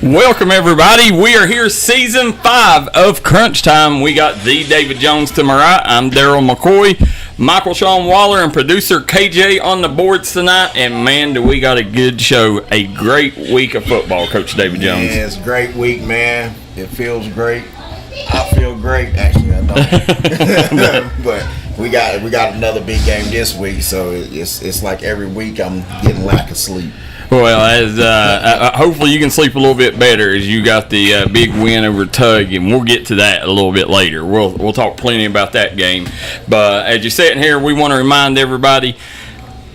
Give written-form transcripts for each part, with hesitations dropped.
Welcome, everybody. We are here, season 5 of Crunch Time. We got the David Jones to my right. I'm Darryl McCoy, Michael Shawn Waller, and producer KJ on the boards tonight. And man, do we got a good show. A great week of football, Coach David Jones. Yeah, it's a great week, man. It feels great. I feel great. Actually, I don't. But we got another big game this week, so it's like every week I'm getting lack of sleep. Well, as hopefully you can sleep a little bit better as you got the big win over Tug, and we'll get to that a little bit later. We'll talk plenty about that game. But as you're sitting here, we want to remind everybody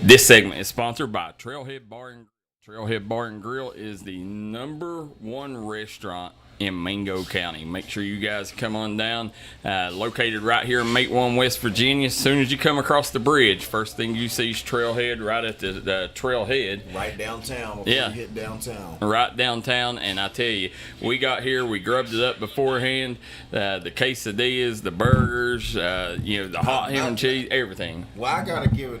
this segment is sponsored by Trailhead Bar and Grill. Trailhead Bar and Grill is the #1 restaurant in Mingo County. Make sure you guys come on down. Located right here in Matewan, West Virginia. As soon as you come across the bridge, first thing you see is Trailhead right at the Trailhead. Right downtown. Before you hit downtown. Right downtown, and I tell you, we got here, we grubbed it up beforehand. The quesadillas, the burgers, the hot ham and cheese, everything. Well, I gotta give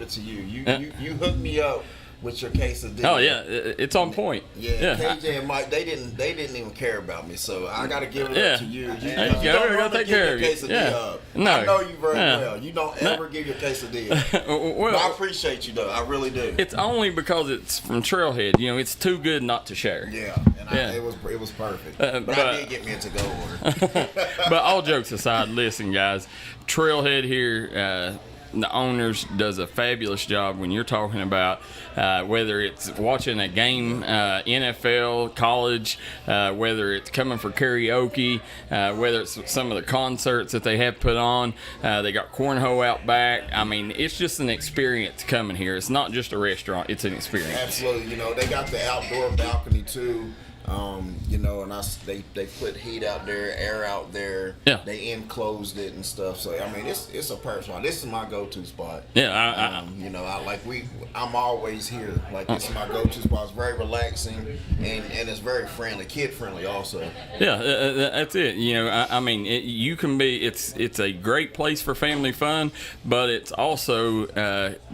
it to you. You hooked me up with your quesadilla. Oh yeah, it's on point. Yeah, KJ and Mike, they didn't even care about me, so I gotta give it up to you. You don't gotta take care of it. No, I know you very well. You don't ever give your quesadilla. Well, I appreciate you though. I really do. It's only because it's from Trailhead. It's too good not to share. Yeah, and it was perfect. But I did get me into go order. But all jokes aside, listen, guys, Trailhead here. The owners does a fabulous job when you're talking about whether it's watching a game, NFL, college, whether it's coming for karaoke, whether it's some of the concerts that they have put on. They got cornhole out back. I mean, it's just an experience coming here. It's not just a restaurant. It's an experience. Absolutely. They got the outdoor balcony too. And they put heat out there, air out there. Yeah. They enclosed it and stuff. So I mean, it's a personal. This is my go-to spot. Yeah. I'm always here. Like this is my go-to spot. It's very relaxing and it's very friendly, kid friendly also. Yeah, that's it. You can be. It's a great place for family fun, but it's also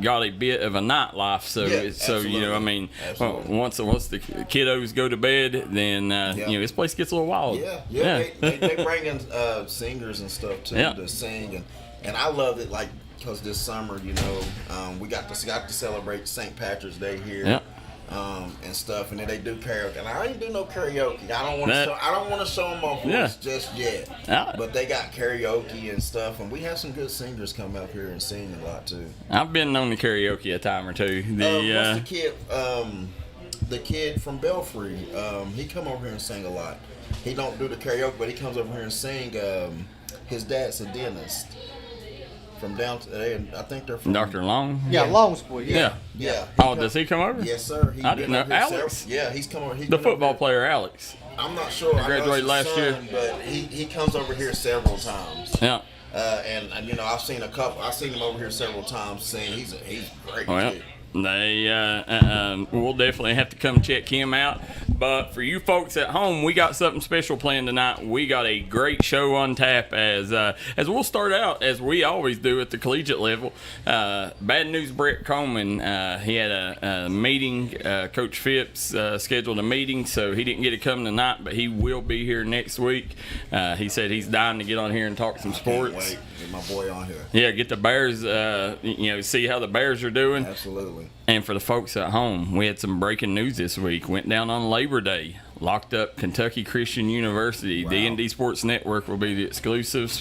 got a bit of a nightlife. Once the kiddos go to bed, then this place gets a little wild. Yeah. They bring in singers and stuff too to sing, and I love it. Like because this summer, we got to celebrate St. Patrick's Day here. Yeah. And stuff, and then they do karaoke. And I ain't do no karaoke. I don't want to show them off just yet. But they got karaoke and stuff, and we have some good singers come up here and sing a lot too. I've been on the karaoke a time or two. What's the kid from Belfry? He come over here and sing a lot. He don't do the karaoke, but he comes over here and sing. His dad's a dentist. From down to, I think they're from Dr. Long. Yeah, Long's boy. Yeah. Does he come over? Yes, sir. I didn't know. Alex. He's come over. The football player, Alex. I'm not sure. He graduated last year, but he comes over here several times. Yeah. And I've seen him over here several times sing. He's great. Oh, yeah. We'll definitely have to come check him out. But for you folks at home, we got something special planned tonight. We got a great show on tap as we'll start out as we always do at the collegiate level. Bad news, Brett Coleman. He had a meeting. Coach Phipps scheduled a meeting, so he didn't get to come tonight, but he will be here next week. He said he's dying to get on here and talk some sports. Can't wait. Get my boy on here. Yeah, get the Bears. See how the Bears are doing. Absolutely. And for the folks at home, we had some breaking news this week. Went down on Labor Day. Locked up Kentucky Christian University. Wow. D&D Sports Network will be the exclusive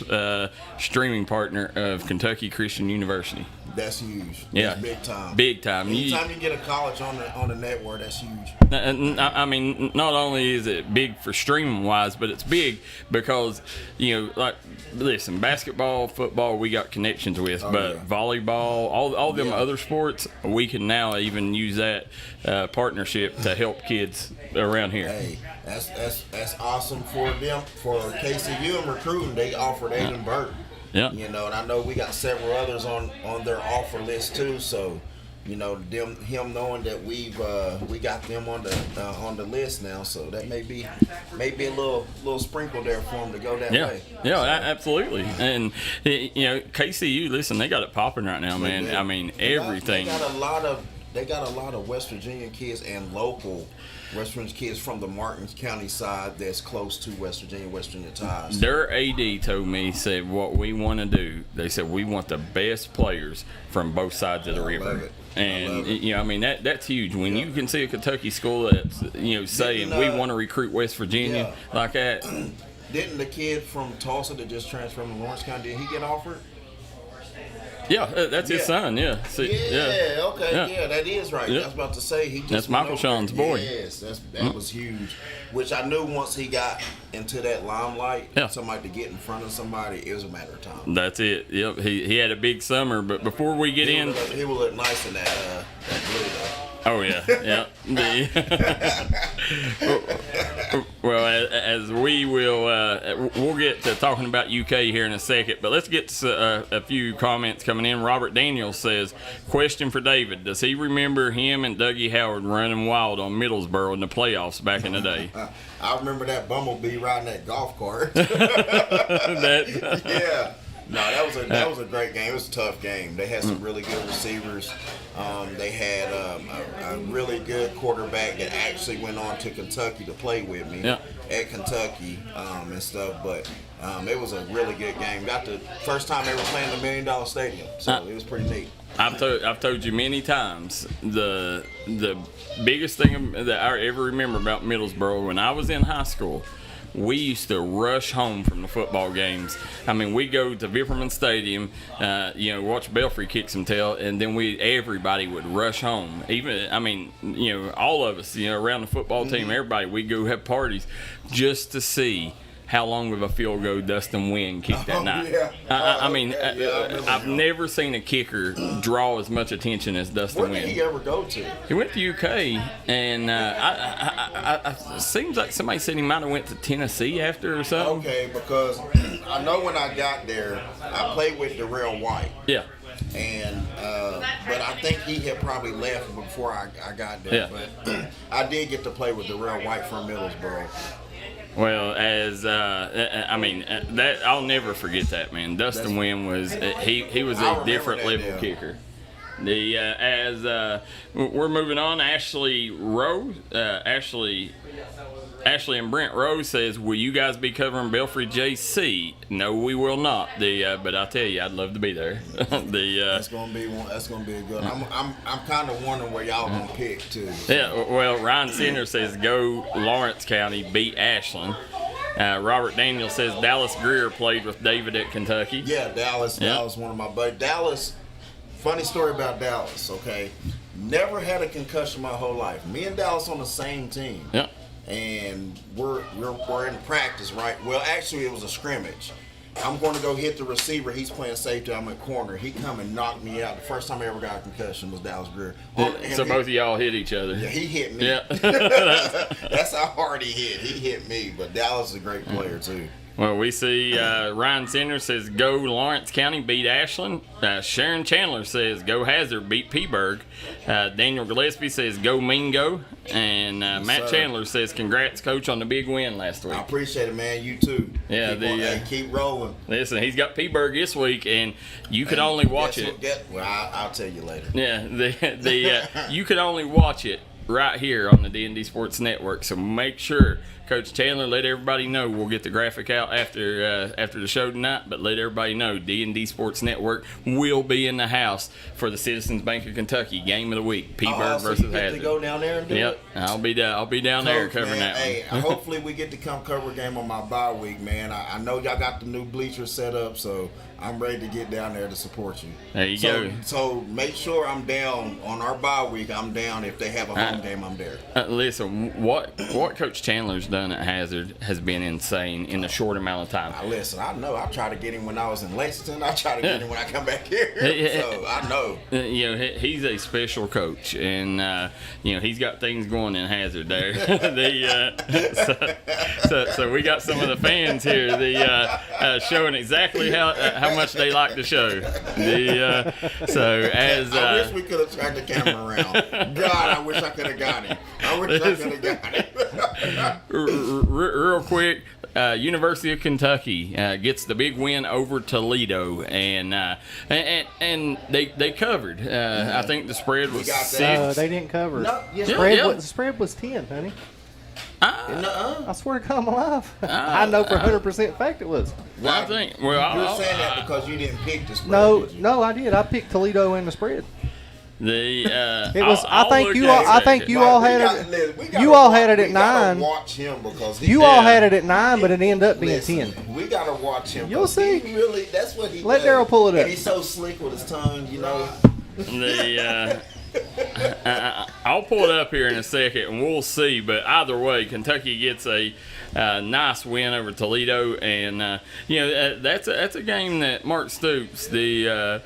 streaming partner of Kentucky Christian University. That's huge. Yeah. That's big time. Big time. Anytime you get a college on the network, that's huge. I mean, not only is it big for streaming wise, but it's big because, listen, basketball, football, we got connections with, volleyball, all them other sports, we can now even use that partnership to help kids around here. Hey, that's awesome for them. For KCU and recruiting, they offered Aiden Burke. Yeah. And I know we got several others on their offer list too. So, him knowing that we got them on the list now, so that may be a little sprinkle there for them to go that way. Yeah, absolutely. And KCU, listen, they got it popping right now, man. I mean, everything. They got a lot of West Virginia kids and local West Virginia kids from the Martin County side that's close to West Virginia ties. Their AD told me, said, what we want to do, they said, we want the best players from both sides of the river. Love it. And, I mean, that's huge. When you can see a Kentucky school that's, saying we want to recruit West Virginia like that. Didn't the kid from Tulsa that just transferred from Lawrence County, did he get offered? Yeah, that's his son, yeah. See, Okay, that is right. Yeah. I was about to say, he just That's Michael Shawn's boy. Yes, that was huge. Which I knew once he got into that limelight, somebody to get in front of somebody, it was a matter of time. That's it. Yep, he had a big summer, but before we get in... He will look nice in that blue, though. Oh, yeah. Well, as we will, we'll get to talking about UK here in a second, but let's get a few comments coming in. Robert Daniels says, question for David. Does he remember him and Dougie Howard running wild on Middlesboro in the playoffs back in the day? I remember that bumblebee riding that golf cart. Yeah. No, that was a great game. It was a tough game. They had some really good receivers. They had a really good quarterback that actually went on to Kentucky to play with me at Kentucky and stuff. But it was a really good game. Got the first time they were playing the $1 Million Stadium, so it was pretty neat. I've told you many times the biggest thing that I ever remember about Middlesboro when I was in high school. We used to rush home from the football games. I mean, we go to Vipperman Stadium, watch Belfry kick some tail, and then everybody would rush home. Even, all of us, around the football team, everybody, we'd go have parties just to see how long of a field goal Dustin Wynn kicked that night. Yeah. I've never seen a kicker draw as much attention as Dustin Wynn. Where did he ever go to? He went to UK, and it seems like somebody said he might have went to Tennessee after or something. Okay, because I know when I got there, I played with Darryl White. Yeah. And but I think he had probably left before I got there. Yeah. But I did get to play with Darryl White from Middlesboro. Well, that I'll never forget that, man. Dustin Wynn was he was a different level kicker. We're moving on, Ashley and Brent Rose says, will you guys be covering Belfry JC? No, we will not. But I tell you, I'd love to be there. That's gonna be a good one. I'm kind of wondering where y'all gonna pick too. So. Yeah, well, Ryan Sender says go Lawrence County, beat Ashland. Robert Daniel says Dallas Greer played with David at Kentucky. Yeah, Dallas. Yep. Dallas, one of my buddies. Dallas. Funny story about Dallas. Okay, never had a concussion my whole life. Me and Dallas on the same team. Yep. And we're in practice, right? Well, actually, it was a scrimmage. I'm going to go hit the receiver. He's playing safety. I'm at corner. He come and knocked me out. The first time I ever got a concussion was Dallas Greer. So both of y'all hit each other. Yeah, he hit me. Yeah. That's how hard he hit. He hit me. But Dallas is a great player, too. Well, we see Ryan Sanders says go Lawrence County, beat Ashland. Sharon Chandler says go Hazard, beat Peaburg. Daniel Gillespie says go Mingo. And Matt Chandler says congrats, Coach, on the big win last week. I appreciate it, man. You too. Yeah, keep rolling. Listen, he's got Peaburg this week, and you could only watch it. Well, I'll tell you later. Yeah, you could only watch it right here on the D&D Sports Network. So make sure, Coach Chandler, let everybody know. We'll get the graphic out after the show tonight, but let everybody know D&D Sports Network will be in the house for the Citizens Bank of Kentucky game of the week. Peaburg versus Hazard. To go down there and do it? I'll be down there covering that one. Hey, hopefully we get to come cover a game on my bye week, man. I know y'all got the new bleachers set up, so I'm ready to get down there to support you. There you go. So make sure I'm down on our bye week. I'm down if they have a home game. I'm there. Listen, what Coach Chandler's done at Hazard has been insane in a short amount of time. Listen, I know. I tried to get him when I was in Lexington. I try to get him when I come back here. So I know. He's a special coach, and he's got things going in Hazard there. So we got some of the fans here showing exactly how much they like the show. I wish we could have turned the camera around. God, I wish I could have got him. Real quick, University of Kentucky gets the big win over Toledo, and they covered. I think the spread was 6. They didn't cover. No, The spread was 10, honey. I swear to God, I'm alive. I know for 100% fact it was. I think. Well, you're saying that because you didn't pick the spread. No, I did. I picked Toledo in the spread. It was. I think you all had it. You all had it at 9. Watch him because you all had it at 9, but it ended up being 10. We gotta watch him. You'll see. That's what he. Let Darryl pull it up. And he's so slick with his tongue, you know. I'll pull it up here in a second, and we'll see. But either way, Kentucky gets a nice win over Toledo, and that's a game that Mark Stoops. The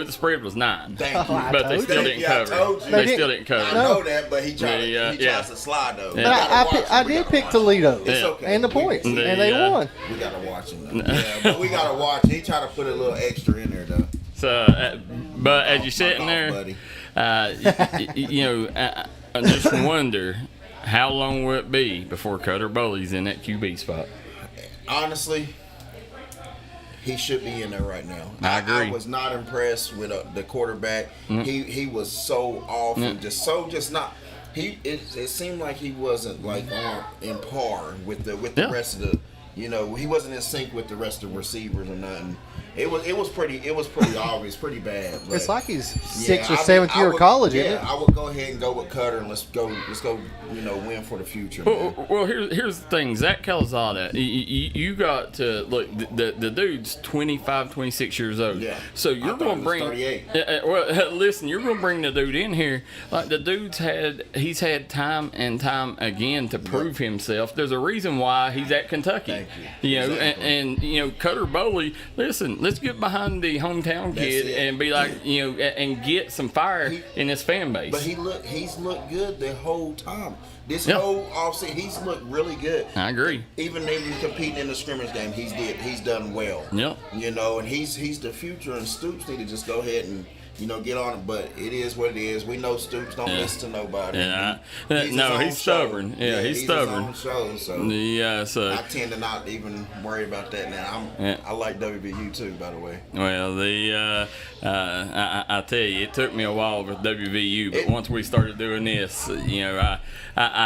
spread was 9, but they still didn't cover. They still didn't cover. I know that, but he tries to slide though. But I did pick Toledo and the points, and they won. We gotta watch him. But we gotta watch. He tried to put a little extra in there though. So, but as you're sitting there, I just wonder how long will it be before Cutter Bully's in that QB spot? Honestly, he should be in there right now. I agree. I was not impressed with the quarterback. He was so off and just not. It seemed like he wasn't like in par with the rest of the. He wasn't in sync with the rest of the receivers or nothing. It was pretty obvious, pretty bad. It's like he's 6th or 7th year of college, isn't it? I would go ahead and go with Cutter and let's go, win for the future. Well, here's the thing, Zach Calzada, you got to look. The dude's 25, 26 years old. Yeah. So you're going to bring. 38. Well, listen, you're going to bring the dude in here. Like the dude's he's had time and time again to prove himself. There's a reason why he's at Kentucky. Thank you. And Cutter Boley. Listen, let's get behind the hometown kid and be like, and get some fire in his fan base. But he's looked good the whole time. This whole offseason, he's looked really good. I agree. Even competing in the scrimmage game, he's done well. Yep. And he's the future, and Stoops need to just go ahead and get on it. But it is what it is. We know Stoops don't listen to nobody. Yeah. He's stubborn. Yeah, he's stubborn. His own show, so I tend to not even worry about that now. I like WVU too, by the way. Well, I tell you, it took me a while with WVU, but once we started doing this, I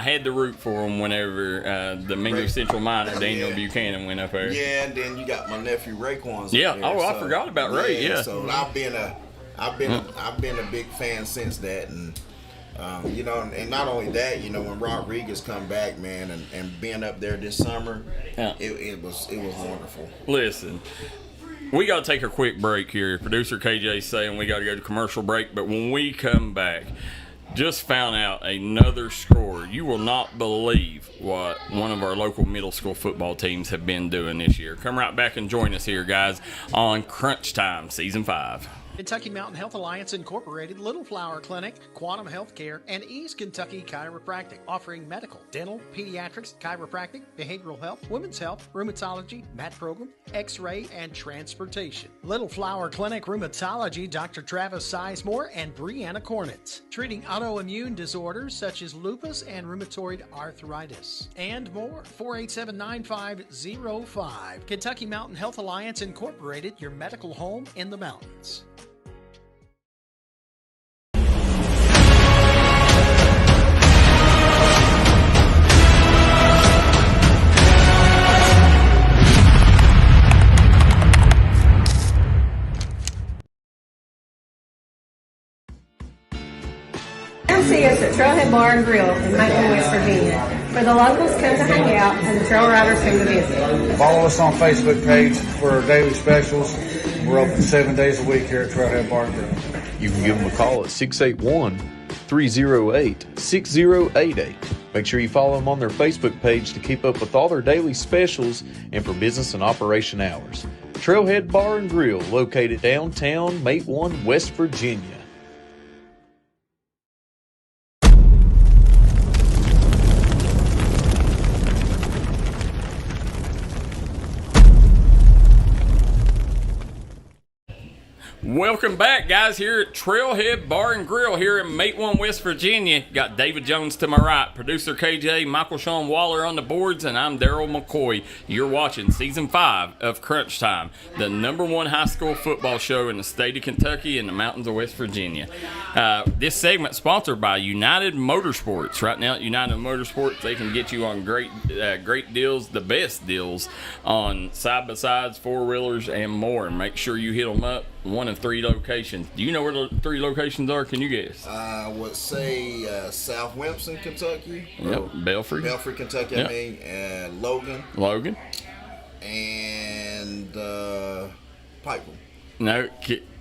had to root for them whenever the Mingo Central Miner, Daniel Buchanan, went up there. Yeah, and then you got my nephew Raekwon's Yeah. up there, I forgot about Ray. Yeah. So I've been a big fan since that, and and not only that, when Rodriguez come back, man, and being up there this summer, it was wonderful. Listen, we got to take a quick break here. Producer KJ's saying we got to go to commercial break, but when we come back, just found out another score. You will not believe what one of our local middle school football teams have been doing this year. Come right back and join us here, guys, on Crunch Time, Season 5. Kentucky Mountain Health Alliance Incorporated, Little Flower Clinic, Quantum Healthcare, and East Kentucky Chiropractic, offering medical, dental, pediatrics, chiropractic, behavioral health, women's health, rheumatology, mat program, x-ray, and transportation. Little Flower Clinic Rheumatology, Dr. Travis Sizemore and Brianna Cornitz, treating autoimmune disorders such as lupus and rheumatoid arthritis, and more. 487-9505. Kentucky Mountain Health Alliance Incorporated, your medical home in the mountains. See us at Trailhead Bar and Grill in Huntington, West Virginia, where the locals come to hang out and the trail riders come to visit. Follow us on Facebook page for our daily specials. We're open 7 days a week here at Trailhead Bar and Grill. You can give them a call at 681-308-6088. Make sure you follow them on their Facebook page to keep up with all their daily specials and for business and operation hours. Trailhead Bar and Grill, located downtown Matewan, West Virginia. Welcome back, guys, here at Trailhead Bar and Grill here in Matewan, West Virginia. Got David Jones to my right, producer KJ, Michael Shawn Waller on the boards, and I'm Darryl McCoy. You're watching Season 5 of Crunch Time, the #1 high school football show in the state of Kentucky and the mountains of West Virginia. This segment sponsored by United Motorsports. Right now at United Motorsports, they can get you on great deals, the best deals on side-by-sides, four-wheelers, and more. And make sure you hit them up. One of 3 locations. Do you know where the 3 locations are? Can you guess? I would say South Wilmington, Kentucky. Yep, Belfry. Belfry, Kentucky, Yep. I mean. And Logan. And Pikeville. No,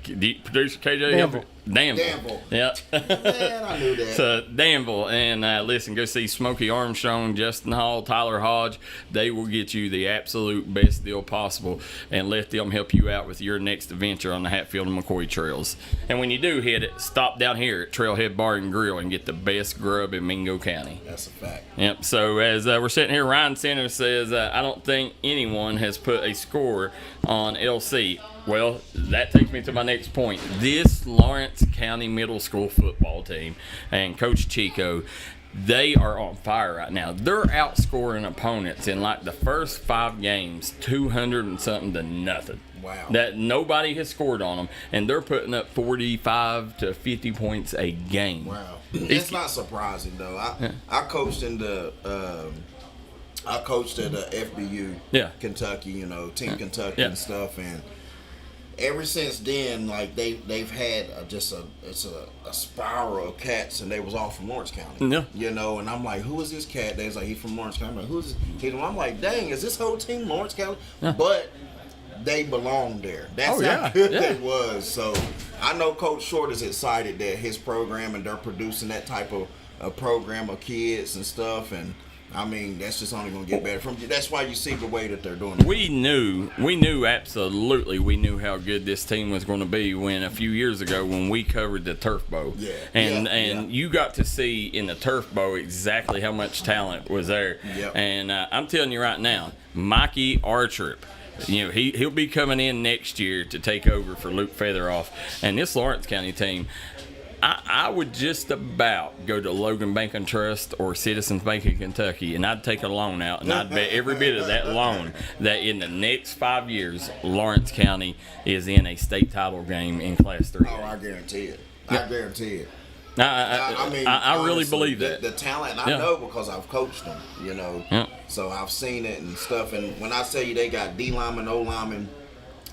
producer KJ. Danville. Danville. Yeah. Man, I knew that. So Danville, and listen, go see Smokey Armstrong, Justin Hall, Tyler Hodge. They will get you the absolute best deal possible, and let them help you out with your next adventure on the Hatfield and McCoy trails. And when you do hit it, stop down here at Trailhead Bar and Grill and get the best grub in Mingo County. That's a fact. Yep. So as we're sitting here, Ryan Center says, I don't think anyone has put a score on LC. Well, that takes me to my next point. This Lawrence County Middle School football team and Coach Chico, they are on fire right now. They're outscoring opponents in like the first 5 games, 200 and something to nothing. Wow. That nobody has scored on them, and they're putting up 45 to 50 points a game. Wow. It's not surprising though. I coached in the at FBU, Kentucky, Team Kentucky and stuff, and ever since then, like they've had it's a spiral of cats, and they was all from Lawrence County. Yeah. And I'm like, who is this cat? They was like, he's from Lawrence County. I'm like, who's this? I'm like, dang, is this whole team Lawrence County? Yeah. But they belong there. That's how good they was. So I know Coach Short is excited that his program and they're producing that type of program of kids and stuff, and I mean, that's just only going to get better. That's why you see the way that they're doing it. We knew how good this team was going to be when a few years ago when we covered the Turf Bowl. Yeah. And you got to see in the Turf Bowl exactly how much talent was there. Yep. And I'm telling you right now, Mikey Archer, he'll be coming in next year to take over for Luke Featheroff. And this Lawrence County team, I would just about go to Logan Bank and Trust or Citizens Bank of Kentucky, and I'd take a loan out, and I'd bet every bit of that loan that in the next 5 years, Lawrence County is in a state title game in Class 3. Oh, I guarantee it. I guarantee it. I really believe that. The talent, I know because I've coached them, Yeah. So I've seen it and stuff. And when I tell you they got D lineman, O lineman,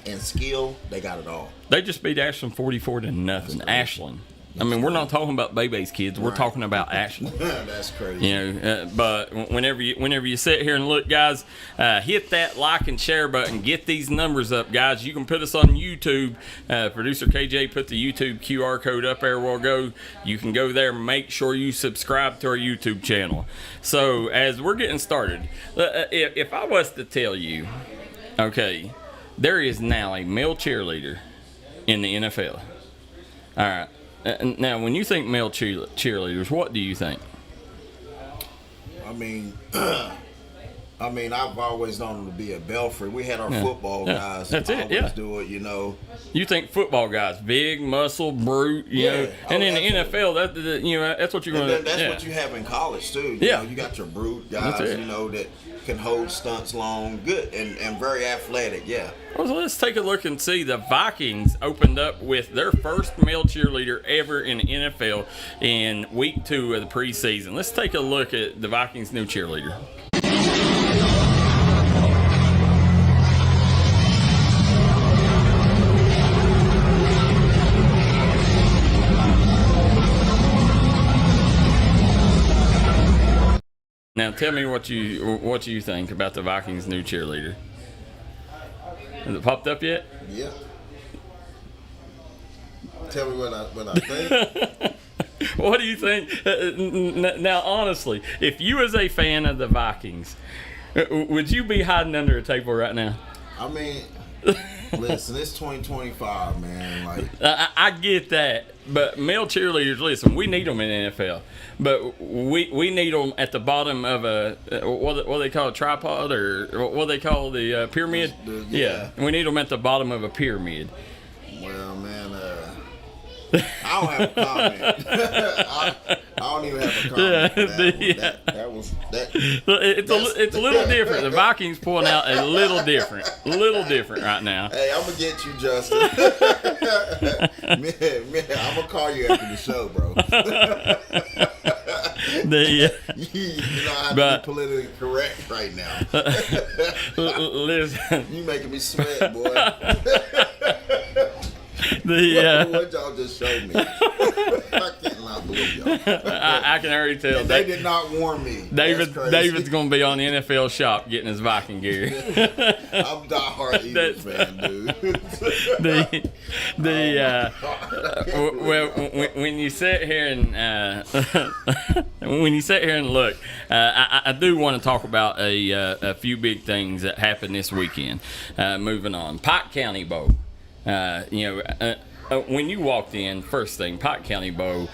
and skill, they got it all. They just beat Ashland 44 to nothing. Ashland. I mean, we're not talking about Bebe's kids. We're talking about Ashland. That's crazy. But whenever you sit here and look, guys, hit that like and share button. Get these numbers up, guys. You can put us on YouTube. Producer KJ put the YouTube QR code up there. We'll go. You can go there. Make sure you subscribe to our YouTube channel. So as we're getting started, if I was to tell you, okay, there is now a male cheerleader in the NFL. All right. Now, when you think male cheerleaders, what do you think? I mean, I've always known them to be a Belfry. We had our football guys. That's it. Always do it. You think football guys, big, muscle, brute, you know, and in the NFL, that's what you're going to. That's what you have in college too. You got your brute guys, that can hold stunts long, good and very athletic. Yeah. Well, so let's take a look and see. The Vikings opened up with their first male cheerleader ever in the NFL in week 2 of the preseason. Let's take a look at the Vikings' new cheerleader. Now, tell me what you think about the Vikings' new cheerleader. Has it popped up yet? Yeah. Tell me what I think. What do you think? Now, honestly, if you was a fan of the Vikings, would you be hiding under a table right now? I mean, listen, it's 2025, man. Like, I get that, but male cheerleaders, listen, we need them in the NFL, but we need them at the bottom of a what they call a tripod, or what they call the pyramid. Yeah, we need them at the bottom of a pyramid. Well, man, I don't have a comment. I don't even have a comment for that. That was that. It's a little different. The Vikings pulling out a little different right now. Hey, I'm gonna get you, Justin. man, I'm gonna call you after the show, bro. You know I have to be politically correct right now. Listen, you making me sweat, boy. What y'all just showed me? I cannot believe y'all. I can already tell. And they did not warn me. David's going to be on the NFL shop getting his Viking gear. I'm diehard Eagles fan, dude. When you sit here and look, I do want to talk about a few big things that happened this weekend. Moving on, Pike County Bowl. When you walked in, first thing, Pike County Bowl,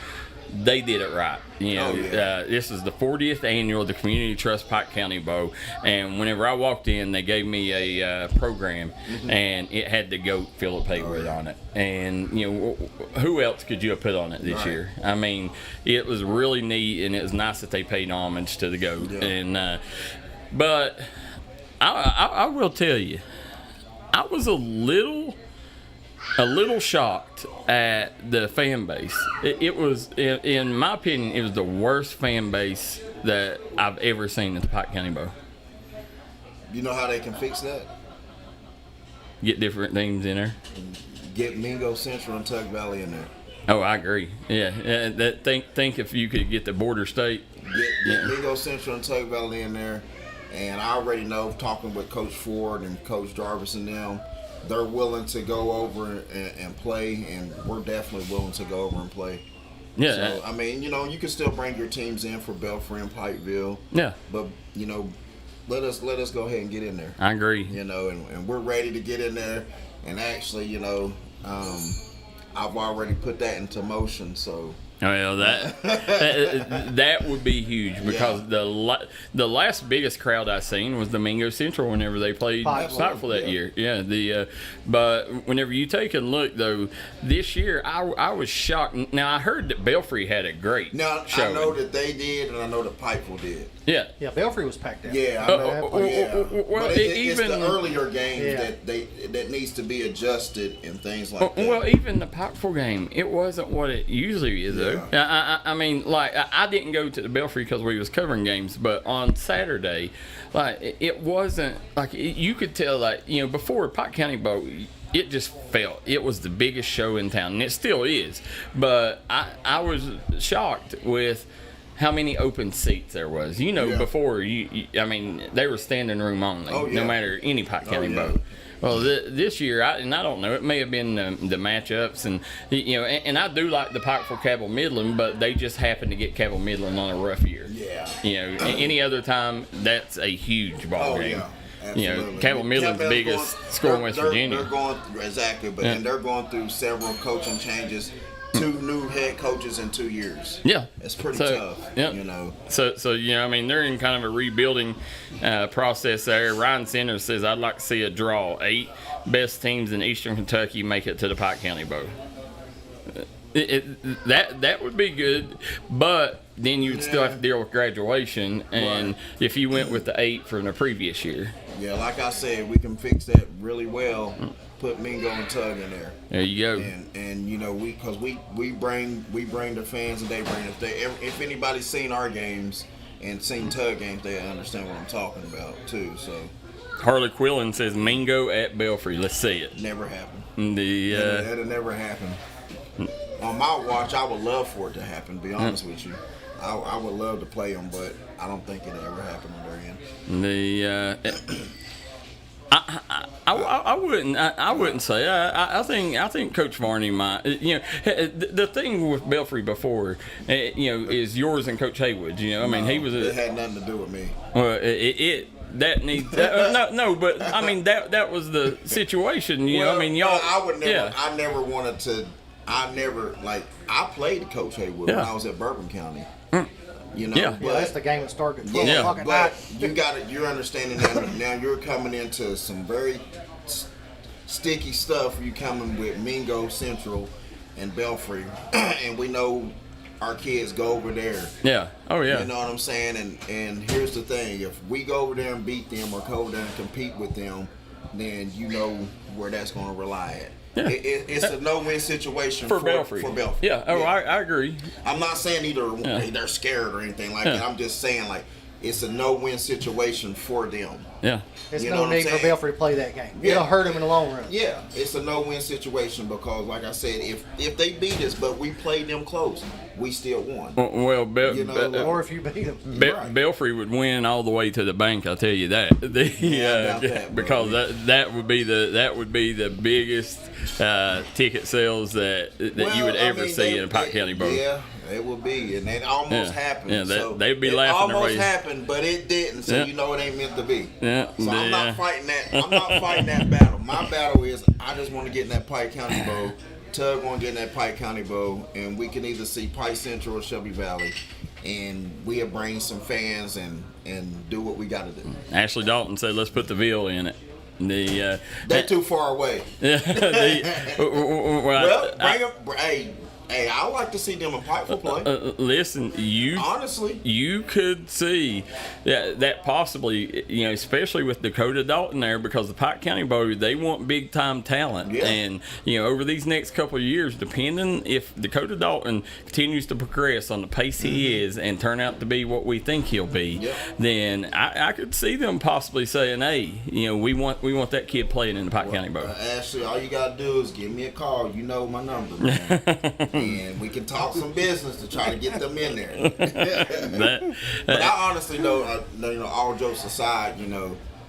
they did it right. This is the 40th annual the Community Trust Pike County Bowl, and whenever I walked in, they gave me a program, and it had the GOAT Philip Haywood on it. And who else could you have put on it this year? I mean, it was really neat, and it was nice that they paid homage to the GOAT. Yeah. And but I will tell you, I was a little shocked at the fan base. It was, in my opinion, it was the worst fan base that I've ever seen at the Pike County Bowl. You know how they can fix that? Get different teams in there. Get Mingo Central and Tug Valley in there. Oh, I agree. Yeah, think if you could get the border state. Get Mingo Central and Tug Valley in there. And I already know, talking with Coach Ford and Coach Jarvis and them, they're willing to go over and play, and we're definitely willing to go over and play. Yeah. So, I mean, you can still bring your teams in for Belfry and Pikeville. Yeah. But, let us go ahead and get in there. I agree. And we're ready to get in there. And actually, I've already put that into motion, so. Well, that would be huge, because the last biggest crowd I seen was the Mingo Central whenever they played Pikeville that year. Yeah, but whenever you take a look though, this year I was shocked. Now I heard that Belfry had a great showing. I know that they did, and I know that Pikeville did. Yeah, Belfry was packed out. Yeah, I know. Well, it's the earlier games that needs to be adjusted and things like that. Well, even the Pikeville game, it wasn't what it usually is. Yeah. I mean, like, I didn't go to the Belfry because we was covering games, but on Saturday, like, it wasn't like, you could tell, like, before Pike County Bowl, it just felt it was the biggest show in town, and it still is. But I was shocked with how many open seats there was. Before I mean, they were standing room only, no matter any Pike County Bowl. Well, this year, I don't know. It may have been the matchups, and and I do like the Pikeville Cabell Midland, but they just happened to get Cabell Midland on a rough year. Yeah. Any other time, that's a huge ball game. Yeah. Absolutely. Cabell Midland's the biggest score in West Virginia. They're going and they're going through several coaching changes. 2 new head coaches in 2 years. Yeah, it's pretty tough. Yeah. So I mean, they're in kind of a rebuilding process there. Ryan Sanders says, "I'd like to see a draw. 8 best teams in Eastern Kentucky make it to the Pike County Bowl." That would be good, but then you'd still have to deal with graduation, and if you went with the 8 from the previous year. Yeah, like I said, we can fix that really well. Put Mingo and Tug in there. There you go. And we bring the fans, and they bring if anybody's seen our games and seen Tug games, they understand what I'm talking about too. So Harley Quillen says Mingo at Belfry. Let's see it. Never happened. That'll never happen. On my watch, I would love for it to happen. To be honest with you, I would love to play them, but I don't think it ever happened on their end. I wouldn't say. I think Coach Varney might. The thing with Belfry before, is yours and Coach Haywood. I mean, he was. It had nothing to do with me. Well, that needs no, but I mean that was the situation. I mean, y'all. I would never. Yeah. I never wanted to. I played Coach Haywood when I was at Bourbon County. But that's the game that started at 12 o'clock at night. You're understanding that now. You're coming into some very sticky stuff. You coming with Mingo Central and Belfry, and we know our kids go over there. Yeah. Oh, yeah. You know what I'm saying? And here's the thing. If we go over there and beat them or go over there and compete with them, then you know where that's going to rely at. Yeah. It's a no-win situation for Belfry. For Belfry. Yeah. Oh, yeah. I agree. I'm not saying either they're scared or anything like that. I'm just saying, like, it's a no-win situation for them. Yeah. It's no need for Belfry to play that game. Yeah. It'll hurt them in the long run. Yeah, it's a no-win situation because, like I said, if they beat us, but we played them close, we still won. Well, or if you beat them, right. Belfry would win all the way to the bank. I'll tell you that. Because that would be the biggest ticket sales that you would ever see in a Pike County Bowl. Yeah. It would be, and it almost happened. Yeah, so they'd be laughing. It almost happened, but it didn't. So you know it ain't meant to be. Yeah. So I'm not fighting that. I'm not fighting that battle. My battle is I just want to get in that Pike County Bowl. Tug want to get in that Pike County Bowl, and we can either see Pike Central or Shelby Valley, and we'll bring some fans and do what we got to do. Ashley Dalton said, "Let's put the Ville in it." They're too far away. Well, bring them. Hey, I like to see them in Pikeville play. Listen, honestly, you could see that possibly, especially with Dakota Dalton there, because the Pike County Bowl, they want big time talent, and over these next couple of years, depending if Dakota Dalton continues to progress on the pace he is and turn out to be what we think he'll be, then I could see them possibly saying, "Hey, we want that kid playing in the Pike County Bowl." Ashley, all you gotta do is give me a call. You know my number, man. And we can talk some business to try to get them in there. But I honestly know, all jokes aside,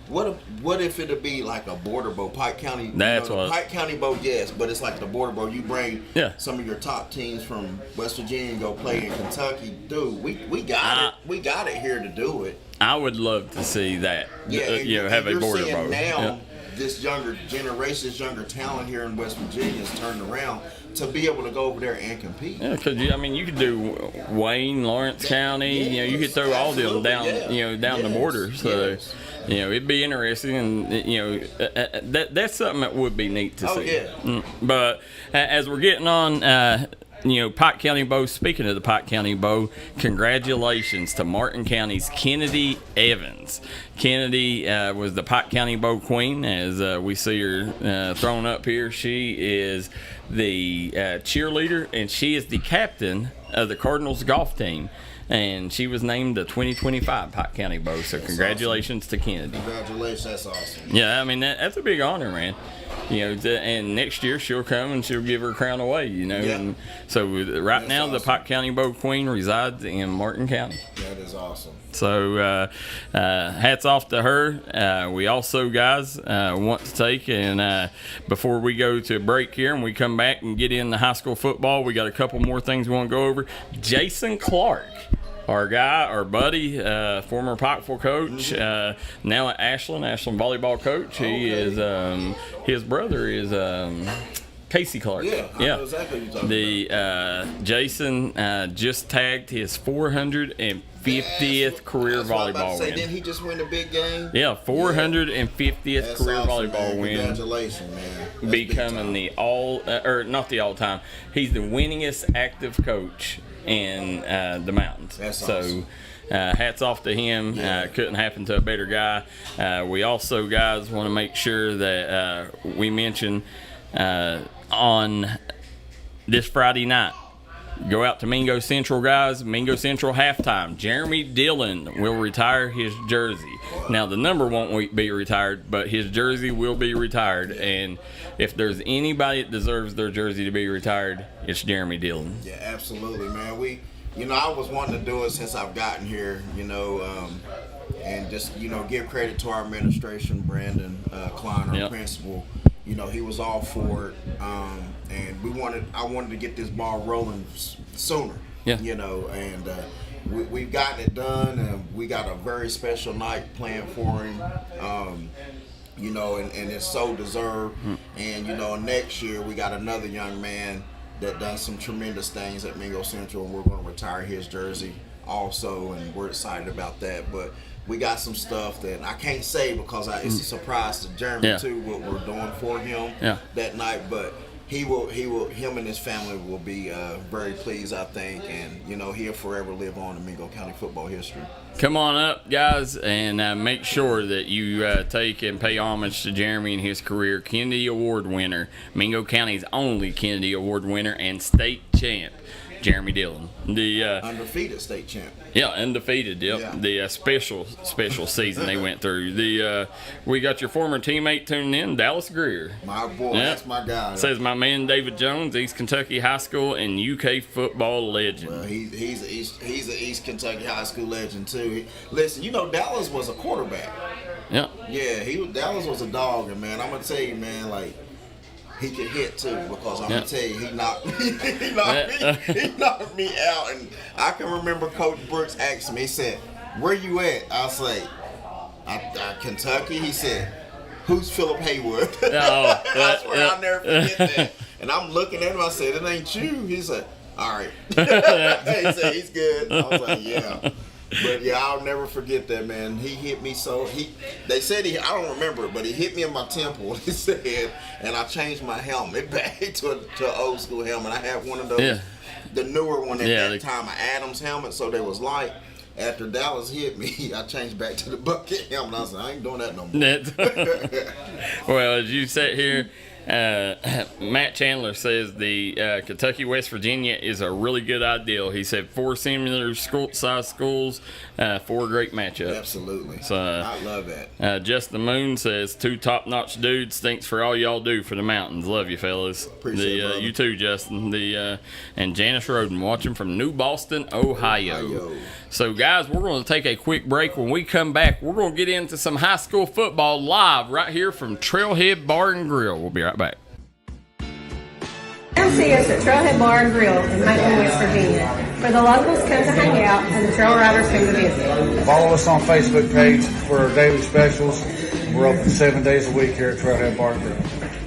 what if it'd be like a border bowl, Pike County? Pike County Bowl, yes, but it's like the border bowl. You bring some of your top teams from West Virginia and go play in Kentucky, dude. We got it. We got it here to do it. I would love to see that. Have a border bowl now. This younger generation, this younger talent here in West Virginia is turned around to be able to go over there and compete. Yeah, because you could do Wayne, Lawrence County. You could throw all them down, down the border. So, it'd be interesting, and that's something that would be neat to see. Yeah. But as we're getting on. Pike County Bow, speaking of the Pike County Bow, congratulations to Martin County's Kennedy Evans. Kennedy was the Pike County Bow queen, as we see her thrown up here. She is the cheerleader, and she is the captain of the Cardinals golf team. And she was named the 2025 Pike County Bow. So congratulations to Kennedy. Congratulations, that's awesome. Yeah, I mean, that's a big honor, man. And next year she'll come and she'll give her crown away, And so right now, the Pike County Bow Queen resides in Martin County. That is awesome. So hats off to her. We also, guys, want to take, and before we go to a break here and we come back and get into high school football, we got a couple more things we want to go over. Jason Clark. Our guy, our buddy, former Pikeville coach, now at Ashland volleyball coach. He is, his brother is Casey Clark. Yeah, I know exactly what you're talking about. Jason just tagged his 450th career volleyball win. Didn't he just win a big game? Yeah, 450th career awesome, volleyball win. Congratulations, man. That's becoming the not the all-time. He's the winningest active coach in the mountains. That's so awesome. Hats off to him. Couldn't happen to a better guy. We also, guys, want to make sure that we mention on this Friday night, go out to Mingo Central, guys. Mingo Central halftime. Jeremy Dillon will retire his jersey. Now, the number won't be retired, but his jersey will be retired. And if there's anybody that deserves their jersey to be retired, it's Jeremy Dillon. Yeah, absolutely, man. I was wanting to do it since I've gotten here, and just, give credit to our administration, Brandon Klein, our principal. He was all for it, and I wanted to get this ball rolling sooner. Yeah. And we've gotten it done, and we got a very special night planned for him. And it's so deserved. And next year we got another young man that done some tremendous things at Mingo Central, and we're going to retire his jersey also, and we're excited about that. But we got some stuff that I can't say because it's a surprise to Jeremy too, what we're doing for him that night. But him and his family will be very pleased, I think, and he'll forever live on in Mingo County football history. Come on up, guys, and make sure that you take and pay homage to Jeremy and his career. Kennedy Award winner, Mingo County's only Kennedy Award winner, and state champ, Jeremy Dillon. The undefeated state champ. Yeah, undefeated. Yep. Yeah. The special season they went through. We got your former teammate tuning in, Dallas Greer. My boy, that's my guy. Says my man David Jones, East Kentucky High School and UK football legend. Well, he's an East Kentucky High School legend too. Listen, Dallas was a quarterback. Yeah. Yeah, Dallas was a dog, and man, I'm gonna tell you, man, like. He could hit too, because I'm gonna tell you, he knocked me out. And I can remember Coach Brooks asked me, he said, "Where you at?" I say, "Kentucky." He said, "Who's Philip Haywood?" I swear I'll never forget that. And I'm looking at him, I said, "It ain't you." He said, "All right." He said, "He's good." I was like, "Yeah." But yeah, I'll never forget that, man. He hit me they said I don't remember it, but he hit me in my temple, he said, and I changed my helmet back to an old school helmet. I had one of those, the newer one at that time, an Adams helmet, so they was light. After Dallas hit me, I changed back to the bucket helmet. I said, I ain't doing that no more. Well, as you sit here, Matt Chandler says the Kentucky West Virginia is a really good ideal. He said 4 similar size schools, 4 great matchups. Absolutely. So I love that. Just the Moon says 2 top-notch dudes. Thanks for all y'all do for the mountains. Love you, fellas. Appreciate it, you too, Justin. And Janice Roden watching from New Boston, Ohio. So guys, we're going to take a quick break. When we come back, we're going to get into some high school football live right here from Trailhead Bar and Grill. We'll be right back. Come see us at Trailhead Bar and Grill in Macon, West Virginia, where the locals come to hang out and the trail riders come to visit. Follow us on Facebook page for our daily specials. We're open 7 days a week here at Trailhead Bar and Grill.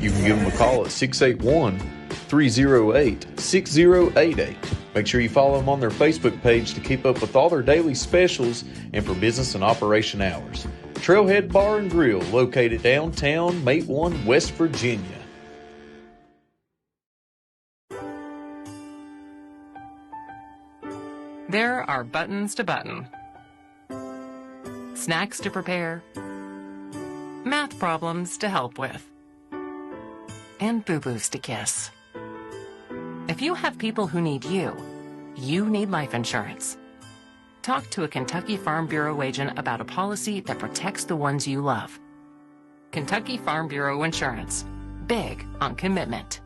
You can give them a call at 681-308-6088. Make sure you follow them on their Facebook page to keep up with all their daily specials and for business and operation hours. Trailhead Bar and Grill, located downtown Matewan, West Virginia. There are buttons to button, snacks to prepare, math problems to help with, and boo-boos to kiss. If you have people who need you, you need life insurance. Talk to a Kentucky Farm Bureau agent about a policy that protects the ones you love. Kentucky Farm Bureau Insurance. Big on commitment.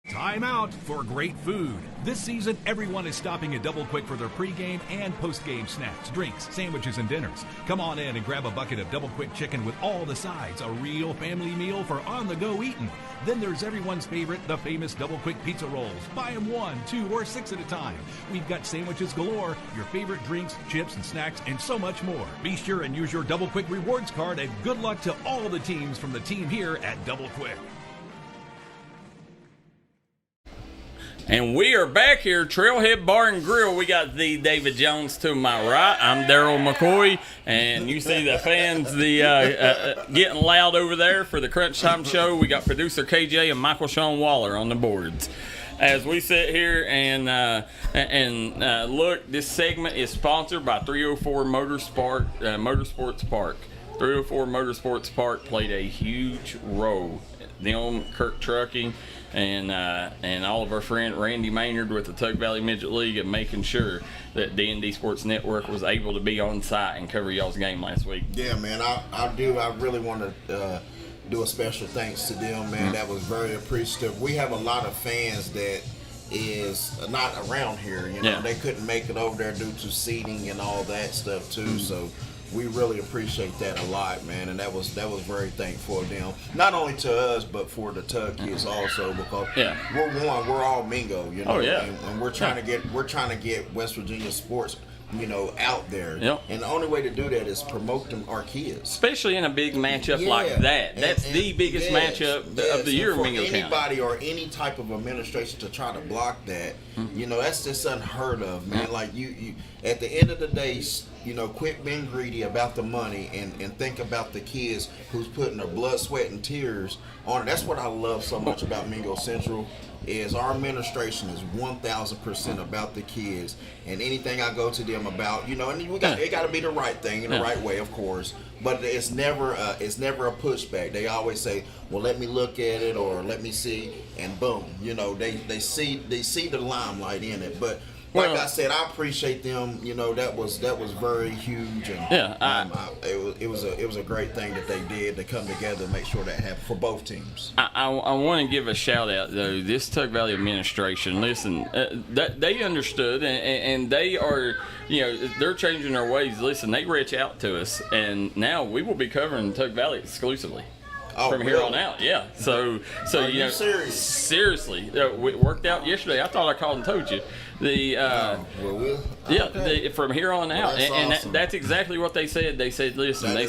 Time out for great food. This season, everyone is stopping at Double Quick for their pregame and postgame snacks, drinks, sandwiches, and dinners. Come on in and grab a bucket of Double Quick chicken with all the sides, a real family meal for on-the-go eating. Then there's everyone's favorite, the famous Double Quick pizza rolls. Buy them 1, 2, or 6 at a time. We've got sandwiches galore, your favorite drinks, chips, and snacks, and so much more. Be sure and use your Double Quick rewards card, and good luck to all the teams from the team here at Double Quick. And we are back here, Trailhead Bar and Grill. We got the David Jones to my right. I'm Darryl McCoy, and you see the fans getting loud over there for the Crunch Time Show. We got producer KJ and Michael Shawn Waller on the boards. As we sit here and look, this segment is sponsored by 304 Motorsports Park. 304 Motorsports Park played a huge role. Them, Kirk Trucking, and all of our friend Randy Maynard with the Tug Valley Midget League and making sure that D&D Sports Network was able to be on site and cover y'all's game last week. Yeah, man, I really want to do a special thanks to them, man. That was very appreciative. We have a lot of fans that is not around here, They couldn't make it over there due to seating and all that stuff too, so we really appreciate that a lot, man, and that was very thankful of them. Not only to us, but for the Tug kids also, because we're all Mingo, and we're trying to get West Virginia sports, out there. Yep. And the only way to do that is promote our kids, especially in a big matchup like that. That's the biggest matchup of the year in Mingo County. Anybody or any type of administration to try to block that, that's just unheard of, man. Like you at the end of the day, quit being greedy about the money and think about the kids who's putting their blood, sweat, and tears on it. That's what I love so much about Mingo Central is our administration is 1,000% about the kids, and anything I go to them about, and it got to be the right thing in the right way, of course. But it's never a pushback. They always say, "Well, let me look at it," or "Let me see," and boom, they see the limelight in it. But like I said, I appreciate them. That was very huge, and it was a great thing that they did to come together and make sure that happened for both teams. I want to give a shout out though. This Tug Valley administration, listen, they understood, and they are, they're changing their ways. Listen, they reach out to us, and now we will be covering Tug Valley exclusively. From here on out, yeah. So Are you serious? Seriously, it worked out yesterday. I thought I called and told you. From here on out, that's exactly what they said. They said, listen, they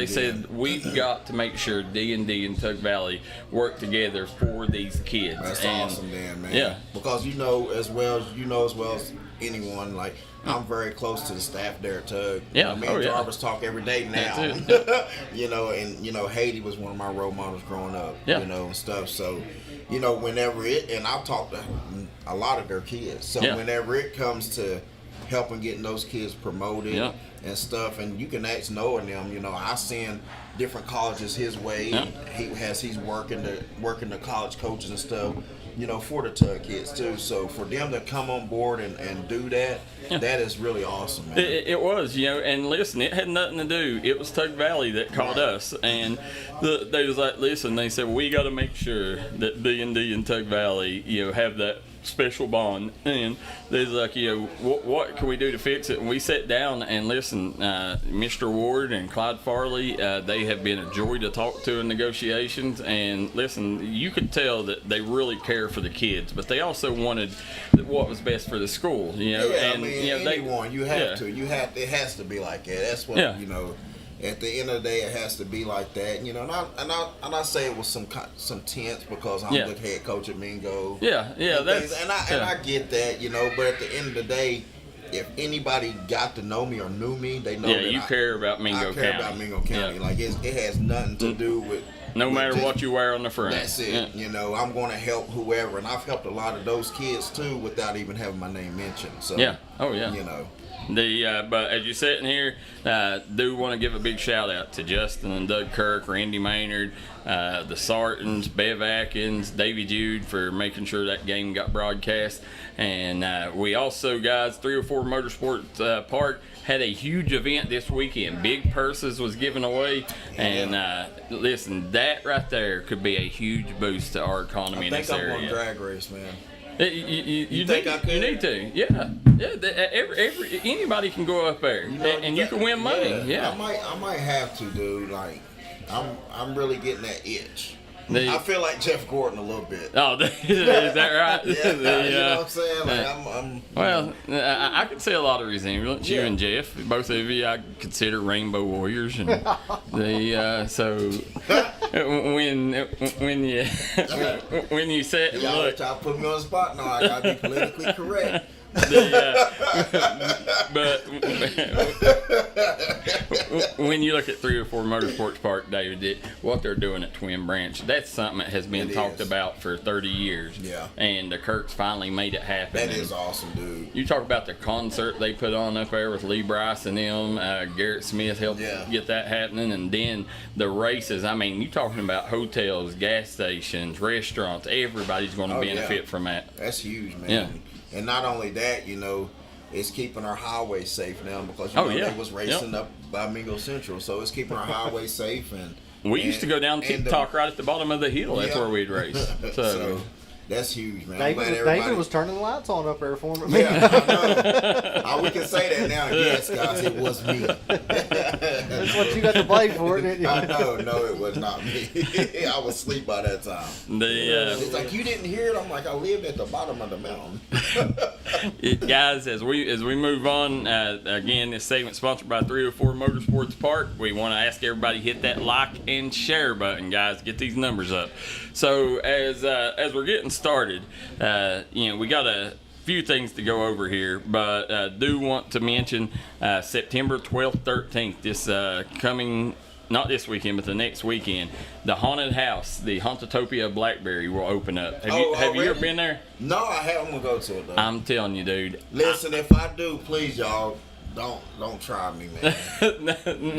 said we've got to make sure D&D and Tug Valley work together for these kids. That's awesome, Dan, man. Yeah, because as well as anyone, like, I'm very close to the staff there at Tug. Yeah, me and Jarvis talk every day now. And Haiti was one of my role models growing up. Yeah. And stuff. So, whenever and I've talked to a lot of their kids. So whenever it comes to helping getting those kids promoted and stuff, and you can ask Noah and them. I send different colleges his way. Yeah. He's working the college coaches and stuff. For the Tug kids too. So for them to come on board and do that, that is really awesome, man. It was, and listen, it had nothing to do. It was Tug Valley that called us, and they was like, listen, they said, we got to make sure that D&D and Tug Valley, have that special bond, and they're like, what can we do to fix it? And we sat down and listen, Mr. Ward and Clyde Farley, they have been a joy to talk to in negotiations, and listen, you could tell that they really care for the kids, but they also wanted what was best for the school, and it has to be like that. That's what at the end of the day, it has to be like that, And I say it was some tense because I'm the head coach at Mingo. I get that, But at the end of the day, if anybody got to know me or knew me, they know that you care about Mingo County. I care about Mingo County. Yeah. Like it has nothing to do with. No matter what you wear on the front. That's it. Yeah. I'm going to help whoever, and I've helped a lot of those kids too without even having my name mentioned. So But as you're sitting here, do want to give a big shout out to Justin and Doug Kirk, Randy Maynard, the Sartons, Bev Atkins, Davey Jude for making sure that game got broadcast. And we also, guys, 304 Motorsports Park had a huge event this weekend. Big purses was given away. And listen, that right there could be a huge boost to our economy in this area. I think I'm on drag race, man. You think I could? You need to, yeah. Anybody can go up there, and you can win money. Yeah, I might have to, dude. Like, I'm really getting that itch. I feel like Jeff Gordon a little bit. Oh, is that right? You know what I'm saying? Like, I could see a lot of resemblance. You and Jeff, both of you, I consider Rainbow Warriors, and so when you said, y'all try to put me on the spot now, I gotta be politically correct. But when you look at 304 Motorsports Park, David, what they're doing at Twin Branch, that's something that has been talked about for 30 years. Yeah. And the Kirks finally made it happen. That is awesome, dude. You talk about the concert they put on up there with Lee Bryce and them. Garrett Smith helped get that happening. And then the races. I mean, you're talking about hotels, gas stations, restaurants. Everybody's going to benefit from that. That's huge, man. Yeah. And not only that, it's keeping our highways safe now because they was racing up by Mingo Central, so it's keeping our highways safe. And we used to go down TikTok right at the bottom of the hill. That's where we'd race. So that's huge, man. David was turning the lights on up there for me. Yeah, I know. We can say that now. Yes, guys, it was me. That's what you got to blame for, didn't you? I know. No, it was not me. I was asleep by that time. It's like, you didn't hear it? I'm like, I lived at the bottom of the mountain. Guys, as we move on, again, this segment sponsored by 304 Motorsports Park. We want to ask everybody hit that like and share button, guys. Get these numbers up. So as we're getting started, we got a few things to go over here, but do want to mention September 12th, 13th, this coming, not this weekend, but the next weekend, the Haunted House, the Hauntotopia Blackberry will open up. Have you ever been there? No, I haven't. I'm going to go to it, though. I'm telling you, dude. Listen, if I do, please, y'all, don't try me, man.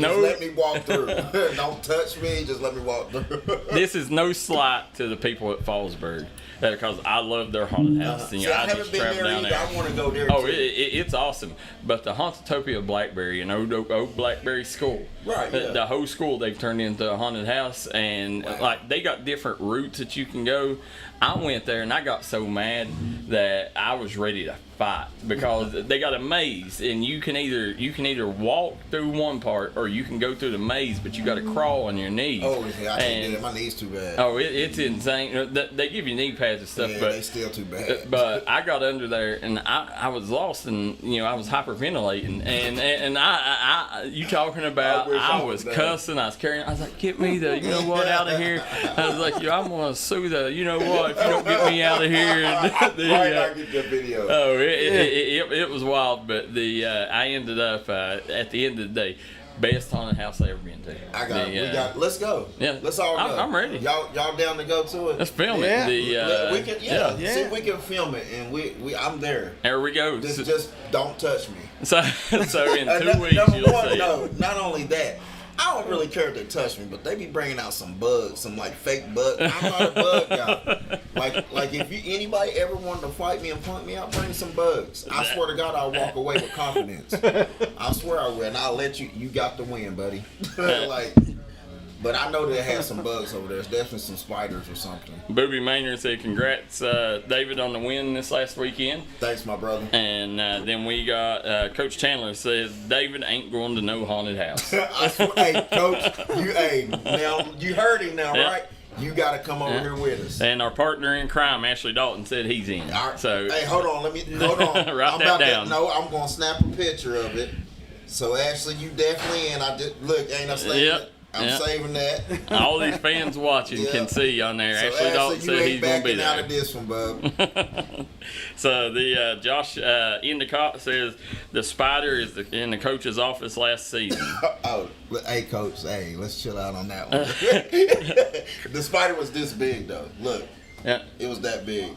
No. Just let me walk through. Don't touch me. Just let me walk through. This is no slight to the people at Fallsburg, because I love their haunted house. See, I haven't been there either. I want to go there, Oh, too. it's awesome. But the Hauntotopia Blackberry and Old Blackberry School, right? Yeah. The whole school they've turned into a haunted house, and like they got different routes that you can go. I went there and I got so mad that I was ready to fight, because they got a maze, and you can either walk through one part or you can go through the maze, but you got to crawl on your knees. Oh, yeah, I can't do that. My knees too bad. Oh, it's insane. They give you knee pads and stuff, yeah, but they still too bad. But I got under there and I was lost, and I was hyperventilating, and I you talking about I was cussing, I was carrying, I was like, get me the out of here. I was like, I'm gonna sue the if you don't get me out of here. Why did I get that video? Oh, it was wild, but I ended up at the end of the day, best haunted house I ever been to. Let's go. Yeah, let's all go. I'm ready. Y'all down to go to it? Let's film it. We can. See, we can film it, and I'm there. There we go. Just don't touch me. So in 2 weeks number you'll one, see. No, not only that. I don't really care if they touch me, but they be bringing out some bugs, some like fake bugs. I'm not a bug guy. Like if anybody ever wanted to fight me and punk me out, bring some bugs. I swear to God, I'll walk away with confidence. I swear I will, and I'll let you. You got the win, buddy. But I know they had some bugs over there. There's definitely some spiders or something. Booby Maynard said, congrats, David, on the win this last weekend. Thanks, my brother. And then we got Coach Chandler says, David ain't going to no haunted house. I swear, hey, Coach, now you heard him now, right? You got to come over here with us. And our partner in crime, Ashley Dalton, said he's in. All right. So, hey, hold on. Write that down. I'm going to snap a picture of it. So, Ashley, you definitely in. Ain't I saying it? I'm saving that. All these fans watching can see on there. So Ashley Dalton said he's going to be there. out of this one, bub. So the Josh Endicott says the spider is in the coach's office last season. Hey, Coach. Hey, let's chill out on that one. The spider was this big, though. Look, it was that big.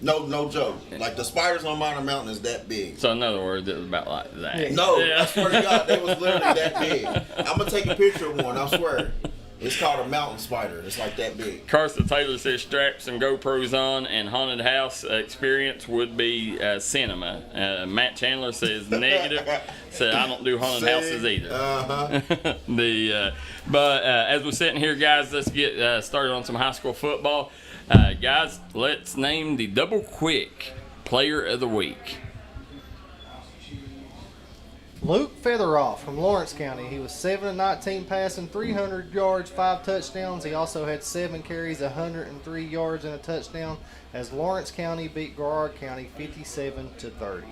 No joke. Like the spiders on Minor Mountain is that big. So in other words, it was about like that. No, I swear to God, they was literally that big. I'm gonna take a picture of one. I swear. It's called a mountain spider. It's like that big. Carson Taylor says strap some GoPros on and haunted house experience would be cinema. Matt Chandler says negative. Said I don't do haunted houses either. But as we're sitting here, guys, let's get started on some high school football. Guys, let's name the Double Quick Player of the Week. Luke Featheroff from Lawrence County. He was 7-19 passing, 300 yards, 5 touchdowns. He also had 7 carries, 103 yards, and a touchdown as Lawrence County beat Garrard County 57-30. Wow.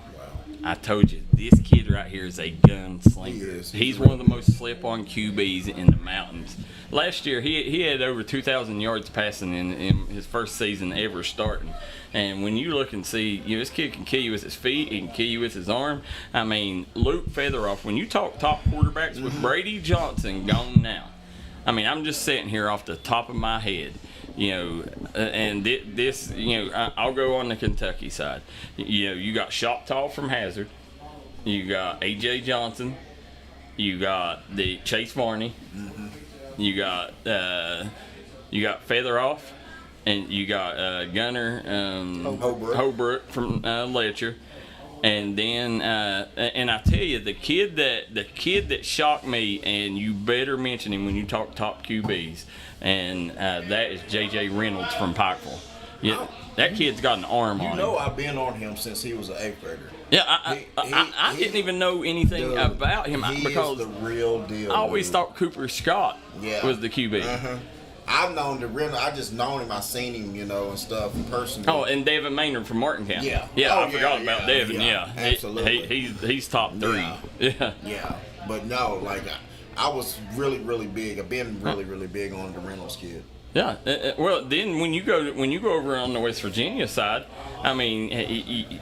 I told you, this kid right here is a gunslinger. He's one of the most slip-on QBs in the mountains. Last year, he had over 2,000 yards passing in his first season ever starting. And when you look and see, this kid can kill you with his feet, he can kill you with his arm. I mean, Luke Featheroff, when you talk top quarterbacks with Brady Johnson gone now, I mean, I'm just sitting here off the top of my head. And this, I'll go on the Kentucky side. You got Shoptaw from Hazard. You got A.J. Johnson. You got the Chase Varney. Mm-hmm. You got Featheroff. And you got Gunner Holbrook from Letcher. And then, and I tell you, the kid that shocked me, and you better mention him when you talk top QBs, and that is J.J. Reynolds from Pikeville. Yeah, that kid's got an arm on him. I've been on him since he was an 8th grader. Yeah, I didn't even know anything about him because he is the real deal. I always thought Cooper Scott was the QB. Uh-huh. I've known the Reynolds. I just known him. I seen him, and stuff personally. Oh, and Devin Maynard from Martin County. Yeah. I forgot about Devin. Yeah, absolutely. He's top 3. Yeah. But no, like I was really, really big. I've been really, really big on the Reynolds kid. Yeah. Well, then when you go over on the West Virginia side, I mean,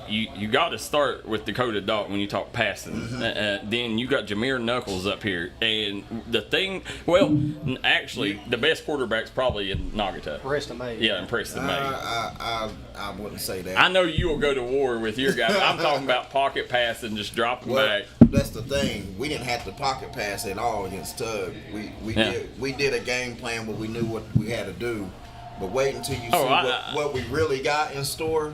you got to start with Dakota Dalton when you talk passing. Mm-hmm. Then you got Jameer Knuckles up here, and the thing, well, actually, the best quarterback's probably in Nagata. Preston May. Yeah, and Preston May. I wouldn't say that. I know you will go to war with your guys. I'm talking about pocket passing, just dropping back. That's the thing. We didn't have to pocket pass at all against Tug. We did a game plan where we knew what we had to do. But wait until you see what we really got in store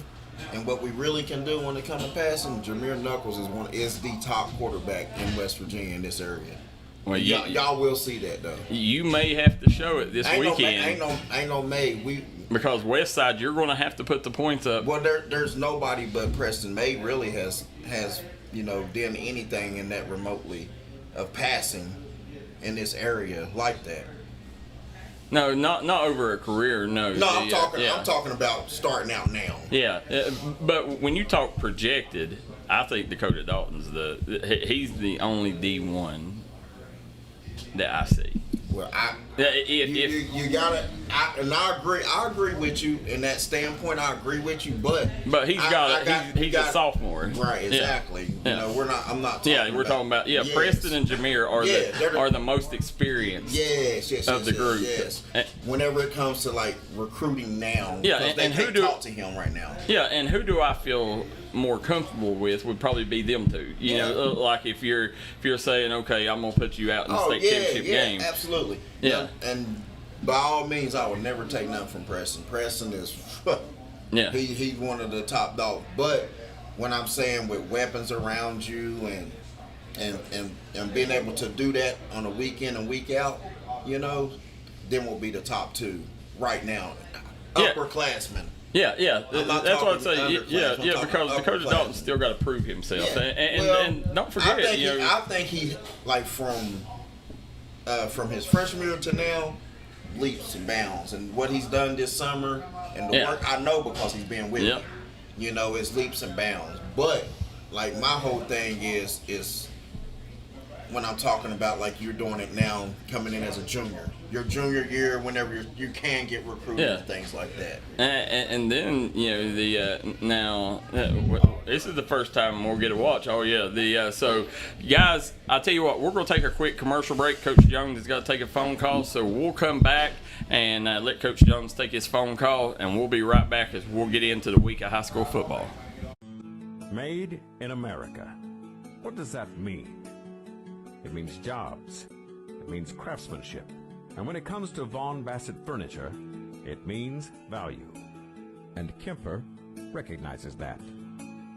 and what we really can do when it comes to passing. Jameer Knuckles is the top quarterback in West Virginia in this area. Well, y'all will see that though. You may have to show it this weekend. Ain't no May. Because West Side, you're going to have to put the points up. Well, there's nobody but Preston May really has done anything in that remotely of passing in this area like that. No, not over a career. No. I'm talking about starting out now. Yeah, but when you talk projected, I think Dakota Dalton's he's the only D1 that I see. Well, you gotta, and I agree with you in that standpoint. I agree with you, but he's a sophomore, right? Exactly. Yeah. I'm not. Talking we're talking about Preston and Jameer are the most experienced. Of the group. Yes. Whenever it comes to like recruiting now, and who do talk to him right now? Yeah, and who do I feel more comfortable with would probably be them two. You know, like if you're saying, okay, I'm gonna put you out in the state championship game. Absolutely. Yeah. And by all means, I would never take nothing from Preston. Preston is, he's one of the top dogs. But when I'm saying with weapons around you and being able to do that on a week in and week out, then we'll be the top two right now. Upperclassmen. Yeah. That's what I'd say. Yeah, because Dakota Dalton still got to prove himself. Yeah. And don't forget, I think he like from his freshman year to now, leaps and bounds, and what he's done this summer and the work I know because he's been with me. It's leaps and bounds. But like my whole thing is when I'm talking about like you're doing it now, coming in as a junior. Your junior year, whenever you can get recruited and things like that. And then this is the first time we'll get a watch. Oh yeah, so guys, I'll tell you what, we're gonna take a quick commercial break. Coach Jones has got to take a phone call, so we'll come back and let Coach Jones take his phone call, and we'll be right back as we'll get into the week of high school football. Made in America. What does that mean? It means jobs. It means craftsmanship. And when it comes to Vaughn Bassett furniture, it means value. And Kemper recognizes that.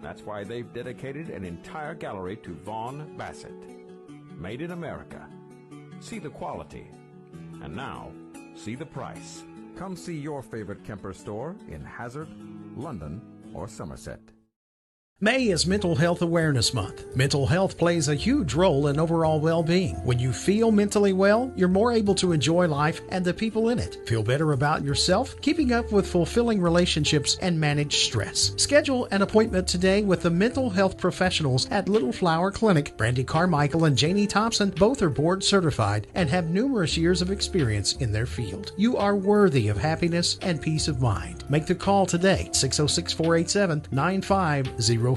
That's why they've dedicated an entire gallery to Vaughn Bassett. Made in America. See the quality. And now, see the price. Come see your favorite Kemper store in Hazard, London, or Somerset. May is Mental Health Awareness Month. Mental health plays a huge role in overall well-being. When you feel mentally well, you're more able to enjoy life and the people in it. Feel better about yourself, keeping up with fulfilling relationships, and manage stress. Schedule an appointment today with the mental health professionals at Little Flower Clinic. Brandy Carmichael and Janie Thompson both are board certified and have numerous years of experience in their field. You are worthy of happiness and peace of mind. Make the call today, 606-487-9505.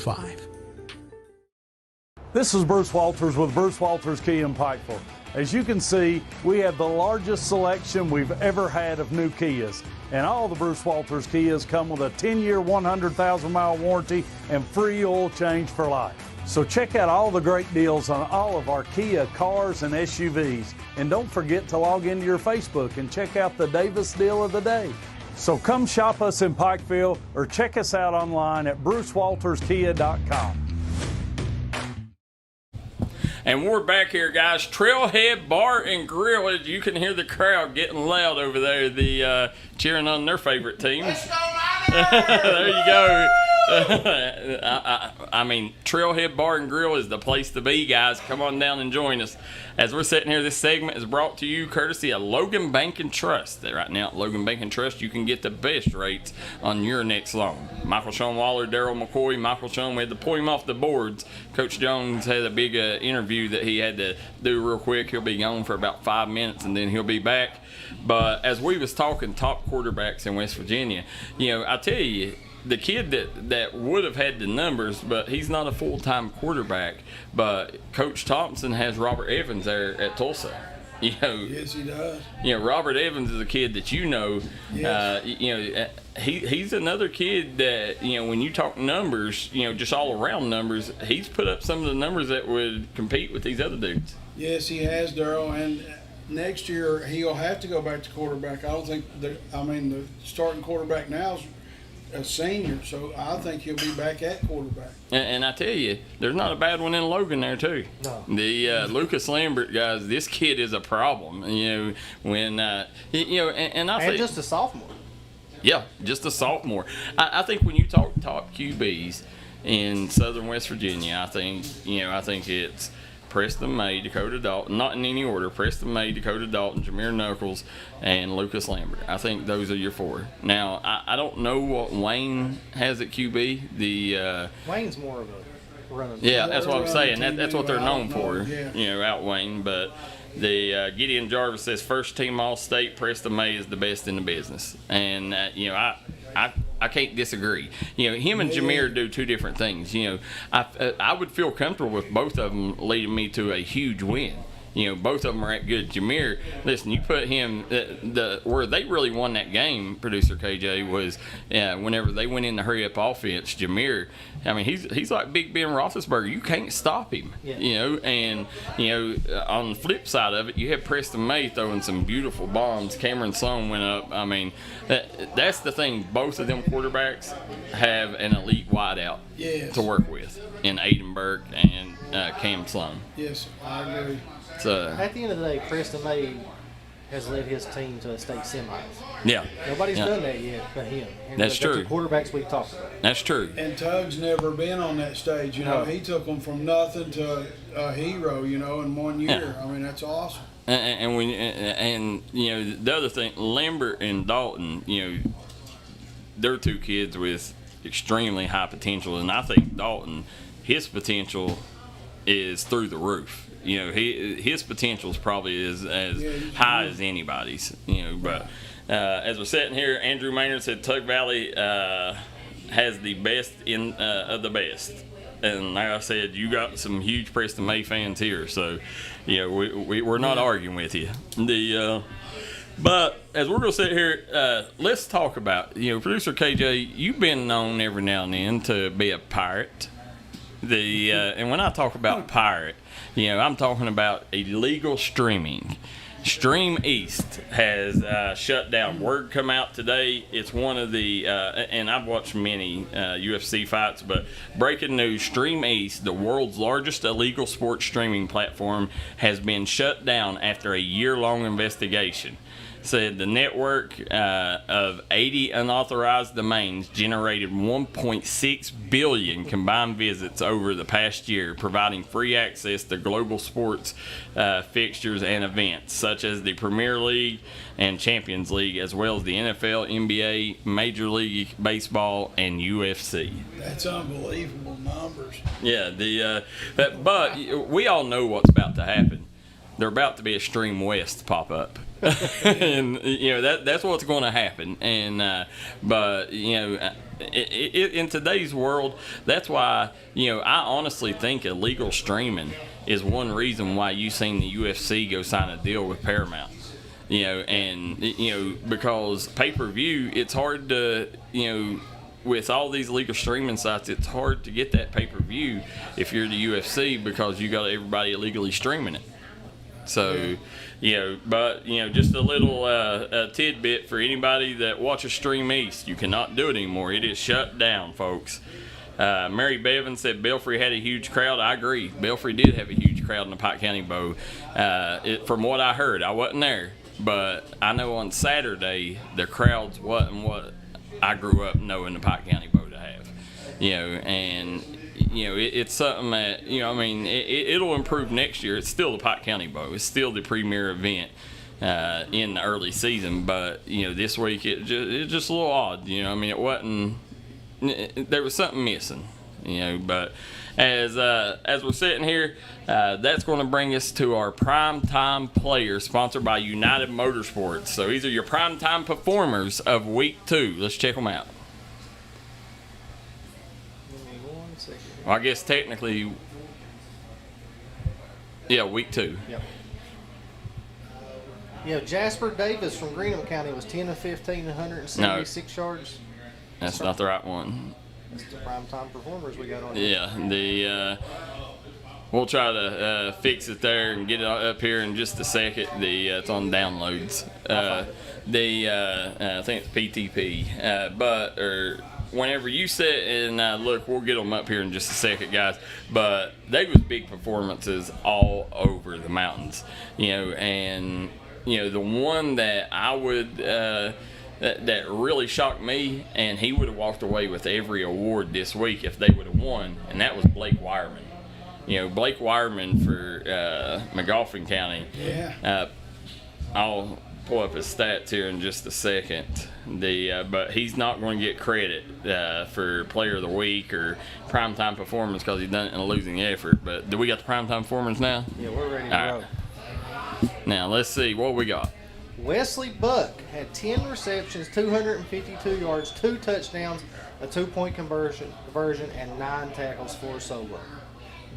This is Bruce Walters with Bruce Walters Kia in Pikeville. As you can see, we have the largest selection we've ever had of new Kias. And all the Bruce Walters Kias come with a 10-year, 100,000-mile warranty and free oil change for life. So check out all the great deals on all of our Kia cars and SUVs. And don't forget to log into your Facebook and check out the Davis deal of the day. So come shop us in Pikeville or check us out online at brucewalterskia.com. And we're back here, guys. Trailhead Bar and Grill. As you can hear the crowd getting loud over there, cheering on their favorite teams. There you go. I mean, Trailhead Bar and Grill is the place to be, guys. Come on down and join us. As we're sitting here, this segment is brought to you courtesy of Logan Bank and Trust. Right now at Logan Bank and Trust, you can get the best rates on your next loan. Michael Shawn Waller, Darryl McCoy. Michael Shawn, we had to pull him off the boards. Coach Jones had a big interview that he had to do real quick. He'll be gone for about 5 minutes, and then he'll be back. But as we was talking top quarterbacks in West Virginia, I tell you, the kid that would have had the numbers, but he's not a full-time quarterback. But Coach Thompson has Robert Evans there at Tulsa. Yes, he does. Robert Evans is a kid that Yes. He's another kid that when you talk numbers, just all around numbers, he's put up some of the numbers that would compete with these other dudes. Yes, he has, Darryl, and next year he'll have to go back to quarterback. I don't think the starting quarterback now is a senior, so I think he'll be back at quarterback. And I tell you, there's not a bad one in Logan there too. No. The Lucas Lambert, guys, this kid is a problem. And I think just a sophomore. Yeah, just a sophomore. I think when you talk top QBs in Southern West Virginia, I think it's Preston May, Dakota Dalton, not in any order. Preston May, Dakota Dalton, Jameer Knuckles, and Lucas Lambert. I think those are your four. Now, I don't know what Wayne has at QB. Wayne's more of a running. Yeah, that's what I'm saying. That's what they're known for. Out Wayne. But the Gideon Jarvis says first team All-State. Preston May is the best in the business, and I can't disagree. Him and Jameer do two different things. I would feel comfortable with both of them leading me to a huge win. Both of them are at good. Jameer, listen, you put him where they really won that game, producer KJ, was whenever they went in the hurry up offense. Jameer, I mean, he's like Big Ben Roethlisberger. You can't stop him. Yeah. On the flip side of it, you have Preston May throwing some beautiful bombs. Cameron Sloan went up. I mean, that's the thing. Both of them quarterbacks have an elite wideout to work with in Aiden Burke and Cam Sloan. Yes, I agree. At the end of the day, Preston May has led his team to a state semis. Yeah. Nobody's done that yet but him. That's true. The quarterbacks we've talked about. That's true. And Tug's never been on that stage. No. He took them from nothing to a hero, in 1 year. Yeah. I mean, that's awesome. And the other thing, Lambert and Dalton, they're two kids with extremely high potential, and I think Dalton, his potential is through the roof. His potential is probably as high as anybody's. But as we're sitting here, Andrew Maynard said Tug Valley has the best of the best. And like I said, you got some huge Preston May fans here, so we're not arguing with you. But as we're gonna sit here, let's talk about producer KJ. You've been known every now and then to be a pirate. And when I talk about pirate, I'm talking about illegal streaming. Stream East has shut down. Word come out today. It's one of the, and I've watched many UFC fights, but breaking news, Stream East, the world's largest illegal sports streaming platform, has been shut down after a year-long investigation. Said the network of 80 unauthorized domains generated 1.6 billion combined visits over the past year, providing free access to global sports fixtures and events such as the Premier League and Champions League, as well as the NFL, NBA, Major League Baseball, and UFC. That's unbelievable numbers. Yeah, but we all know what's about to happen. They're about to be a Stream West pop up. And that's what's going to happen. And but in today's world, that's why I honestly think illegal streaming is one reason why you seen the UFC go sign a deal with Paramount. Because pay-per-view, it's hard to with all these legal streaming sites, it's hard to get that pay-per-view if you're the UFC because you got everybody illegally streaming it. So, just a little tidbit for anybody that watches Stream East. You cannot do it anymore. It is shut down, folks. Mary Bevan said Belfry had a huge crowd. I agree. Belfry did have a huge crowd in the Pike County Bowl. From what I heard, I wasn't there, but I know on Saturday the crowds wasn't what I grew up knowing the Pike County Bowl to have. and it's something that it'll improve next year. It's still the Pike County Bowl. It's still the premier event in the early season, but this week it's just a little odd. It wasn't. There was something missing. But as we're sitting here, that's going to bring us to our primetime players, sponsored by United Motorsports. So these are your primetime performers of week 2. Let's check them out. Well, I guess technically, week 2. Yep. Jasper Davis from Greenham County was 10 of 15, 176 yards. That's not the right one. That's the primetime performers we got on. Yeah, we'll try to fix it there and get it up here in just a second. It's on downloads. I think it's PTP, whenever you sit and look, we'll get them up here in just a second, guys. But they was big performances all over the mountains, and the one that I would that really shocked me, and he would have walked away with every award this week if they would have won, and that was Blake Wireman. Blake Wireman for McGoffin County. Yeah. I'll pull up his stats here in just a second. But he's not going to get credit for Player of the Week or primetime performance because he's done it in a losing effort. But do we got the primetime performance now? Yeah, we're ready to go. Now let's see what we got. Wesley Buck had 10 receptions, 252 yards, 2 touchdowns, a 2-point conversion, and 9 tackles for a solo.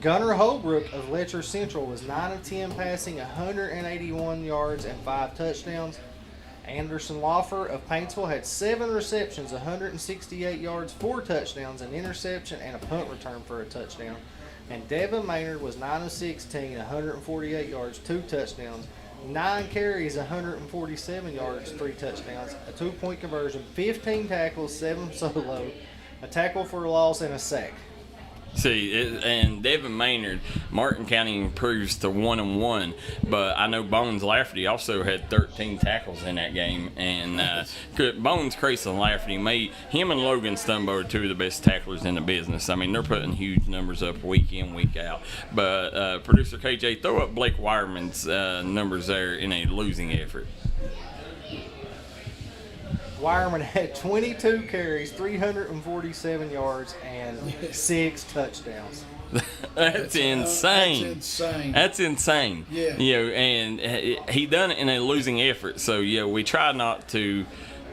Gunnar Holbrook of Letcher Central was 9 of 10 passing, 181 yards, and 5 touchdowns. Anderson Loffer of Paintsville had 7 receptions, 168 yards, 4 touchdowns, an interception, and a punt return for a touchdown. And Devin Maynard was 9 of 16, 148 yards, 2 touchdowns, 9 carries, 147 yards, 3 touchdowns, a 2-point conversion, 15 tackles, 7 solo, a tackle for a loss, and a sack. And Devin Maynard, Martin County improves to 1-1, but I know Bones Lafferty also had 13 tackles in that game, and Bones, Crace, and Lafferty him and Logan Stumbo are 2 of the best tacklers in the business. I mean, they're putting huge numbers up week in, week out. But producer KJ, throw up Blake Wireman's numbers there in a losing effort. Wireman had 22 carries, 347 yards, and 6 touchdowns. That's insane. That's insane. Yeah. And he done it in a losing effort. So, we try not to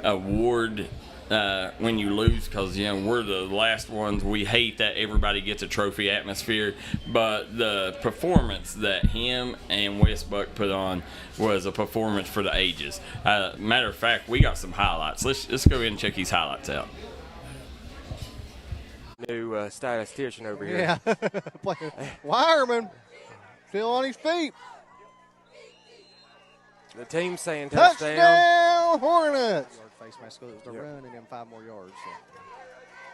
award when you lose because, we're the last ones. We hate that everybody gets a trophy atmosphere. But the performance that him and Wes Buck put on was a performance for the ages. Matter of fact, we got some highlights. Let's go ahead and check these highlights out. New statistician over here. Yeah. Wireman still on his feet. The team's saying touchdown Hornets. Face mask goes to run and then 5 more yards. So.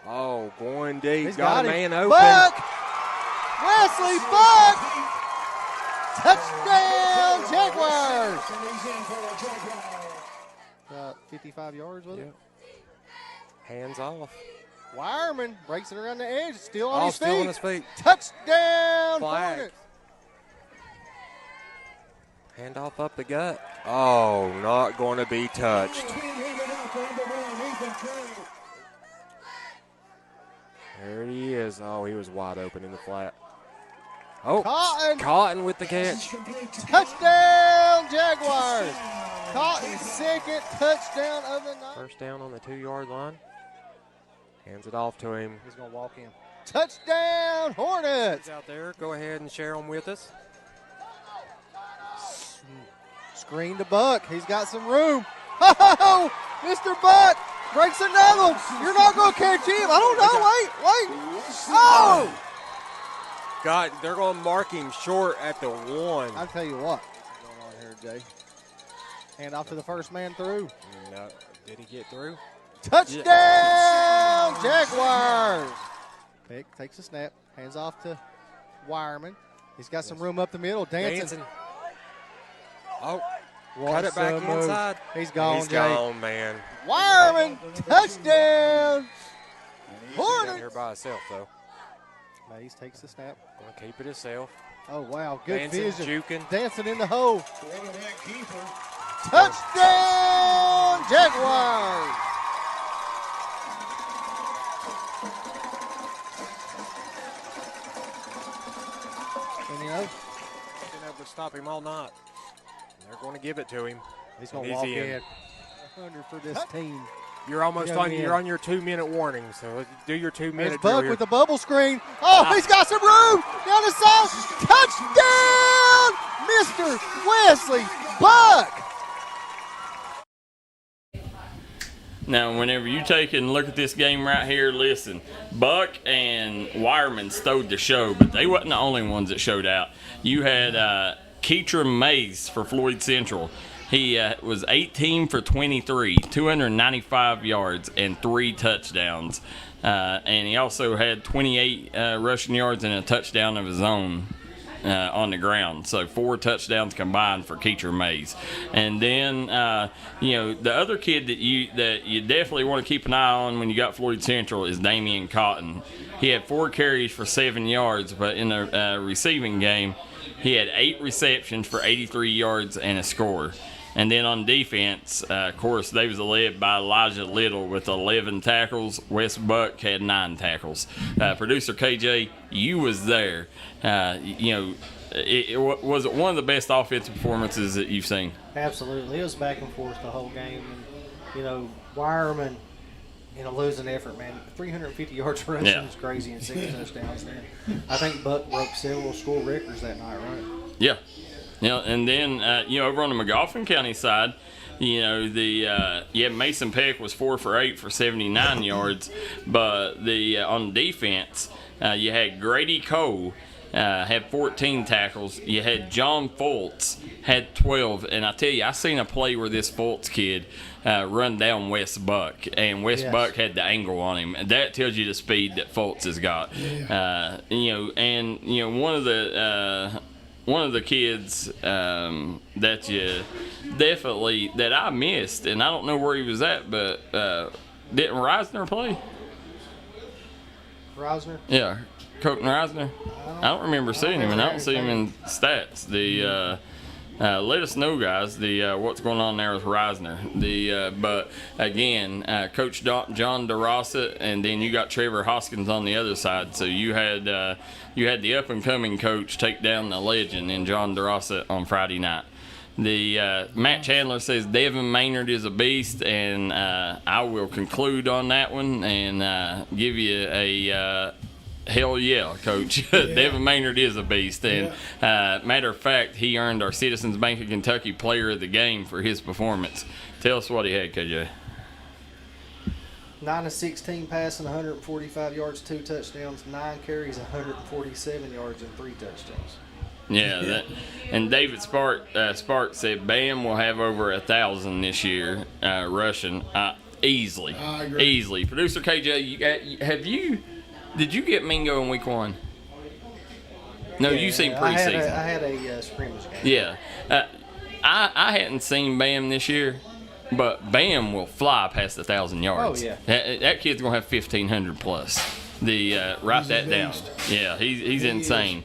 Oh, going deep. He's got a man open. Buck! Wesley Buck! Touchdown Jaguars! 55 yards with it. Hands off. Wireman breaks it around the edge. Still on his feet. Still on his feet. Touchdown Flag. Hornets! Handoff up the gut. Oh, not going to be touched. There he is. Oh, he was wide open in the flat. Oh, Cotton with the catch. Touchdown Jaguars! Cotton's second touchdown of the night. First down on the 2-yard line. Hands it off to him. He's going to walk in. Touchdown Hornets! Out there, go ahead and share them with us. Screen to Buck. He's got some room. Oh, Mr. Buck breaks another one. You're not going to catch him. I don't know. Wait. Oh! God, they're going to mark him short at the 1. I'll tell you what's going on here, Jay. Hand off to the first man through. No. Did he get through? Touchdown, Jaguars! Pick takes a snap. Hands off to Wireman. He's got some room up the middle. Dancing. Oh, cut it back inside. He's gone, He's Jay. gone, man. Wireman, touchdown. He's down here by himself, though. Mays takes the snap. Gonna keep it himself. Oh, wow. Good Dancing, vision. juking. Dancing in the hole. Touchdown, Jaguars! And you know, Been able to stop him all night. They're going to give it to him. he's going to walk in. 100 for this team. You're almost Young on. man. You're on your 2-minute warning, so do your 2-minute. There's Buck with the bubble screen. Oh, he's got some room down the side. Touchdown, Mr. Wesley Buck. Now, whenever you take and look at this game right here, listen, Buck and Wireman stowed the show, but they wasn't the only ones that showed out. You had Keatram Mays for Floyd Central. He was 18 for 23, 295 yards, and 3 touchdowns. And he also had 28 rushing yards and a touchdown of his own on the ground. So 4 touchdowns combined for Keatram Mays. And then, the other kid that you definitely want to keep an eye on when you got Floyd Central is Damian Cotton. He had 4 carries for 7 yards, but in the receiving game, he had 8 receptions for 83 yards and a score. And then on defense, of course, they was led by Elijah Little with 11 tackles. Wes Buck had 9 tackles. Producer KJ, you was there. Was it one of the best offensive performances that you've seen? Absolutely. It was back and forth the whole game. And, Wireman, losing effort, man. 350 yards rushing is crazy and 6 touchdowns. Man. I think Buck broke several score records that night, right? Yeah. And then, over on the McGoffin County side, you had Mason Peck was 4 for 8 for 79 yards, but on defense, you had Grady Cole had 14 tackles. You had John Fultz had 12, and I tell you, I seen a play where this Fultz kid run down Wes Buck, and Wes Buck had the angle on him, and that tells you the speed that Fultz has got. Yeah. One of the kids that I missed, and I don't know where he was at, but didn't Reisner play? Reisner? Yeah, Colton Reisner. I don't remember seeing him, and I don't see him in stats. Let us know, guys, what's going on there with Reisner. But again, Coach John DeRossa, and then you got Trevor Hoskins on the other side. So you had the up and coming coach take down the legend in John DeRossa on Friday night. Matt Chandler says Devin Maynard is a beast, and I will conclude on that one and give you a. Hell yeah, Coach. Yeah. Devin Maynard is a beast. And matter of fact, he earned our Citizens Bank of Kentucky Player of the Game for his performance. Tell us what he had, KJ. 9 of 16 passing, 145 yards, 2 touchdowns, 9 carries, 147 yards, and 3 touchdowns. Yeah, and David Spark said Bam will have over 1,000 this year rushing easily. I agree. Easily. Producer KJ, did you get Mingo in week 1? No, you seen preseason. I had a scrimmage game. Yeah. I hadn't seen Bam this year, but Bam will fly past 1,000 yards. Oh, yeah. That kid's going to have 1,500 plus. Write that down. Yeah, he's insane.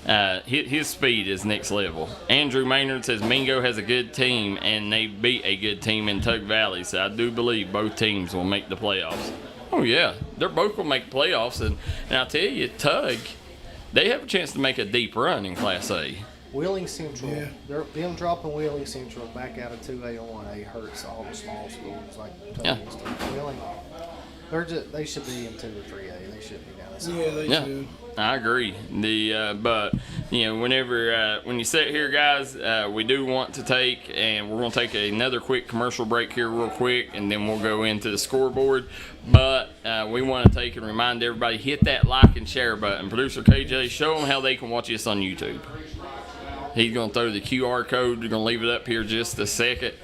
Yeah. His speed is next level. Andrew Maynard says Mingo has a good team, and they beat a good team in Tug Valley, so I do believe both teams will make the playoffs. Oh, yeah. They're both going to make playoffs. And I'll tell you, Tug, they have a chance to make a deep run in Class A. Wheeling Central, them dropping Wheeling Central back out of 2A and 1A hurts all the small schools like Tug and stuff. Wheeling, they should be in 2 or 3A. They should be down there. Yeah, they should. I agree. But when you sit here, guys, we do want to take, and we're going to take another quick commercial break here real quick, and then we'll go into the scoreboard. But we want to take and remind everybody, hit that like and share button. Producer KJ, show them how they can watch us on YouTube. He's going to throw the QR code. We're going to leave it up here just a second.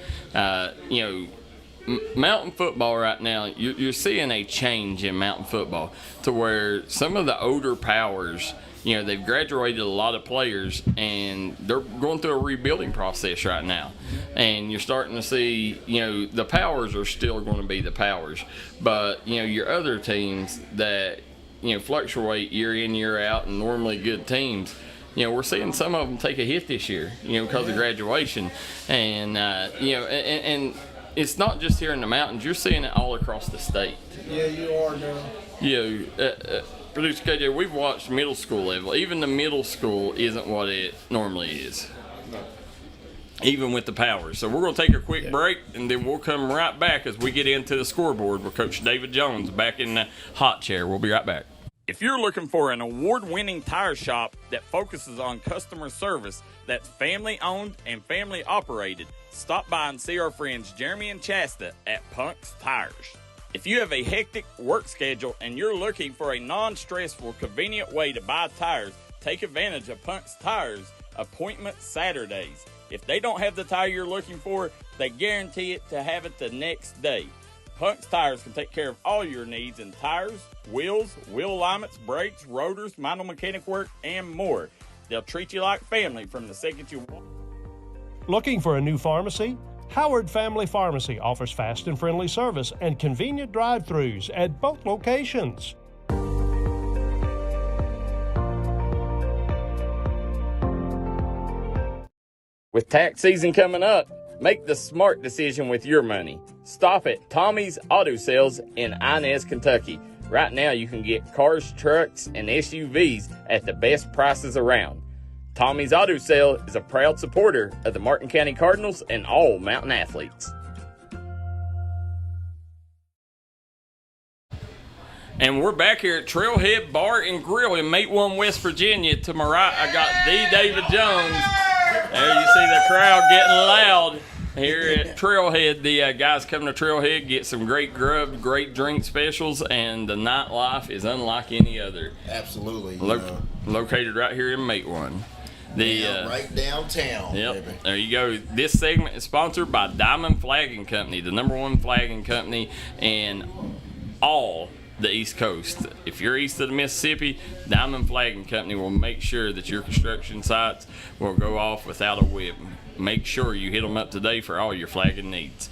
Mountain football right now, you're seeing a change in mountain football to where some of the older powers they've graduated a lot of players, and they're going through a rebuilding process right now. And you're starting to see, the Powers are still going to be the Powers, but your other teams that fluctuate year in, year out, and normally good teams. We're seeing some of them take a hit this year, because of graduation, and and it's not just here in the mountains. You're seeing it all across the state. Yeah, you are, Darryl. Producer KJ, we've watched middle school level. Even the middle school isn't what it normally is. Even with the Powers. So we're going to take a quick break, and then we'll come right back as we get into the scoreboard with Coach David Jones back in the hot chair. We'll be right back. If you're looking for an award-winning tire shop that focuses on customer service, that's family-owned and family-operated, stop by and see our friends Jeremy and Chasta at Punk's Tires. If you have a hectic work schedule and you're looking for a non-stressful, convenient way to buy tires, take advantage of Punk's Tires Appointment Saturdays. If they don't have the tire you're looking for, they guarantee it to have it the next day. Punk's Tires can take care of all your needs in tires, wheels, wheel alignments, brakes, rotors, minor mechanic work, and more. They'll treat you like family from the second you walk. Looking for a new pharmacy? Howard Family Pharmacy offers fast and friendly service and convenient drive-thrus at both locations. With tax season coming up, make the smart decision with your money. Stop at Tommy's Auto Sales in Inez, Kentucky. Right now you can get cars, trucks, and SUVs at the best prices around. Tommy's Auto Sale is a proud supporter of the Martin County Cardinals and all Mountain athletes. And we're back here at Trailhead Bar and Grill in Matewan, West Virginia. To my right, I got the David Jones. There you see the crowd getting loud here at Trailhead. The guys coming to Trailhead get some great grub, great drink specials, and the nightlife is unlike any other. Absolutely. Located right here in Matewan. Right downtown. Yep. Baby. There you go. This segment is sponsored by Diamond Flagging Company, the #1 flagging company in all the East Coast. If you're east of the Mississippi, Diamond Flagging Company will make sure that your construction sites will go off without a whip. Make sure you hit them up today for all your flagging needs.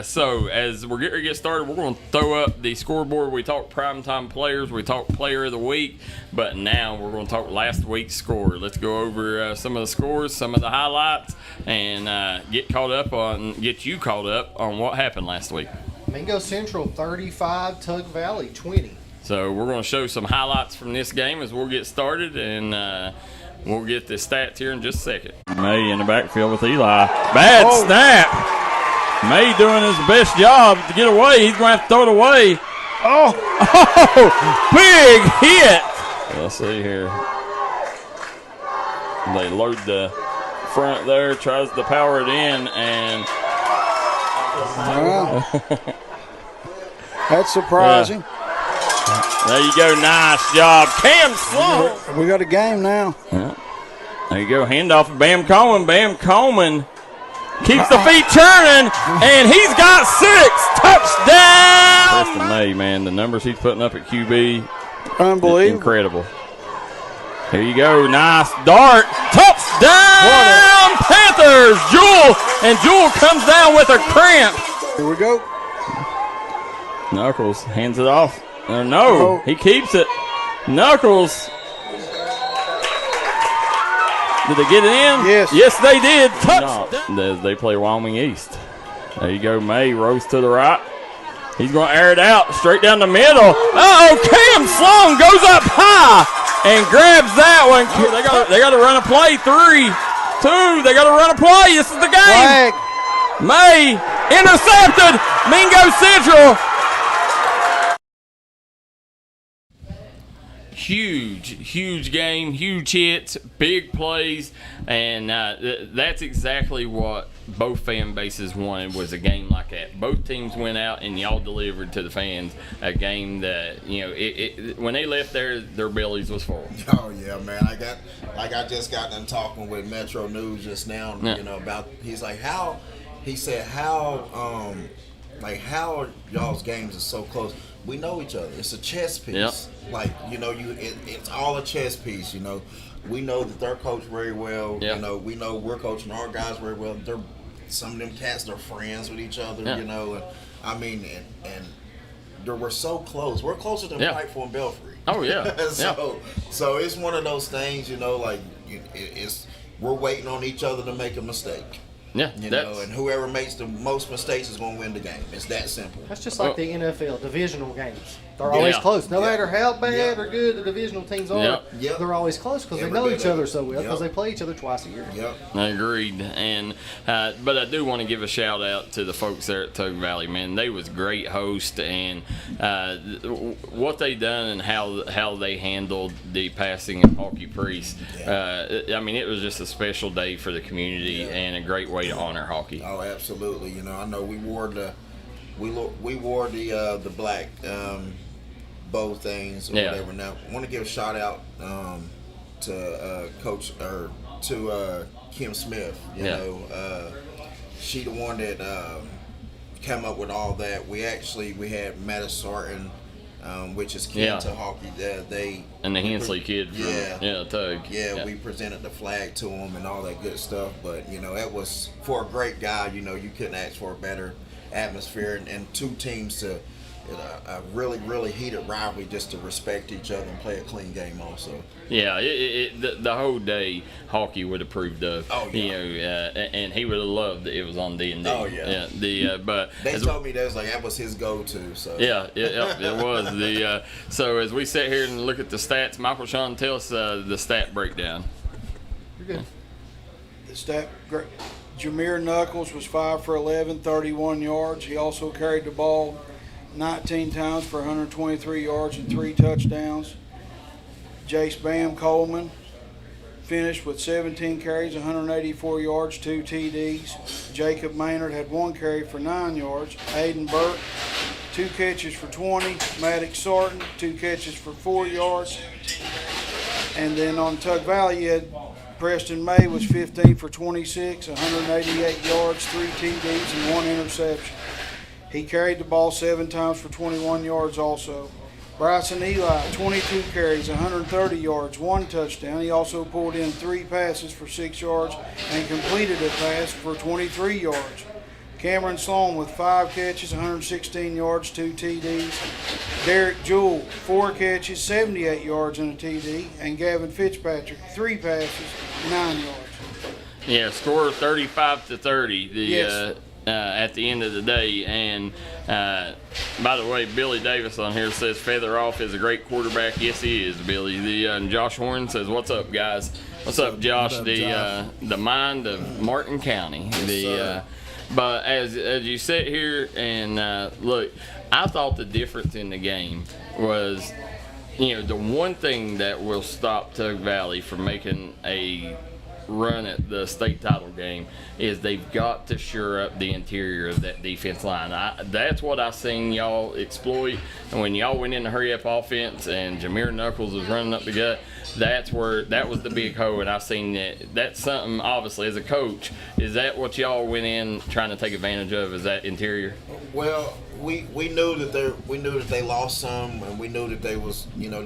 So as we're getting to get started, we're going to throw up the scoreboard. We talked primetime players, we talked player of the week, but now we're going to talk last week's score. Let's go over some of the scores, some of the highlights, and get you caught up on what happened last week. Mingo Central 35, Tug Valley 20. So we're going to show some highlights from this game as we'll get started, and we'll get the stats here in just a second. May in the backfield with Eli. Bad snap. May doing his best job to get away. He's going to have to throw it away. Oh, big hit. Let's see here. They load the front there, tries to power it in, and that's surprising. There you go. Nice job. Cam Sloan. We got a game now. Yeah. There you go. Handoff of Bam Coleman. Bam Coleman keeps the feet churning, and he's got 6. Touchdown. Preston May, man. The numbers he's putting up at QB. Unbelievable. Incredible. Here you go. Nice dart. Touchdown, Panthers. Jewel comes down with a cramp. Here we go. Knuckles hands it off. No, he keeps it. Knuckles. Did they get it in? Yes. Yes, they did. Touchdown. As they play Wyoming East. There you go. May rolls to the right. He's going to air it out straight down the middle. Cam Sloan goes up high and grabs that one. They got to run a play. 3, 2. They got to run a play. This is the game. Flag. May intercepted. Mingo Central. Huge game, huge hits, big plays, and that's exactly what both fan bases wanted, was a game like that. Both teams went out and y'all delivered to the fans a game that, when they left there, their bellies was full. Oh yeah, man. I just got them talking with Metro News just now, about, he's like, how y'all's games are so close. we know each other. It's a chess piece. Yep. Like, you know, it's all a chess piece, you know. We know that they're coached very well. Yep. You know, we know we're coaching our guys very well. Some of them cats, they're friends with each other, Yeah. you know. And, I mean, and we're so close. We're closer than Pikeville and Belfry. Oh, yeah. So it's one of those things, you know, like we're waiting on each other to make a mistake. Yeah, you know, and whoever makes the most mistakes is going to win the game. It's that simple. That's just like the NFL divisional games. They're always close. No matter how bad or good the divisional teams are, they're always close because they know each other so well because they play each other twice a year. Agreed. And but I do want to give a shout out to the folks there at Tug Valley, man. They was great hosts, and what they done and how they handled the passing of Hockey Priest. I mean, it was just a special day for the community and a great way to honor hockey. Oh, absolutely. You know, I know we wore the black bow things or whatever. Now, I want to give a shout out to Coach or to Kim Smith. You know, she the one that came up with all that. We had Mattis Sarton, which is kin to hockey. And the Hensley kid from Tug. We presented the flag to him and all that good stuff. But you know, that was for a great guy. You know, you couldn't ask for a better atmosphere, and two teams to a really heated rivalry just to respect each other and play a clean game also. Yeah, the whole day hockey would have proved of. Oh, yeah. You know, and he would have loved that it was on D&D. Oh, yeah. But they told me that was his go-to. So it was. So as we sit here and look at the stats, Michael, Shawn, tell us the stat breakdown. You're good. The stat Jameer Knuckles was 5 for 11, 31 yards. He also carried the ball 19 times for 123 yards and 3 touchdowns. Jace Bam Coleman finished with 17 carries, 184 yards, 2 TDs. Jacob Maynard had 1 carry for 9 yards. Aiden Burke, 2 catches for 20. Maddox Sarton, 2 catches for 4 yards. And then on Tug Valley, you had Preston May was 15 for 26, 188 yards, 3 TDs, and 1 interception. He carried the ball 7 times for 21 yards also. Bryson Eli, 22 carries, 130 yards, 1 touchdown. He also pulled in 3 passes for 6 yards and completed a pass for 23 yards. Cameron Sloan with 5 catches, 116 yards, 2 TDs. Derek Jewell, 4 catches, 78 yards and a TD. And Gavin Fitzpatrick, 3 passes, 9 yards. Yeah, score 35-30. At the end of the day. And by the way, Billy Davis on here says Feather Off is a great quarterback. Yes, he is, Billy. And Josh Horn says, "What's up, guys?" What's up, Josh? The mind of Martin County. But as you sit here and look, I thought the difference in the game was, you know, the one thing that will stop Tug Valley from making a run at the state title game is they've got to shore up the interior of that defense line. That's what I seen y'all exploit. And when y'all went in the hurry up offense and Jameer Knuckles was running up the gut, that was the big hole. And I seen that's something, obviously, as a coach, is that what y'all went in trying to take advantage of, is that interior? Well, we knew that they lost some, and we knew that they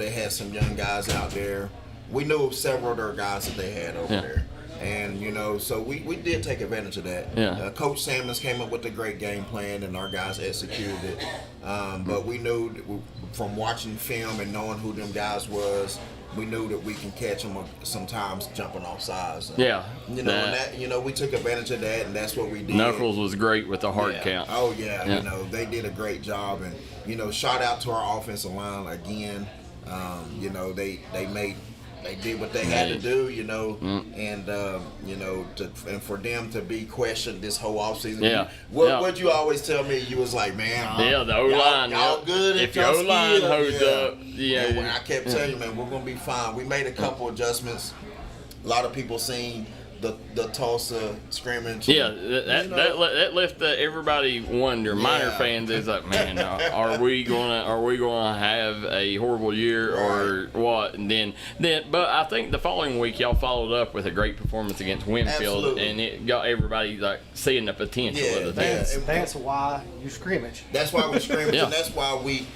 had some young guys out there. We knew several of their guys that they had over there. And, you know, so we did take advantage of that. Yeah. Coach Sammons came up with a great game plan, and our guys executed it. But we knew from watching film and knowing who them guys was, we knew that we can catch them sometimes jumping off sides. And, you know, we took advantage of that, and that's what we did. Knuckles was great with the hard count. Oh, yeah. You know, they did a great job. And, you know, shout out to our offensive line again. You know, they did what they had to do, you know, and you know, and for them to be questioned this whole offseason. What you always tell me, you was like, man, the O-line, y'all good if your O-line holds up, And I kept telling you, man, we're gonna be fine. We made a couple adjustments. A lot of people seen the Tulsa scrimmage. Yeah, that left everybody wonder. Minor fans is like, man, are we gonna have a horrible year or what? And then, but I think the following week y'all followed up with a great performance against Winfield, Absolutely. and it got everybody like seeing the potential of the team. That's why you scrimmage. That's why we scrimmage, Yeah. and that's why we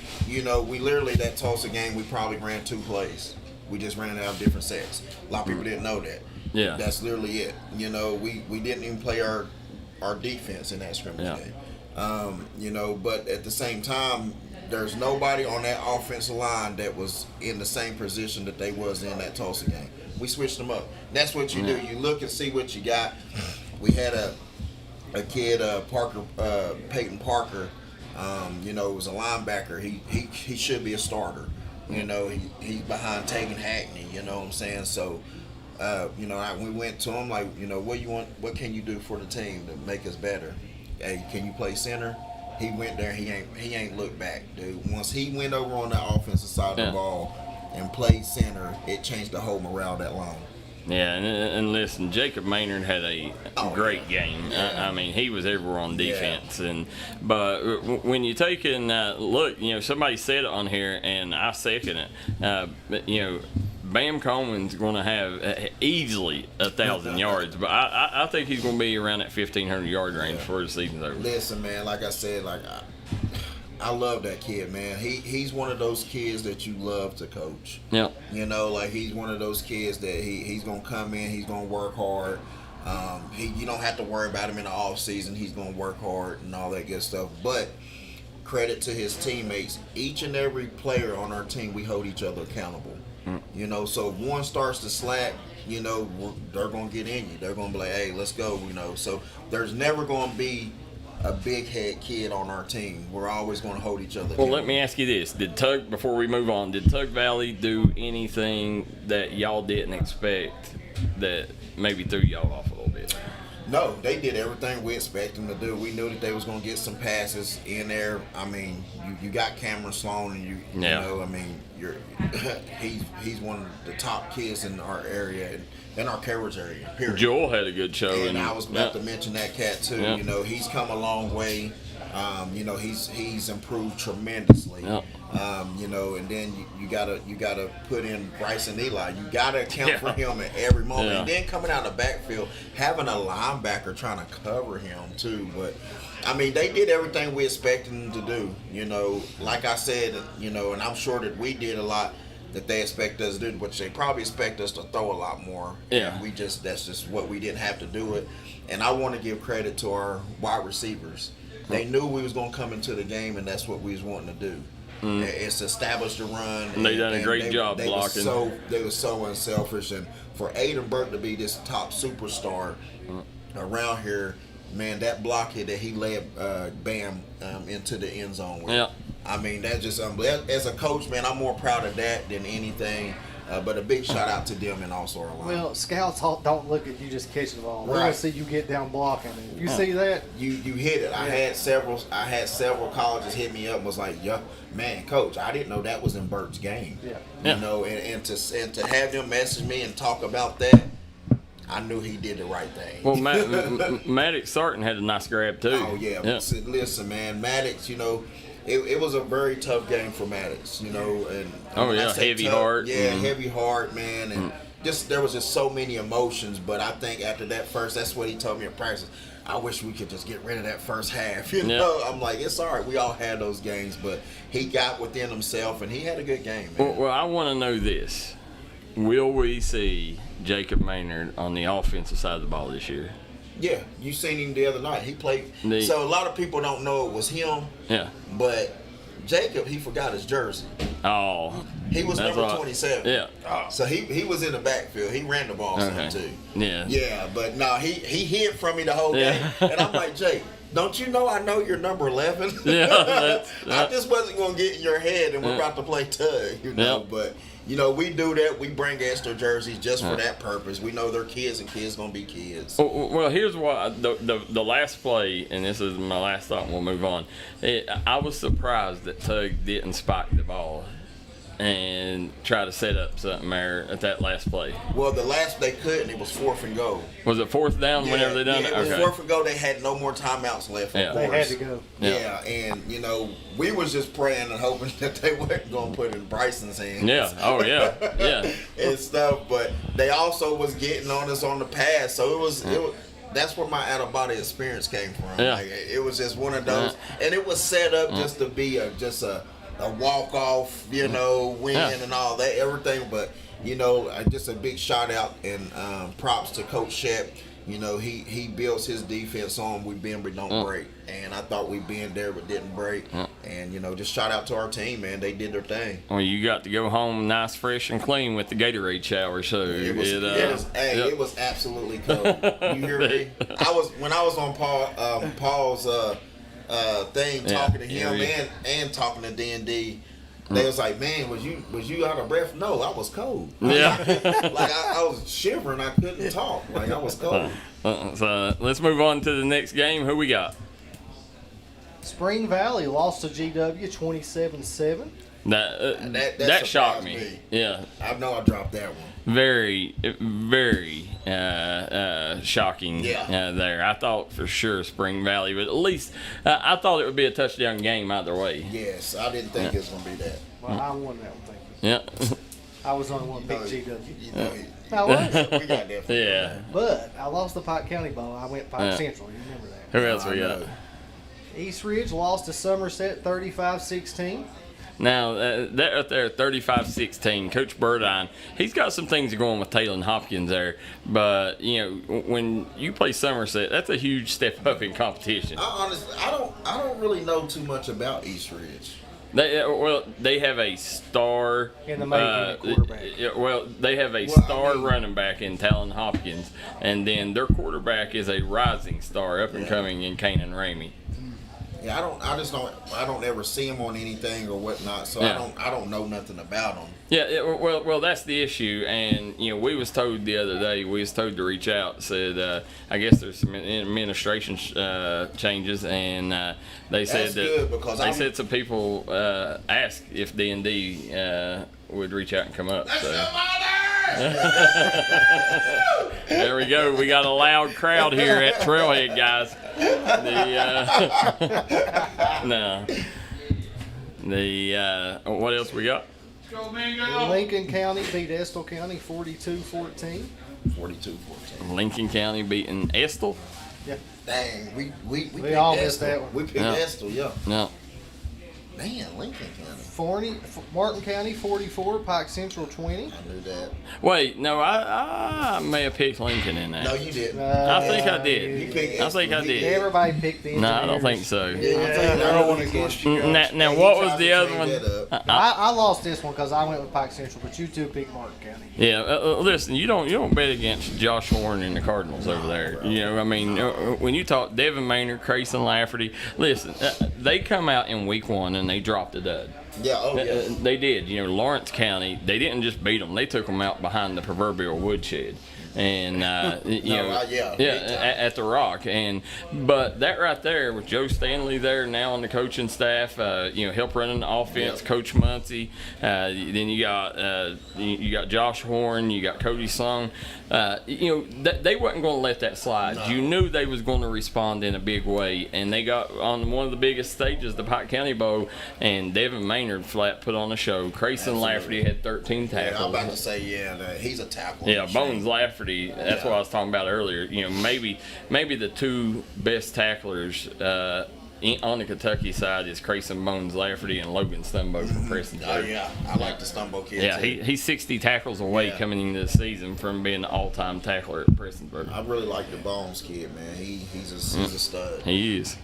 literally, that Tulsa game, we probably ran 2 plays. We just ran it out of different sets. A lot of people didn't know that. Yeah. That's literally it. We didn't even play our defense in that scrimmage game. But at the same time, there's nobody on that offensive line that was in the same position that they was in that Tulsa game. We switched them up. That's what you do. You look and see what you got. We had a kid, Peyton Parker. Was a linebacker. He should be a starter. He's behind Tegan Hackney. You know what I'm saying? So, we went to him like, what you want? What can you do for the team to make us better? Hey, can you play center? He went there. He ain't looked back, dude. Once he went over on the offensive side of the ball and played center, it changed the whole morale of that line. Yeah, and listen, Jacob Maynard had a great game. I mean, he was everywhere on defense. But when you take and look, somebody said it on here, and I second it. Bam Coleman's going to have easily 1,000 yards, but I think he's going to be around that 1,500 yard range before the season's over. Listen, man, like I said, I love that kid, man. He's one of those kids that you love to coach. Yeah. He's one of those kids that he's gonna come in, he's gonna work hard. You don't have to worry about him in the off season. He's gonna work hard and all that good stuff. But credit to his teammates. Each and every player on our team, we hold each other accountable. So if one starts to slack, they're gonna get in you. They're gonna be like, hey, let's go. So there's never gonna be a big head kid on our team. We're always going to hold each other. Well, let me ask you this: before we move on, did Tug Valley do anything that y'all didn't expect that maybe threw y'all off a little bit? No, they did everything we expected them to do. We knew that they was going to get some passes in there. I mean, you got Cameron Sloan, and he's one of the top kids in our area. In our coverage area, period. Joel had a good show. And I was about to mention that cat, too. Yeah. He's come a long way. He's improved tremendously. Yeah. And then you gotta put in Bryson Eli. You gotta account for him at every moment. Yeah. And then coming out of the backfield, having a linebacker trying to cover him, too. But, I mean, they did everything we expected them to do. Like I said, and I'm sure that we did a lot that they expect us to do, which they probably expect us to throw a lot more. Yeah. And that's just what we didn't have to do it. And I want to give credit to our wide receivers. They knew we was going to come into the game, and that's what we was wanting to do. It's established the run. And they done a great job blocking. They were so unselfish. And for Aiden Burke to be this top superstar around here, man, that block hit that he led Bam into the end zone with. Yeah. I mean, that's just unbelievable. As a coach, man, I'm more proud of that than anything. But a big shout out to them and also our line. Well, scouts don't look at you just catching the ball. They're Right. going to see you get down blocking. And if you see that, you hit it. I had several colleges hit me up and was like, "Yeah, man, coach, I didn't know that was in Burt's game." Yeah. And to have them message me and talk about that, I knew he did the right thing. Well, Maddox Sarton had a nice grab too. Oh yeah. Listen, man, Maddox, it was a very tough game for Maddox, and when I say heavy tough, heart. Heavy heart, man, and there was just so many emotions. But I think after that that's what he told me in practice. I wish we could just get rid of that first half. I'm like, it's all right. We all had those games, but he got within himself and he had a good game, man. Well, I want to know this: will we see Jacob Maynard on the offensive side of the ball this year? Yeah, you seen him the other night. He played. So a lot of people don't know it was him. Yeah. But Jacob, he forgot his jersey. Oh. He was number 27. Yeah. So he was in the backfield. He ran the ball some too. Yeah. Yeah, but no, he hid from me the whole game. And I'm like, Jake, don't you know I know you're number 11? Yeah. I just wasn't going to get in your head and we're about to play tug, But, we do that. We bring extra jerseys just for that purpose. We know they're kids and kids going to be kids. Well, here's what the last play, and this is my last thought and we'll move on. I was surprised that Tug didn't spike the ball. and try to set up something there at that last play? Well, the last they couldn't. It was 4th and goal. Was it 4th down whenever they done it? It was Okay. 4th and goal. They had no more timeouts left. Yeah. They had to go. Yeah, and we was just praying and hoping that they weren't going to put it in Bryson's hands. Yeah. Oh yeah. Yeah. And stuff, but they also was getting on us on the pass, so it was. That's where my out of body experience came from. Yeah. Like, it was just one of those, and it was set up just to be a walk off, win and all that, everything. But just a big shout out and props to Coach Shep. He builds his defense on we bend but don't break, and I thought we bend there but didn't break. And just shout out to our team, man. They did their thing. Well, you got to go home nice, fresh, and clean with the Gatorade shower. So it was absolutely cold. You hear me? When I was on Paul's thing talking to him and talking to D&D. They was like, man, was you out of breath? No, I was cold. Yeah. I was shivering. I couldn't talk. Like, I was cold. So let's move on to the next game. Who we got? Spring Valley lost to GW 27-7. That shocked me. Yeah. I know I dropped that one. Very, very shocking there. I thought for sure Spring Valley, but at least I thought it would be a touchdown game either way. Yes, I didn't think it was going to be that. Well, I won that one, thank you. Yeah. I was the only one picked GW. I was. We got that. Yeah. But I lost the Pike County Bowl. I went Pike Central. You remember that. Who else we got? East Ridge lost to Somerset 35-16. Now, that up there, 35-16, Coach Burdine, he's got some things going with Taylor and Hopkins there. But, when you play Somerset, that's a huge step up in competition. Honestly, I don't really know too much about East Ridge. They have a star in the making quarterback. They have a star running back in Talon Hopkins, and then their quarterback is a rising star up and coming in Kanan Ramey. Yeah, I don't ever see him on anything or whatnot, so I don't know nothing about him. Yeah, well, that's the issue, and we was told the other day, we was told to reach out. Said I guess there's some administration changes, and they said said some people asked if D&D would reach out and come up. So. There we go. We got a loud crowd here at Trailhead, guys. What else we got? Lincoln County beat Estill County 42-14. 42-14. Lincoln County beating Estill? Yeah. Dang, we all missed that one. We picked Estill, yeah. No. Man, Lincoln County. Martin County 44, Pike Central 20. I knew that. Wait, no, I may have picked Lincoln in that. No, you didn't. I think I did. You picked I think I did. Everybody picked the No, I don't think so. I think I went against you guys. Now what was the other one? I lost this one because I went with Pike Central, but you two picked Martin County. Yeah, listen, you don't bet against Josh Horn and the Cardinals over there. When you talk Devin Maynard, Crayson Lafferty, listen, they come out in week 1 and they dropped the dud. Yeah, they did. Lawrence County, they didn't just beat them; they took them out behind the proverbial woodshed. And at the Rock, but that right there with Joe Stanley there now on the coaching staff, help running the offense, Coach Muncie, then you got Josh Horn, you got Cody Sung, they wasn't going to let that slide. No. You knew they was going to respond in a big way, and they got on one of the biggest stages, the Pike County Bowl, and Devin Maynard flat put on a show. Crayson Lafferty had 13 tackles. I'm about to say, he's a tackle. Yeah, Bones Lafferty. That's what I was talking about earlier. Maybe the two best tacklers on the Kentucky side is Crayson Bones Lafferty and Logan Stumbo from Prestonsburg. Oh yeah, I like the Stumbo kid. Yeah, he's 60 tackles away coming into the season from being the all-time tackler at Prestonsburg. I really like the Bones kid, man. He's a stud. He is.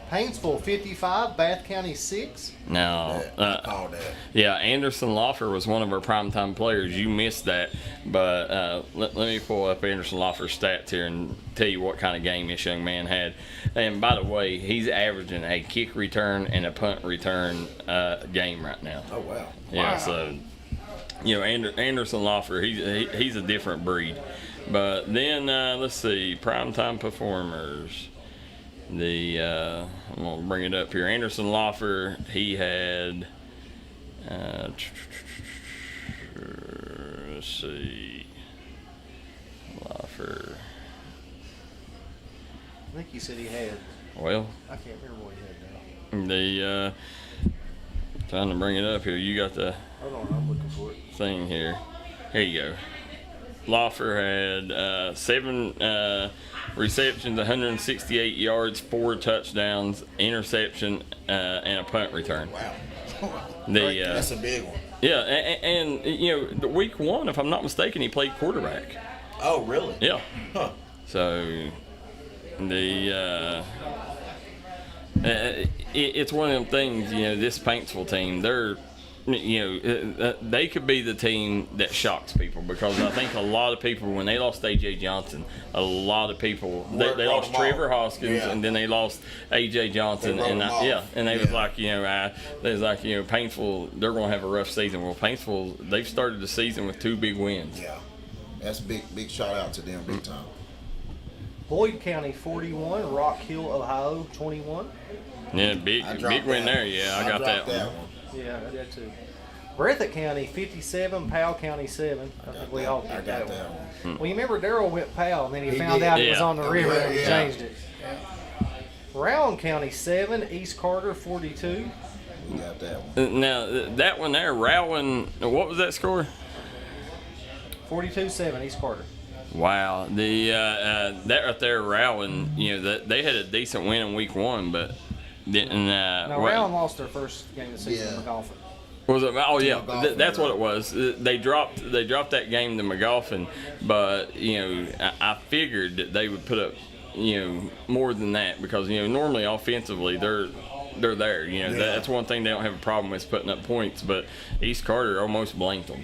Painesville 55, Bath County 6. Now, I called that. Yeah, Anderson Loffer was one of our primetime players. You missed that, but let me pull up Anderson Loffer's stats here and tell you what kind of game this young man had. And by the way, he's averaging a kick return and a punt return game right now. Oh wow! Yeah, so Anderson Loffer, he's a different breed. But then let's see, primetime performers. I'm gonna bring it up here. Anderson Loffer, he had Let's see. Lifer. I think he said he had. Well, I can't remember what he had now. Trying to bring it up here. You got the Hold on, I'm looking for it. thing here. Here you go. Loffer had 7 receptions, 168 yards, 4 touchdowns, interception, and a punt return. Wow. That's a big one. Yeah, and the week 1, if I'm not mistaken, he played quarterback. Oh, really? Yeah. Huh. So it's one of them things. This Paintsville team, they're they could be the team that shocks people, because I think a lot of people, when they lost A.J. Johnson, a lot of people they lost Trevor Hoskins, and then they lost A.J. Johnson, and they was like Paintsville, they're going to have a rough season. Well, Paintsville, they've started the season with 2 big wins. Yeah, that's big shout out to them, big time. Boyd County 41, Rock Hill, Ohio 21. Yeah, big win there. Yeah, I got that one. Yeah, I did too. Breathitt County 57, Powell County 7. I think we all picked that one. Well, you remember Darryl went Powell, and then he found out it was on the river and he changed it. Rowan County 7, East Carter 42. We got that one. Now, that one there, Rowan, what was that score? 42-7, East Carter. Wow. That right there, Rowan, they had a decent win in week 1, but didn't. Rowan lost their first game of the season to McGoffin. Was it? Oh yeah, that's what it was. They dropped that game to McGoffin, but I figured that they would put up more than that, because normally offensively they're there. That's one thing they don't have a problem with, putting up points. But East Carter almost blanked them.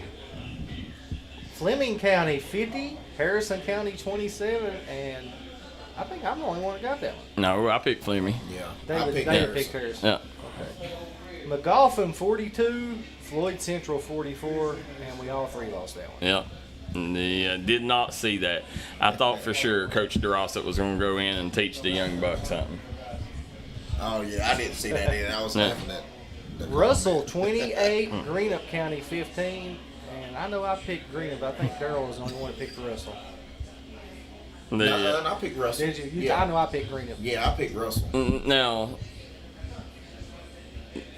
Fleming County 50, Harrison County 27, and I think I'm the only one that got that one. No, I picked Fleming. Yeah, David picked Harrison. Yeah. Okay. McGoffin 42, Floyd Central 44, and we all 3 lost that one. Yeah. Did not see that. I thought for sure Coach DeRossett was going to go in and teach the young bucks something. Oh yeah, I didn't see that either. I was laughing at Russell 28, Greenup County 15, and I know I picked Greenup, but I think Darryl was the only one that picked Russell. I picked Russell. Did you? Yeah. I know I picked Greenup. Yeah, I picked Russell. Now.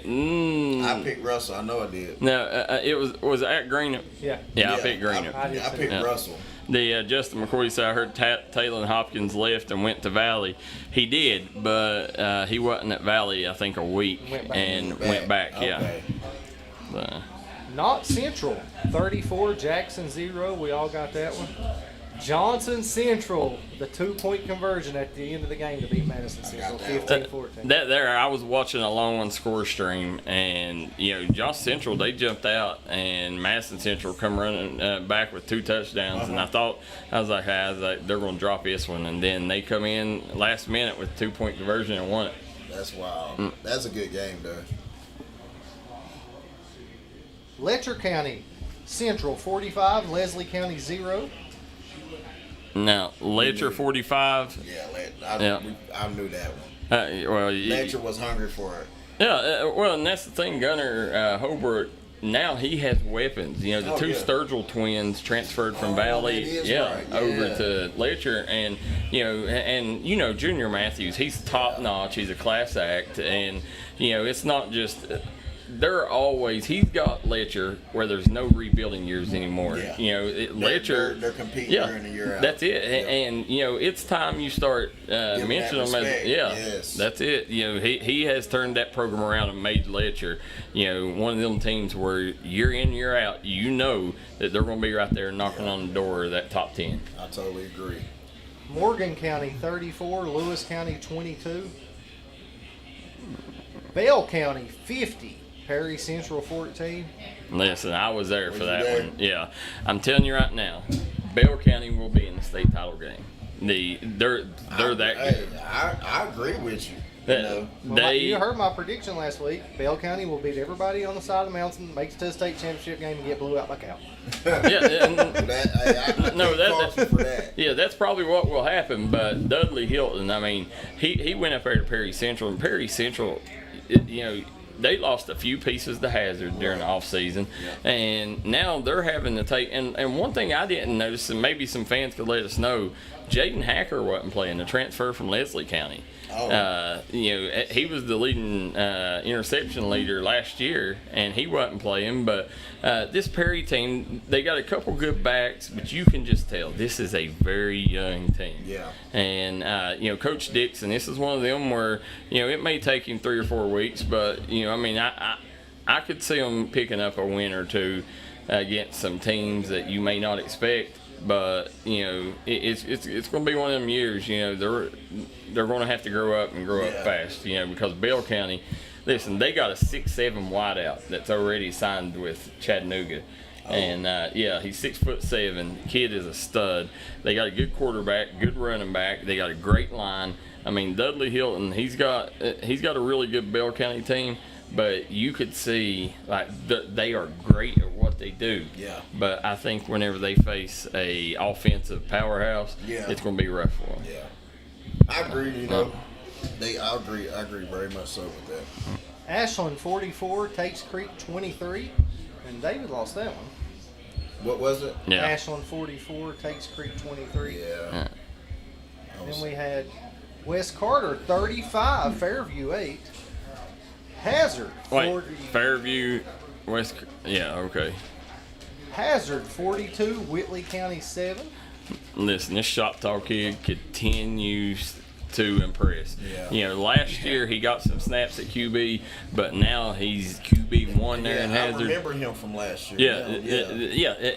I picked Russell. I know I did. No, it was at Greenup. Yeah. Yeah, I picked Greenup. I picked Russell. Justin McCoy said, I heard Taylor Hopkins left and went to Valley. He did, but he wasn't at Valley, I think, a week went back. Okay. Yeah. Not Central 34, Jackson 0. We all got that one. Johnson Central, the 2-point conversion at the end of the game to beat Madison Central, 15-14. That there, I was watching a long one score stream, and Johnson Central, they jumped out, and Madison Central come running back with 2 touchdowns, and I was like, they're going to drop this one, and then they come in last minute with 2-point conversion and won it. That's wild. That's a good game, though. Letcher County Central 45, Leslie County 0. Now, Letcher 45. Yeah, I knew that one. Letcher was hungry for it. Yeah, and that's the thing, Gunner Hobart. Now he has weapons. The 2 Sturgill twins transferred from Valley, over to Letcher, and Junior Matthews. He's top notch. He's a class act, and it's not just. He's got Letcher where there's no rebuilding years anymore. Letcher, they're competing year in and year out. That's it. And it's time you start mentioning them as yes. That's it. He has turned that program around and made Letcher one of them teams where year in, year out, that they're going to be right there knocking on the door of that top 10. I totally agree. Morgan County 34, Lewis County 22. Bell County 50, Perry Central 14. Listen, I was there for that one. Yeah, I'm telling you right now, Bell County will be in the state title game. They're that good. I agree with you. You heard my prediction last week. Bell County will beat everybody on the side of the mountain, make it to the state championship game, and get blew out by Cal. That's probably what will happen. But Dudley Hilton, he went up there to Perry Central, and Perry Central, they lost a few pieces to Hazard during the offseason, and now they're having to take. And one thing I didn't notice, and maybe some fans could let us know, Jaden Hacker wasn't playing, the transfer from Leslie County. He was the leading interception leader last year, and he wasn't playing. But this Perry team, they got a couple good backs, but you can just tell this is a very young team. Yeah. And Coach Dixon, this is one of them where it may take him 3 or 4 weeks, but I could see them picking up a win or two against some teams that you may not expect. But it's going to be one of them years. They're going to have to grow up fast. Because Bell County, listen, they got a 6'7" wideout that's already signed with Chattanooga, and he's 6'7". Kid is a stud. They got a good quarterback, good running back. They got a great line. I mean, Dudley Hilton, he's got a really good Bell County team. But you could see, they are great at what they do. Yeah. But I think whenever they face a offensive powerhouse, it's going to be rough for them. Yeah. I agree, I agree very much so with that. Ashland 44, Tates Creek 23, and David lost that one. What was it? Yeah. Ashland 44, Tates Creek 23. Yeah. Then we had West Carter 35, Fairview 8. Hazard 40. Fairview, West. Yeah, okay. Hazard 42, Whitley County 7. Listen, this Shop Talk kid continues to impress. Last year he got some snaps at QB, but now he's QB1 there in Hazard. I remember him from last year.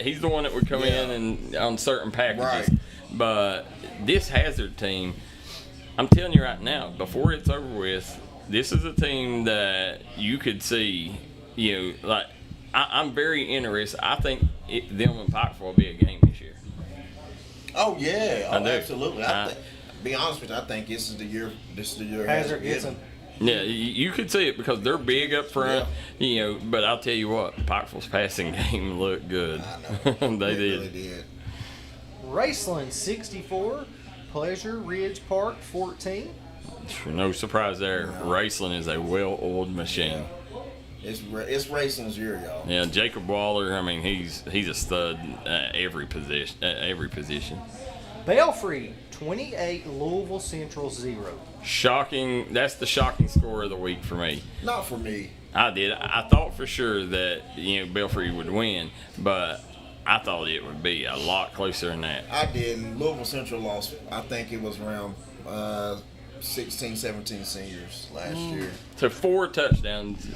He's the one that would come in and on certain packages. Right. But this Hazard team, I'm telling you right now, before it's over with, this is a team that you could see, I'm very interested. I think them and Pikeville will be a game this year. Oh, yeah. I do. Absolutely. Be honest with you, I think this is the year Hazard gets him. Yeah, you could see it because they're big up front, but I'll tell you what, Pikeville's passing game looked good. I know. They did. Really did. Raceland 64, Pleasure Ridge Park 14. No surprise there. No. Raceland is a well-oiled machine. Yeah. It's Raceling's year, y'all. Yeah, Jacob Waller. I mean, he's a stud at every position. Belfry 28, Louisville Central 0. Shocking. That's the shocking score of the week for me. Not for me. I did. I thought for sure that Belfry would win, but I thought it would be a lot closer than that. I didn't. Louisville Central lost. I think it was around 16, 17 seniors last year. So 4 touchdowns.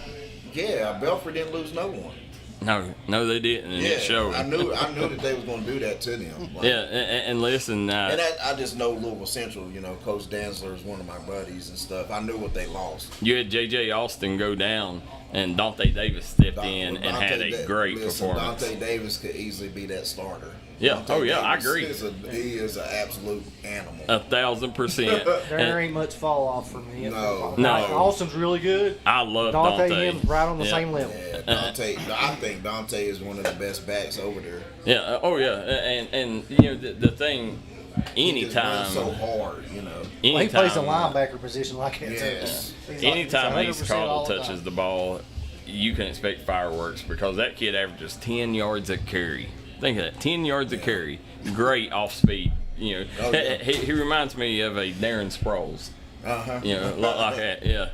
Yeah, Belfry didn't lose no one. No, they didn't, and it showed. I knew that they was going to do that to them. And listen. I just know Louisville Central. Coach Danzler is one of my buddies and stuff. I knew what they lost. You had J.J. Austin go down, and Dante Davis stepped in and had a great performance. Dante Davis could easily be that starter. Yeah. Dante I Davis agree. He is an absolute animal. 1,000%. There ain't much fall off from him. No. Austin's really good. I love Dante. Dante and right on the same level. Yeah, Dante. I think Dante is one of the best backs over there. Yeah. And the thing. Anytime. He so hard, He plays the linebacker position like that. Yes. Anytime East Cottle touches the ball, you can expect fireworks because that kid averages 10 yards a carry. Think of that, 10 yards a carry. Great off speed. He reminds me of a Darren Sproles. A lot like that. Yeah.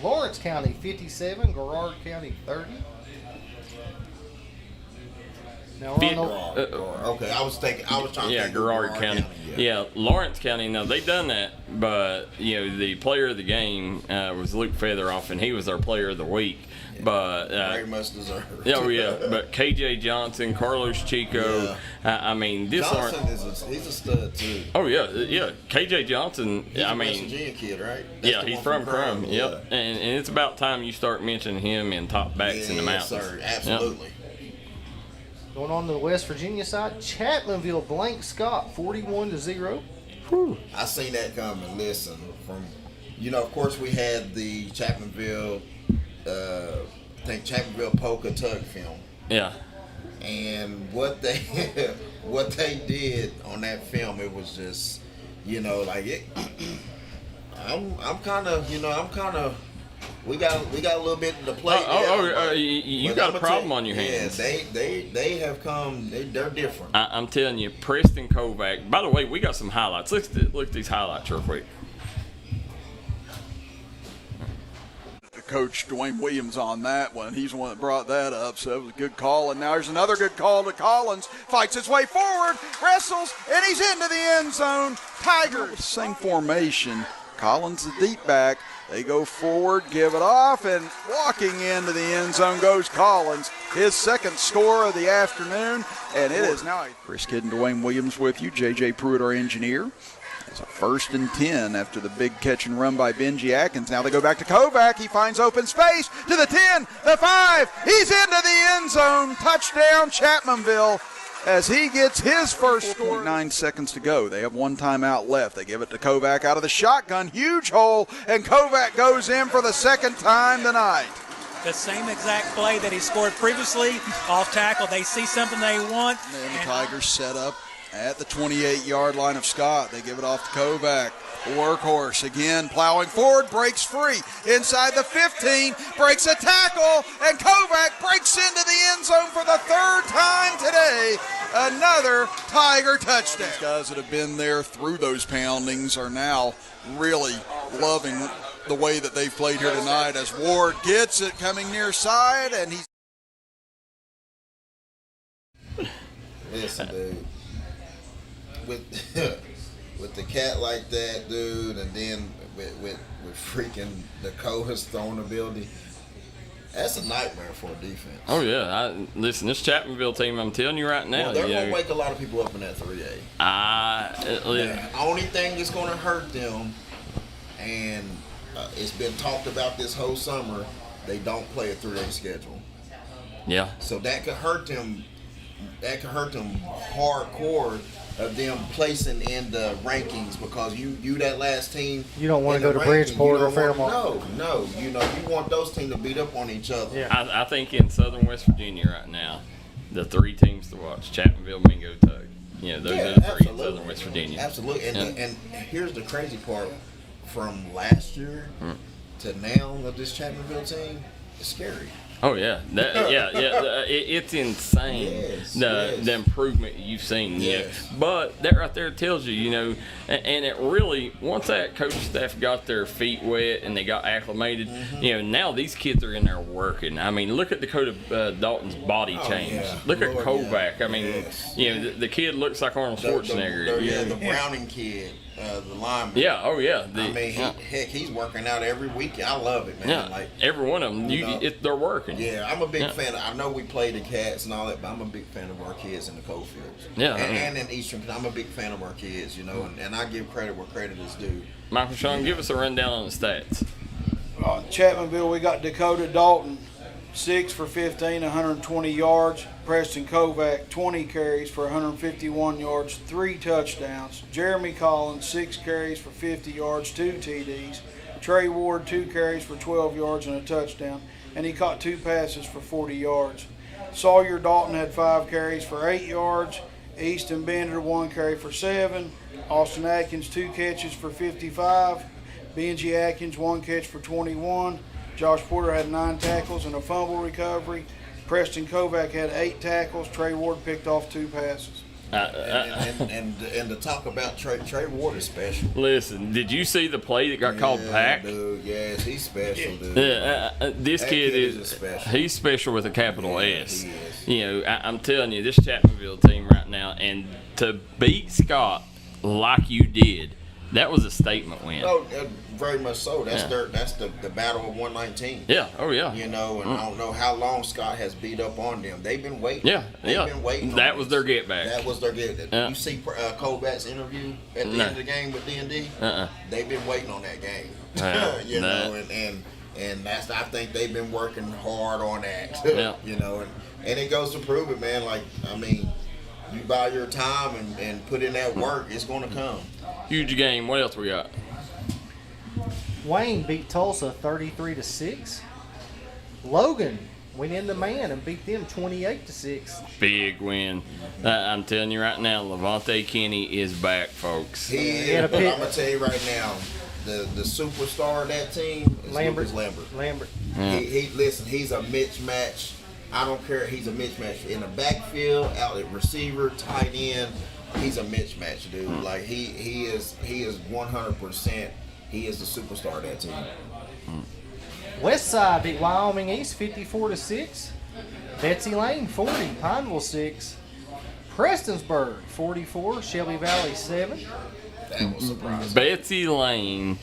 Lawrence County 57, Garrard County 30. Now okay, I was trying to think Garrard County. Yeah, Lawrence County. Now they done that, but the player of the game was Luke Featheroff, and he was our player of the week. But very much deserved. But KJ Johnson, Carlos Chico. I mean, this Johnson he's a stud too. Oh yeah. KJ Johnson. He's a West Virginia kid, right? That's he's from Crum. Yep. And it's about time you start mentioning him in top backs in the mountains. Yes, sir. Absolutely. Yep. Going on to the West Virginia side, Chapmanville Blank Scott 41-0. I seen that coming. Listen, of course we had the Chapmanville, Chapmanville Polka Tug film. Yeah. And what they did on that film, it was just, I'm kind of We got a little bit to play. You got a problem on your hands. Yeah, they have come. They're different. I'm telling you, Preston Kovac. By the way, we got some highlights. Look at these highlights real quick. Coach Dwayne Williams on that one. He's the one that brought that up, so it was a good call. And now there's another good call to Collins. Fights his way forward, wrestles, and he's into the end zone. Tigers. Same formation. Collins the deep back. They go forward, give it off, and walking into the end zone goes Collins. His second score of the afternoon, and it is now Chris Kidd and Dwayne Williams with you. J.J. Pruitt, our engineer. It's a 1st and 10 after the big catch and run by Benji Atkins. Now they go back to Kovac. He finds open space to the 10, the 5. He's into the end zone. Touchdown, Chapmanville, as he gets his first score. 9 seconds to go. They have one timeout left. They give it to Kovac out of the shotgun. Huge hole, and Kovac goes in for the second time tonight. The same exact play that he scored previously, off tackle. They see something they want. And the Tigers set up at the 28-yard line of Scott. They give it off to Kovac. Workhorse again plowing forward, breaks free inside the 15, breaks a tackle, and Kovac breaks into the end zone for the 3rd time today. Another Tiger touchdown. These guys that have been there through those poundings are now really loving the way that they've played here tonight, as Ward gets it coming near side, and he's... Listen, dude. With the cat like that, dude, and then with freaking Dakota's throwing ability, that's a nightmare for a defense. Oh yeah, listen, this Chapmanville team, I'm telling you right now, well, they're gonna wake a lot of people up in that 3A. The only thing that's gonna hurt them, and it's been talked about this whole summer, they don't play a 3A schedule. Yeah. So that could hurt them. That could hurt them hardcore of them placing in the rankings, because you that last team. You don't want to go to Bridgeport or Fairmont. No. You want those teams to beat up on each other. Yeah. I think in Southern West Virginia right now, the 3 teams to watch: Chapmanville, Mingo, Tug. Those are the 3 in Southern West Virginia. Absolutely. And here's the crazy part: from last year to now of this Chapmanville team, it's scary. Oh yeah, it's insane the improvement you've seen. Yes. But that right there tells you, and it really, once that coach staff got their feet wet and they got acclimated, now these kids are in there working. I mean, look at Dakota Dalton's body change. Yeah. Look at Kovac. I mean, the kid looks like Arnold Schwarzenegger. The Browning kid. The lineman. Yeah, oh yeah. He's working out every weekend. I love it, man. Yeah, like every one of them, they're working. Yeah, I'm a big fan. I know we play the Cats and all that, but I'm a big fan of our kids in the Coalfields. Yeah, and in Eastern, I'm a big fan of our kids, and I give credit where credit is due. Michael Shawn, give us a rundown on the stats. Chapmanville, we got Dakota Dalton, 6 for 15, 120 yards. Preston Kovac, 20 carries for 151 yards, 3 touchdowns. Jeremy Collins, 6 carries for 50 yards, 2 TDs. Trey Ward, 2 carries for 12 yards and a touchdown, and he caught 2 passes for 40 yards. Sawyer Dalton had 5 carries for 8 yards. Easton Bender, 1 carry for 7. Austin Atkins, 2 catches for 55. Benji Atkins, 1 catch for 21. Josh Porter had 9 tackles and a fumble recovery. Preston Kovac had 8 tackles. Trey Ward picked off 2 passes. And to talk about Trey Ward is special. Listen, did you see the play that got called back? Dude, yes, he's special, dude. This kid is special. He's special with a capital S. He is. I'm telling you, this Chapmanville team right now, and to beat Scott like you did, that was a statement win. Oh, very much so. That's the battle of 119. Yeah. Oh yeah. And I don't know how long Scott has beat up on them. They've been waiting. They've been waiting. That was their get back. That was their get back. You see Colbat's interview at the end of the game with D&D. They've been waiting on that game. And that's, I think they've been working hard on that. And it goes to prove it, man. Like, I mean, you buy your time and put in that work, it's going to come. Huge game. What else we got? Wayne beat Tulsa 33-6. Logan went in the man and beat them 28-6. Big win. I'm telling you right now, Levante Kenny is back, folks. He is. But I'm gonna tell you right now, the superstar of that team is Lambert. Lambert. Yeah. Listen, he's a mismatch. I don't care. He's a mismatch in the backfield, out at receiver, tight end. He's a mismatch, dude. Like he is 100%. He is the superstar of that team. West Side beat Wyoming East 54-6. Betsy Lane 40, Pineville 6. Prestonsburg 44, Shelby Valley 7. That was surprising. Betsy Lane.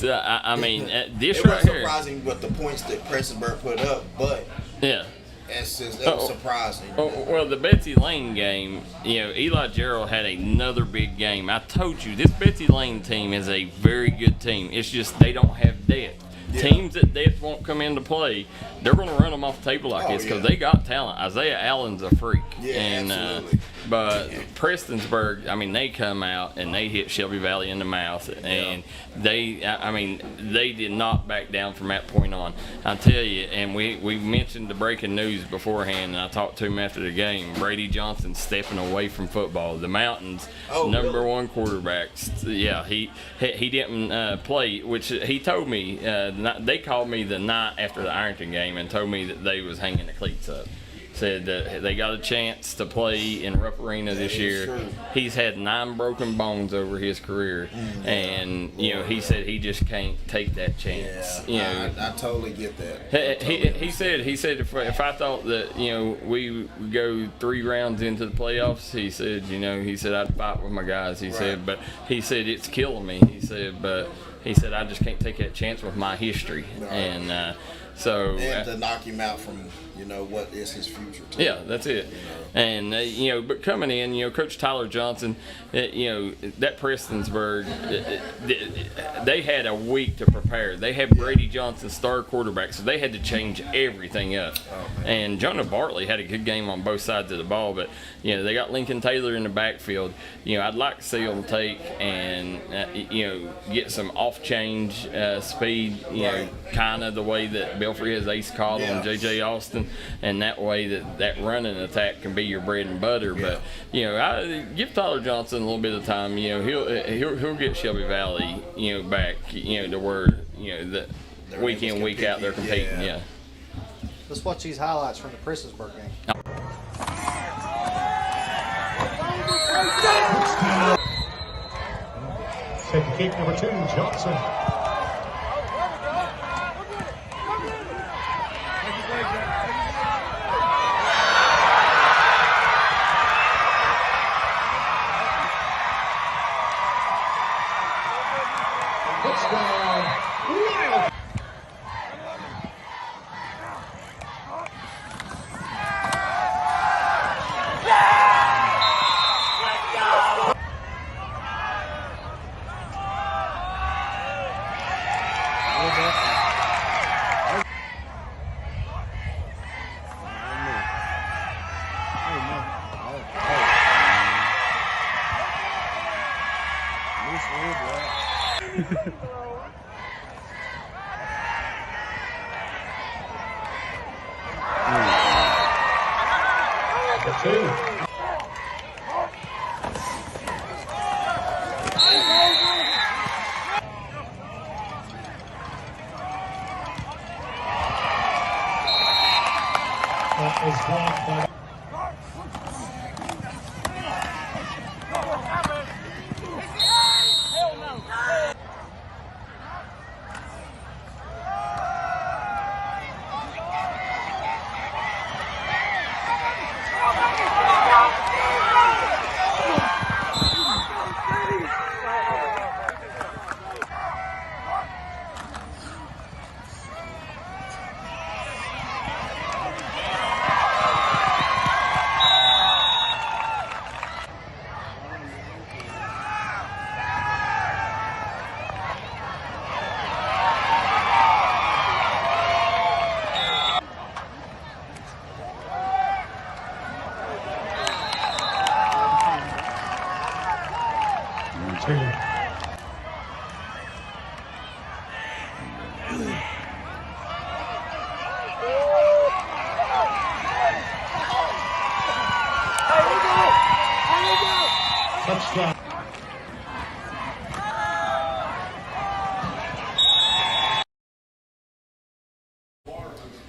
I mean, this it right was here. Surprising with the points that Prestonsburg put up, but yeah. That was surprising. Well, the Betsy Lane game, Eli Gerald had another big game. I told you, this Betsy Lane team is a very good team. It's just they don't have depth. Yeah. Teams that depth won't come into play, they're going to run them off the table like this because they got talent. Isaiah Allen's a freak. Yeah, absolutely. But Prestonsburg, I mean, they come out and they hit Shelby Valley in the mouth, and they did not back down from that point on. I tell you, and we mentioned the breaking news beforehand, and I talked to him after the game. Brady Johnson stepping away from football. The Mountains, number one quarterback. Yeah, he didn't play, which he told me. They called me the night after the Ironton game and told me that they was hanging the cleats up. Said that they got a chance to play in Rupp Arena this year. True. He's had 9 broken bones over his career, and he said he just can't take that chance. Yeah, I totally get that. He said if I thought that we would go 3 rounds into the playoffs, he said I'd fight with my guys. He said, but he said it's killing me. He said, but he said I just can't take that chance with my history, and to knock him out from what is his future too. Yeah, that's it. And but coming in, Coach Tyler Johnson, that Prestonsburg, they had a week to prepare. They had Brady Johnson, star quarterback, so they had to change everything up. And Jonah Bartley had a good game on both sides of the ball, but they got Lincoln Taylor in the backfield. I'd like to see them take and get some off change speed. Kind of the way that Belfry has Ace Cottle and J.J. Austin. And that way that running attack can be your bread and butter. But I give Tyler Johnson a little bit of time. He'll get Shelby Valley back to where the week in week out they're competing. Yeah. Let's watch these highlights from the Prestonsburg game. Second kick, number 2, Johnson.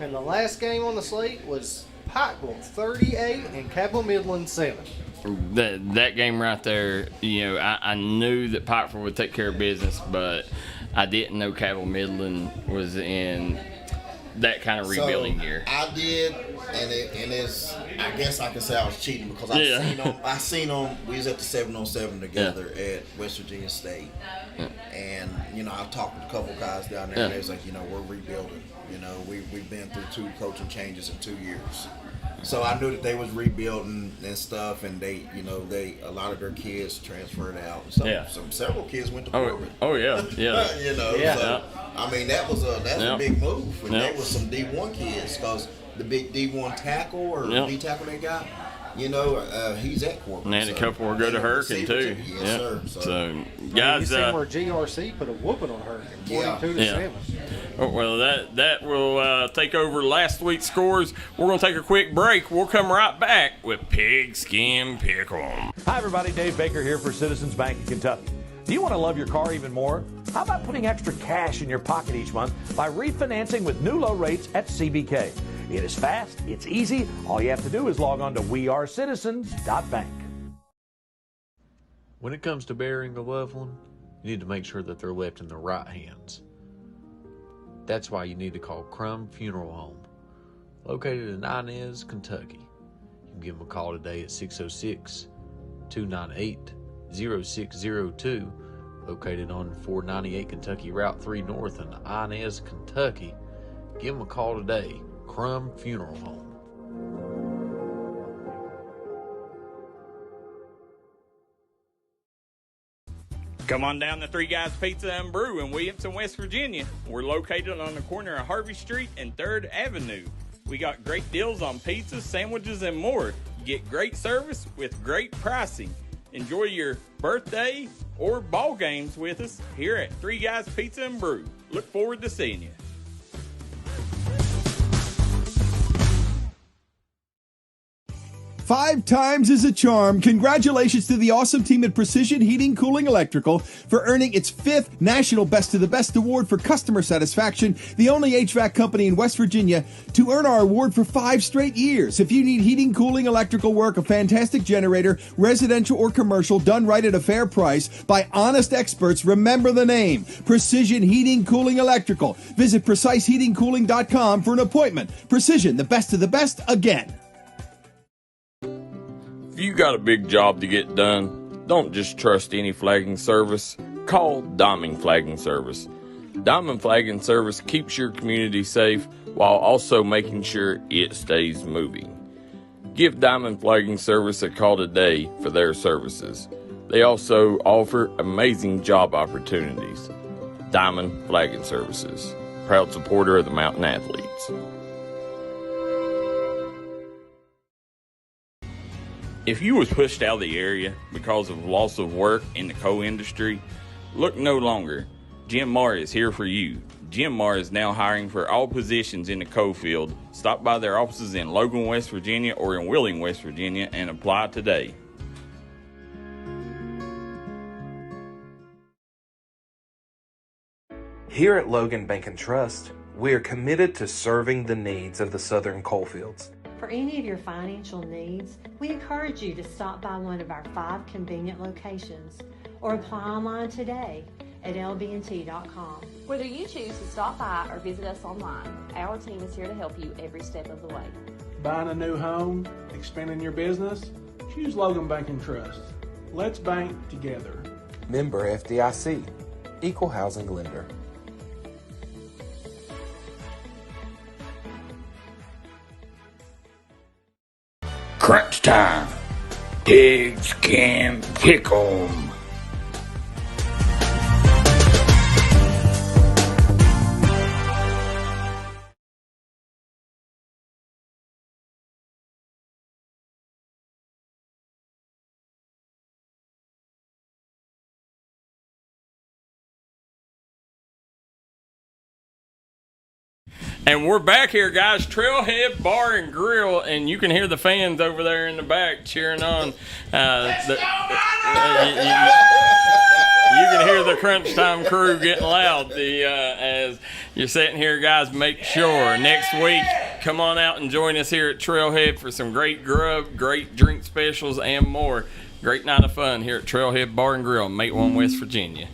And the last game on the slate was Pikeville 38 and Cabell Midland 7. That game right there, I knew that Pikeville would take care of business, but I didn't know Cabell Midland was in that kind of rebuilding year. I did, and it's. I guess I can say I was cheating because I seen them. We was at the 7-on-7 together at West Virginia State, and I talked with a couple guys down there, and they was like, we're rebuilding. We've been through 2 coaching changes in 2 years. So I knew that they was rebuilding and stuff, and they a lot of their kids transferred out. Several kids went to Corbin. Oh yeah. So, I mean that's a big move. And they was some D1 kids because the big D1 tackle or D tackle they got. He's at Corbin. And a couple were good to Hurricane too. Yes, sir. So guys, you seen where GRC put a whooping on Hurricane, 42-7. Well, that will take over last week's scores. We're going to take a quick break. We'll come right back with Pigskin Pick'em. Hi, everybody. Dave Baker here for Citizens Bank of Kentucky. Do you want to love your car even more? How about putting extra cash in your pocket each month by refinancing with new low rates at CBK? It is fast. It's easy. All you have to do is log on to wearecitizens.bank. When it comes to burying a loved one, you need to make sure that they're left in the right hands. That's why you need to call Crum Funeral Home, located in Inez, Kentucky. You can give them a call today at 606-298-0602, located on 498 Kentucky Route 3 North in Inez, Kentucky. Give them a call today, Crum Funeral Home. Come on down to Three Guys Pizza and Brew in Williamson, West Virginia. We're located on the corner of Harvey Street and 3rd Avenue. We got great deals on pizzas, sandwiches, and more. Get great service with great pricing. Enjoy your birthday or ball games with us here at Three Guys Pizza and Brew. Look forward to seeing you. 5 times is a charm. Congratulations to the awesome team at Precision Heating, Cooling, Electrical for earning its 5th National Best of the Best Award for customer satisfaction, the only HVAC company in West Virginia to earn our award for 5 straight years. If you need heating, cooling, electrical work, a fantastic generator, residential or commercial, done right at a fair price by honest experts, remember the name, Precision Heating, Cooling, Electrical. Visit PreciseHeatingCooling.com for an appointment. Precision, the best of the best, again. If you got a big job to get done, don't just trust any flagging service. Call Diamond Flagging Service. Diamond Flagging Service keeps your community safe while also making sure it stays moving. Give Diamond Flagging Service a call today for their services. They also offer amazing job opportunities. Diamond Flagging Services, proud supporter of the Mountain Athletes. If you was pushed out of the area because of loss of work in the coal industry, look no longer. Jim Marr is here for you. Jim Marr is now hiring for all positions in the coal field. Stop by their offices in Logan, West Virginia or in Wheeling, West Virginia and apply today. Here at Logan Bank and Trust, we are committed to serving the needs of the southern coalfields. For any of your financial needs, we encourage you to stop by one of our 5 convenient locations or apply online today at lbnt.com. Whether you choose to stop by or visit us online, our team is here to help you every step of the way. Buying a new home, expanding your business? Choose Logan Bank and Trust. Let's bank together. Member FDIC, Equal Housing Lender. Crunch time. Pigskin Pick'em. And we're back here, guys. Trailhead Bar and Grill, and you can hear the fans over there in the back cheering on. You can hear the Crunch Time crew getting loud. As you're sitting here, guys, make sure next week come on out and join us here at Trailhead for some great grub, great drink specials, and more. Great night of fun here at Trailhead Bar and Grill in Matewan, West Virginia.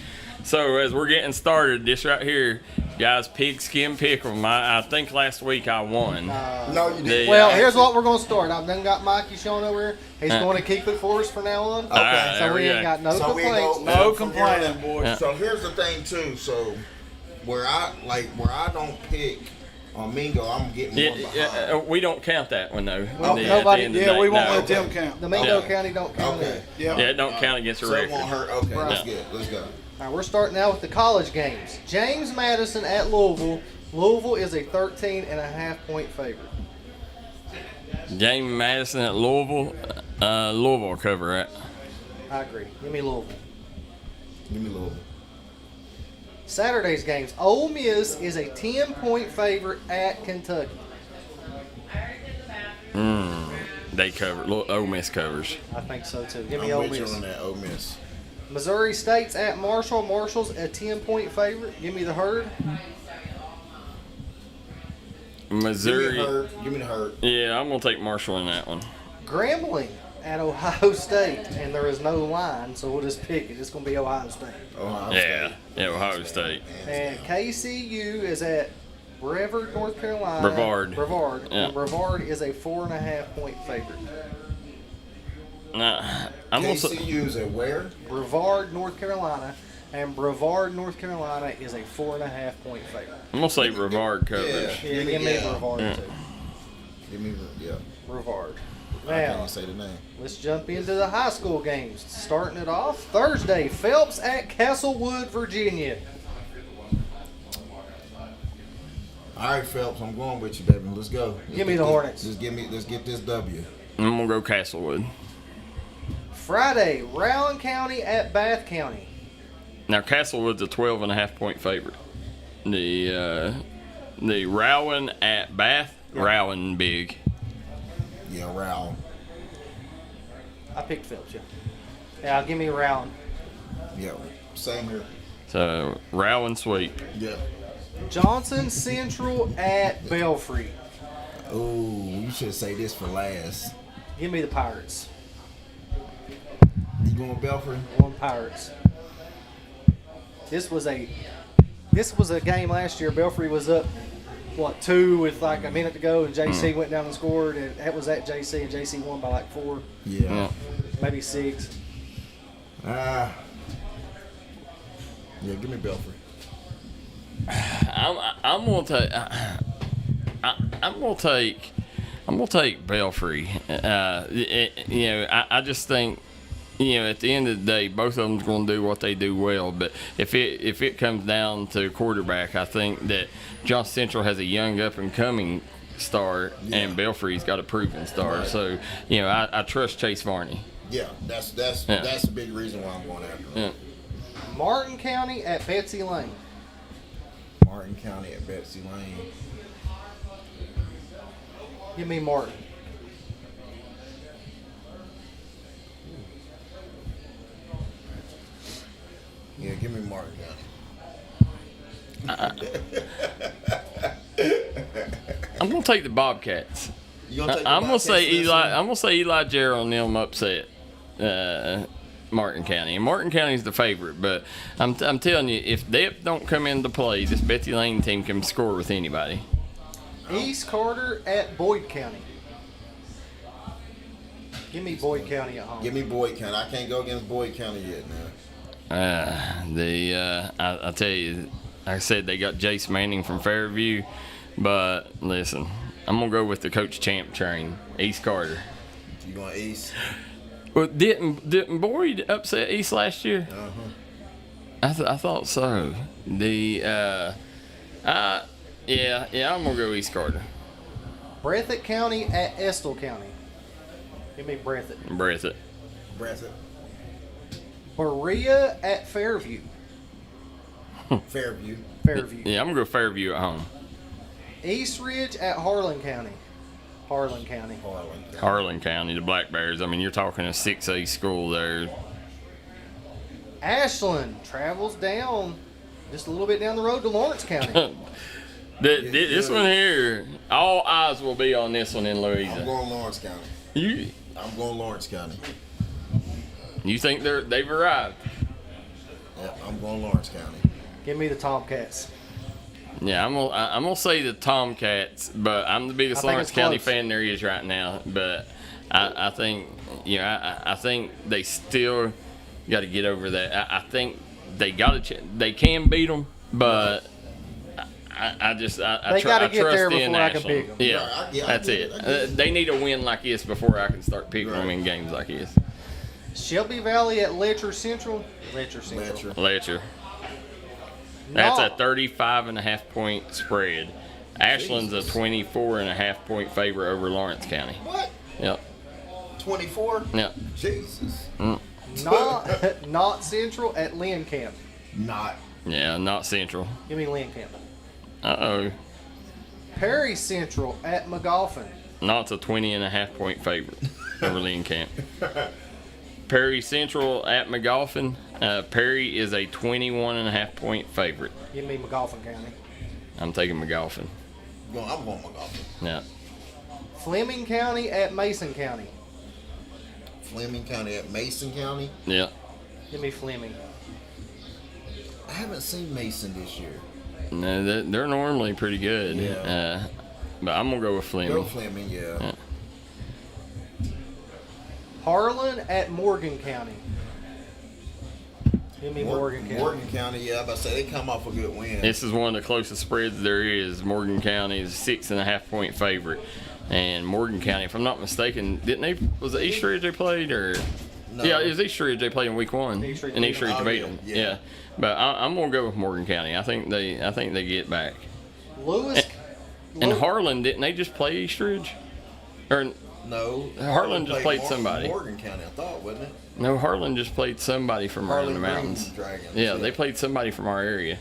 So as we're getting started, this right here, guys, pigskin pickle. I think last week I won. No, you didn't. Well, here's what we're going to start. I've done got Mikey Shawn over here. He's going to keep it for us from now on. Okay. So we ain't got no complaints. No complaining, boys. So here's the thing too. So where I don't pick on Mingo, I'm getting one behind. We don't count that one though. Nobody. We won't let them count. The Mingo County don't count it. Yeah, it don't count against the record. So it won't hurt. Okay, that's good. Let's go. All right, we're starting out with the college games. James Madison at Louisville. Louisville is a 13.5-point favorite. James Madison at Louisville. Louisville will cover that. I agree. Give me Louisville. Give me Louisville. Saturday's games. Ole Miss is a 10-point favorite at Kentucky. They cover. Ole Miss covers. I think so too. Give me Ole Miss. I'm with you on that, Ole Miss. Missouri State's at Marshall. Marshall's a 10-point favorite. Give me the Herd. Missouri. Give me the Herd. Yeah, I'm going to take Marshall in that one. Grambling at Ohio State. And there is no line, so we'll just pick it. It's going to be Ohio State. Yeah, Ohio State. And KCU is at Brevard, North Carolina. Brevard. Yeah. And Brevard is a 4.5-point favorite. KCU is at where? Brevard, North Carolina. And Brevard, North Carolina is a 4.5-point favorite. I'm going to say Brevard covers. Yeah, give me Brevard too. Give me, Brevard. I can't even say the name. Let's jump into the high school games. Starting it off, Thursday, Phelps at Castlewood, Virginia. All right, Phelps, I'm going with you, baby. Let's go. Give me the Hornets. Let's get this W. I'm going to go Castlewood. Friday, Rowan County at Bath County. Now, Castlewood's a 12.5-point favorite. The Rowan at Bath, Rowan big. Yeah, Rowan. I picked Phelps, yeah, give me Rowan. Yeah, same here. So, Rowan sweep. Yeah. Johnson Central at Belfry. Oh, you should say this for last. Give me the Pirates. You going Belfry? One Pirates. This was a game last year. Belfry was up, 2 with like a minute to go, and JC went down and scored. And that was at JC, and JC won by 4. Yeah. Maybe 6. Yeah, give me Belfry. I'm gonna take Belfry. I just think, at the end of the day, both of them's gonna do what they do well. But if it comes down to quarterback, I think that Johnson Central has a young up and coming star, and Belfry's got a proven star. Right. So I trust Chase Varney. Yeah, that's the big reason why I'm going after him. Yeah. Martin County at Betsy Lane. Martin County at Betsy Lane. Give me Martin. Yeah, give me Martin County. I'm gonna take the Bobcats. I'm gonna say Eli Gerald and them upset Martin County. And Martin County's the favorite, but I'm telling you, if depth don't come into play, this Betsy Lane team can score with anybody. East Carter at Boyd County. Give me Boyd County at home. Give me Boyd County. I can't go against Boyd County yet now. I tell you, like I said, they got Jace Manning from Fairview, but listen, I'm gonna go with the Coach Champ train, East Carter. You going East? Well, didn't Boyd upset East last year? I thought so. I'm gonna go East Carter. Breathitt County at Estill County. Give me Breathitt. Berea at Fairview. Fairview. Yeah, I'm gonna go Fairview at home. East Ridge at Harlan County. Harlan County, the Black Bears. I mean, you're talking a 6A school there. Ashland travels down just a little bit down the road to Lawrence County. This one here, all eyes will be on this one in Louisa. I'm going Lawrence County. I'm going Lawrence County. You think they've arrived? Yeah, I'm going Lawrence County. Give me the Tomcats. Yeah, I'm gonna say the Tomcats, but I'm the biggest Lawrence County fan there is right now. But I think I think they still got to get over that. I think they they can beat them, but I trust in Ashland. Yeah, that's it. They need a win like this before I can start picking them in games like this. Shelby Valley at Letcher Central. Letcher. That's a 35.5 point spread. Ashland's a 24.5 point favorite over Lawrence County. What? Yep. 24? Yep. Jesus. Not Central at Lynn Camp. Not. Yeah, not Central. Give me Lynn Camp. Uh-oh. Perry Central at McGoffin. Not's a 20.5 point favorite over Lynn Camp. Perry Central at McGoffin. Perry is a 21.5 point favorite. Give me McGoffin County. I'm taking McGoffin. I'm going McGoffin. Yeah. Fleming County at Mason County. Fleming County at Mason County? Yeah. Give me Fleming. I haven't seen Mason this year. No, they're normally pretty good. Yeah. But I'm going to go with Fleming. Go Fleming, yeah. Harlan at Morgan County. Give me Morgan County. Morgan County, yeah. I'm about to say they come off a good win. This is one of the closest spreads there is. Morgan County is a 6.5 point favorite. And Morgan County, if I'm not mistaken, was it Eastridge they played? Or no. Yeah, it was Eastridge they played in week 1. And Eastridge beat them. Yeah. But I'm going to go with Morgan County. I think they get back. And Harlan, didn't they just play Eastridge? Or no. Harlan just played somebody. Morgan County, I thought, wasn't it? No, Harlan just played somebody from around the mountains. Dragons, yeah, they played somebody from our area.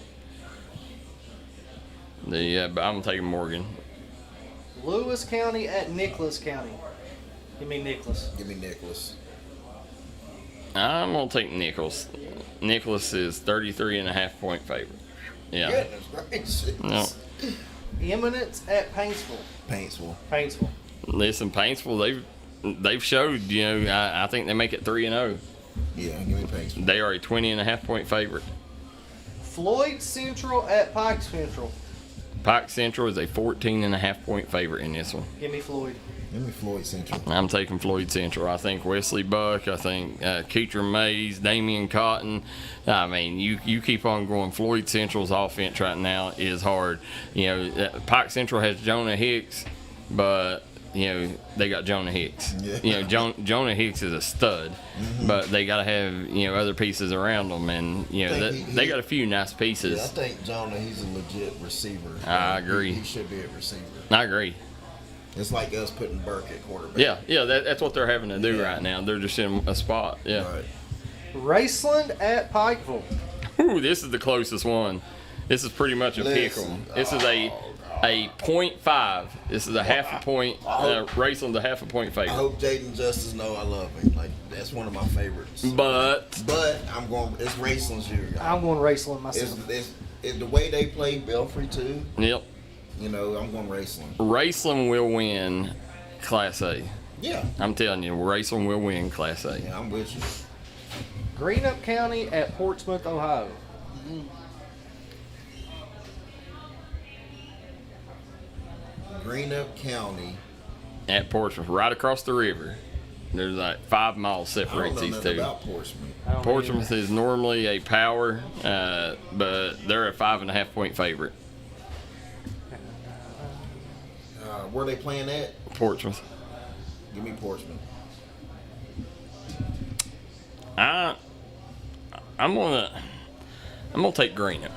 But I'm taking Morgan. Lewis County at Nicholas County. Give me Nicholas. Give me Nicholas. I'm going to take Nicholas. Nicholas is 33.5 point favorite. Yeah. Goodness gracious. No. Eminence at Paintsville. Listen, Paintsville, they've showed, I think they make it 3-0. Yeah, give me Paintsville. They are a 20.5 point favorite. Floyd Central at Pike Central. Pike Central is a 14.5 point favorite in this one. Give me Floyd. Give me Floyd Central. I'm taking Floyd Central. I think Wesley Buck. I think Keeter Mays, Damian Cotton. I mean, you keep on going. Floyd Central's offense right now is hard. Pike Central has Jonah Hicks, but they got Jonah Hicks. Yeah. Jonah Hicks is a stud, but they got to have other pieces around them, and they got a few nice pieces. Yeah, I think Jonah, he's a legit receiver. I agree. He should be a receiver. I agree. It's like us putting Burke at quarterback. Yeah, that's what they're having to do right now. They're just in a spot. Yeah. Right. Raceland at Pikeville. Ooh, this is the closest one. This is pretty much a pick 'em. This is a 0.5. This is a half a point. Raceland's a half a point favorite. I hope Jaden Justice know I love him. Like, that's one of my favorites. But I'm going. It's Raceland's year. I'm going Raceland myself. It's the way they play Belfry too. Yep. I'm going Raceland. Raceland will win Class A. Yeah. I'm telling you, Raceland will win Class A. Yeah, I'm with you. Greenup County at Portsmouth, Ohio. Greenup County at Portsmouth, right across the river. There's like 5 miles separates these two. About Portsmouth. Portsmouth is normally a power, but they're a 5.5 point favorite. Where they playing at? Portsmouth. Give me Portsmouth. I'm gonna take Greenup.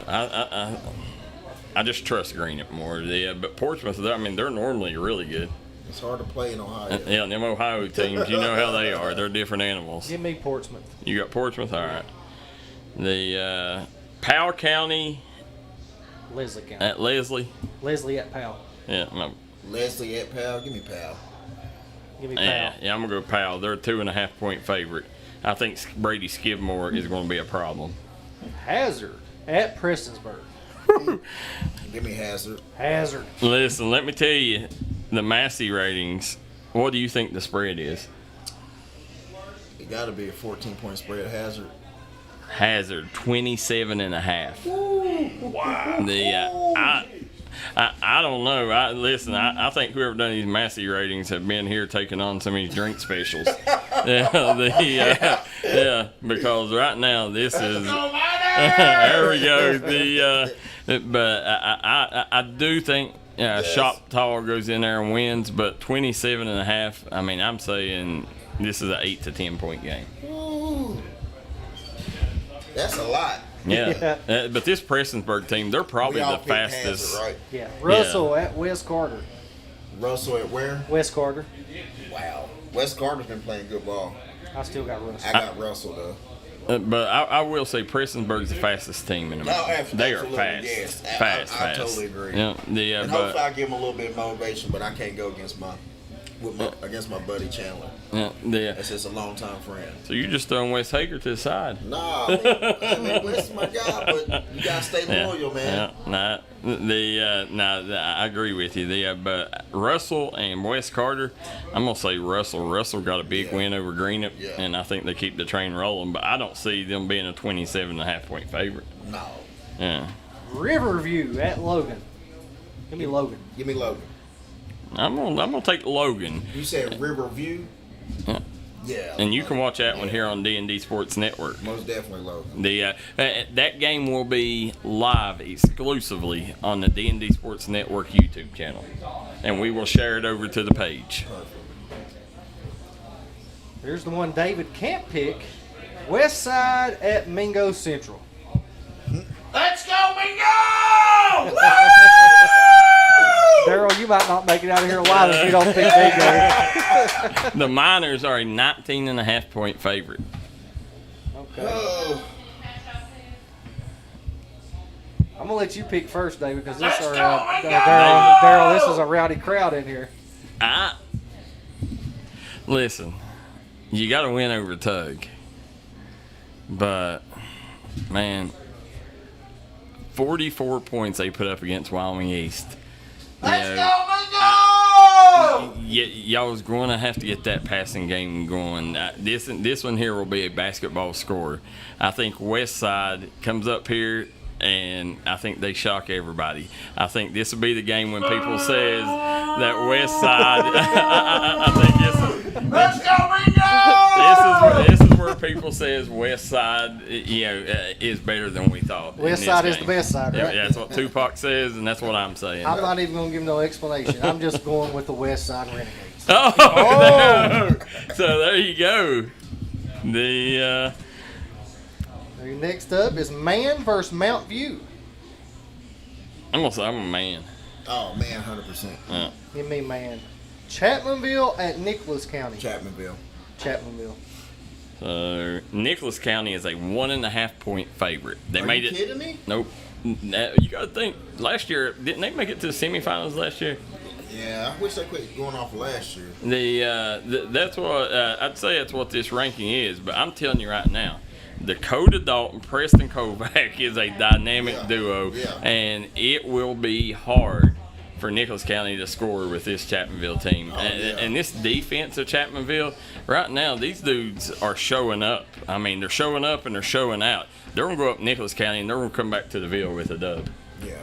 I just trust Greenup more. Yeah, but Portsmouth, they're normally really good. It's hard to play in Ohio. Yeah, them Ohio teams, you know how they are. They're different animals. Give me Portsmouth. You got Portsmouth? All right. The Powell County. Leslie County. At Leslie. Leslie at Powell. Yeah. Leslie at Powell. Give me Powell. Give me Powell. Yeah, I'm going to go Powell. They're a 2.5 point favorite. I think Brady Skidmore is going to be a problem. Hazard at Prestonsburg. Give me Hazard. Hazard. Listen, let me tell you, the Massey ratings. What do you think the spread is? It got to be a 14-point spread. Hazard. Hazard 27.5. Wow. I don't know. I think whoever done these Massey ratings have been here taking on some of these drink specials. Yeah, because right now this is. There we go. But I do think Shop Tall goes in there and wins, but 27.5. I mean, I'm saying this is an 8 to 10 point game. Ooh. That's a lot. Yeah. But this Prestonsburg team, they're probably the fastest. Hazard, right? Yeah. Russell at West Carter. Russell at where? West Carter. Wow. West Carter's been playing good ball. I still got Russell. I got Russell, though. But I will say Prestonsburg's the fastest team in America. They are fast. Yes. Fast. I totally agree. Yeah, and hopefully I give them a little bit of motivation, but I can't go against my buddy Chandler. Yeah. That's just a long-time friend. So you're just throwing Wes Hager to the side. Nah, I mean Wes is my guy, but you gotta stay loyal, man. I agree with you. But Russell and Wes Carter, I'm gonna say Russell. Russell got a big win over Greenup, and I think they keep the train rolling. But I don't see them being a 27.5 point favorite. No. Yeah. Riverview at Logan. Give me Logan. Give me Logan. I'm gonna take Logan. You said Riverview? Yeah. Yeah. And you can watch that one here on D&D Sports Network. Most definitely Logan. That game will be live exclusively on the D&D Sports Network YouTube channel, and we will share it over to the page. Perfect. Here's the one David can't pick. West Side at Mingo Central. Let's go, Mingo! Darryl, you might not make it out of here alive if you don't pick Mingo. The Miners are a 19.5 point favorite. Okay. I'm gonna let you pick first, David, because this is Darryl. This is a rowdy crowd in here. Listen, you got to win over Tug, but man, 44 points they put up against Wyoming East. Let's go, Mingo! Y'all was going to have to get that passing game going. This one here will be a basketball score. I think West Side comes up here, and I think they shock everybody. I think this will be the game when people says that West Side. I think Let's go, Mingo! This is where people says West Side, is better than we thought. West Side is the best side, right? Yeah, that's what Tupac says, and that's what I'm saying. I'm not even going to give no explanation. I'm just going with the West Side Renegades. Oh! So there you go. Next up is Man versus Mount View. I'm going to say I'm a Man. Oh, Man, 100%. Yeah. Give me Man. Chapmanville at Nicholas County. Chapmanville. So Nicholas County is a 1.5 point favorite. They made it. Are you kidding me? Nope. You got to think. Last year, didn't they make it to the semifinals last year? Yeah, I wish they quit going off last year. That's what I'd say. That's what this ranking is. But I'm telling you right now, Dakota Dalton, Preston Kovac is a dynamic duo, and it will be hard for Nicholas County to score with this Chapmanville team. And this defense of Chapmanville, right now, these dudes are showing up. I mean, they're showing up and they're showing out. They're going to go up Nicholas County, and they're going to come back to the Ville with a dub. Yeah.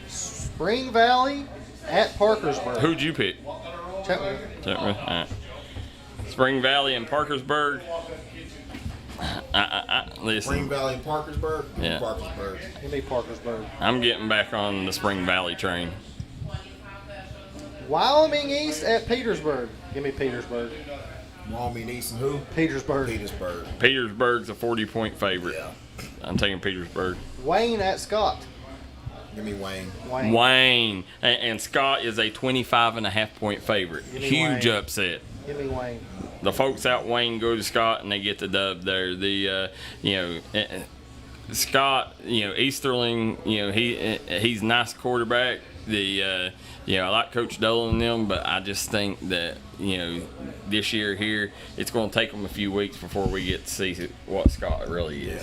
Spring Valley at Parkersburg. Who'd you pick? Chapmanville. All right. Spring Valley and Parkersburg. Listen. Spring Valley and Parkersburg? Yeah. Parkersburg. Give me Parkersburg. I'm getting back on the Spring Valley train. Wyoming East at Petersburg. Give me Petersburg. Wyoming East and who? Petersburg. Petersburg's a 40-point favorite. Yeah. I'm taking Petersburg. Wayne at Scott. Give me Wayne. Wayne. And Scott is a 25.5 point favorite. Huge Wayne. upset. Give me Wayne. The folks out Wayne go to Scott and they get the dub there. Scott, Easterling, he's a nice quarterback, I like Coach Dolan and them, but I just think that this year here it's going to take them a few weeks before we get to see what Scott really is.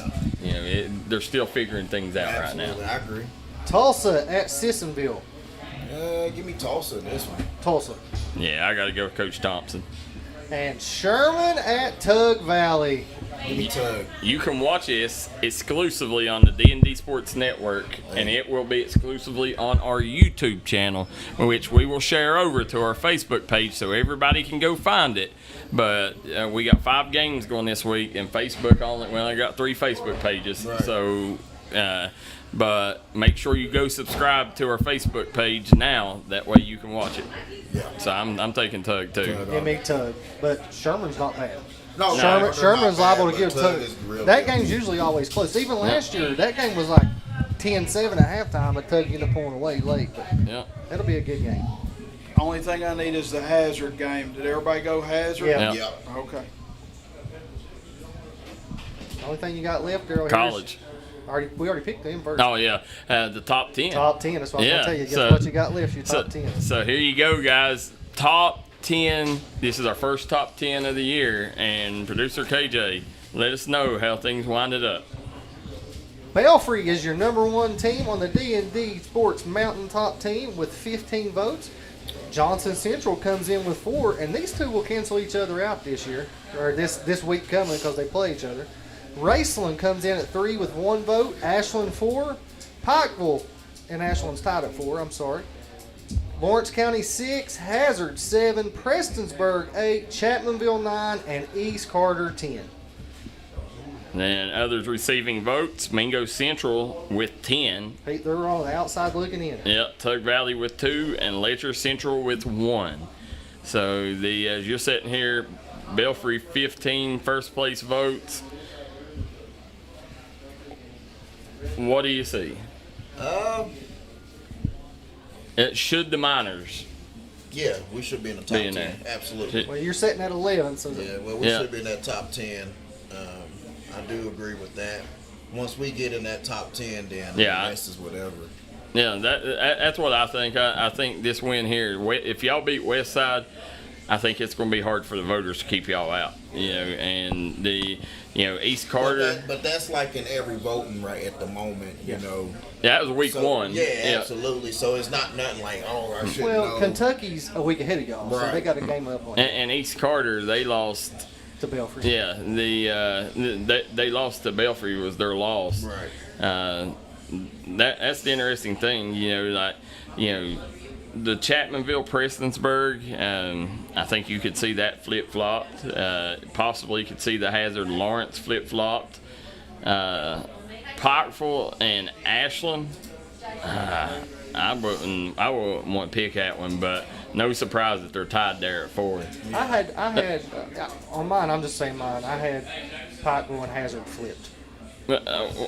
They're still figuring things out right now. I agree. Tulsa at Sissonville. Give me Tulsa in this one. Tulsa. Yeah, I got to go with Coach Thompson. And Sherman at Tug Valley. Give me Tug. You can watch this exclusively on the D&D Sports Network, and it will be exclusively on our YouTube channel, which we will share over to our Facebook page so everybody can go find it. But we got 5 games going this week, and Facebook only. Well, I got 3 Facebook pages, right. So. But make sure you go subscribe to our Facebook page now. That way you can watch it. Yeah. So I'm taking Tug too. Give me Tug, but Sherman's not bad. No, Sherman's liable to bad, give Tug Tug. is real That good. game's usually always close. Even last year, that game was like 10-7 at halftime, but Tug ended up pulling away late. But yeah, it'll be a good game. Only thing I need is the hazard game. Did everybody go hazard? Yeah. Okay. The only thing you got left, Darryl. College. We already picked them first. Oh yeah, the top 10. Top 10. That's what I'm gonna tell you. Guess what you got left? Your top 10. So here you go, guys. Top 10. This is our first top 10 of the year, and producer KJ, let us know how things winded up. Belfry is your number 1 team on the D&D Sports Mountain Top team with 15 votes. Johnson Central comes in with 4, and these two will cancel each other out this year, or this week coming because they play each other. Raceland comes in at 3 with 1 vote. Ashland 4. Pikeville, and Ashland's tied at 4. I'm sorry. Lawrence County 6. Hazard 7. Prestonsburg 8. Chapmanville 9. And East Carter 10. And others receiving votes: Mingo Central with 10. They're on the outside looking in. Yep. Tug Valley with 2, and Letcher Central with 1. So as you're sitting here, Belfry 15 first place votes. What do you see? Should the Miners? Yeah, we should be in the top 10. There. Absolutely. Well, you're sitting at 11, so yeah. Well, we should be in that top 10. I do agree with that. Once we get in that top 10, then the rest is whatever. Yeah, that's what I think. I think this win here, if y'all beat Westside, I think it's going to be hard for the voters to keep y'all out. And East Carter. But that's like in every voting right at the moment, Yeah, that was week 1. Yeah, absolutely. So it's not nothing like, I should know. Kentucky's a week ahead of y'all, so they got a game up on and East Carter, they lost to Belfry. Yeah, they lost to Belfry was their loss. Right. That's the interesting thing, the Chapmanville Prestonsburg, I think you could see that flip-flopped. Possibly you could see the Hazard Lawrence flip-flopped. Pikeville and Ashland, I wouldn't want to pick that one, but no surprise that they're tied there at 4. I had on mine, I'm just saying mine, I had Pikeville and Hazard flipped.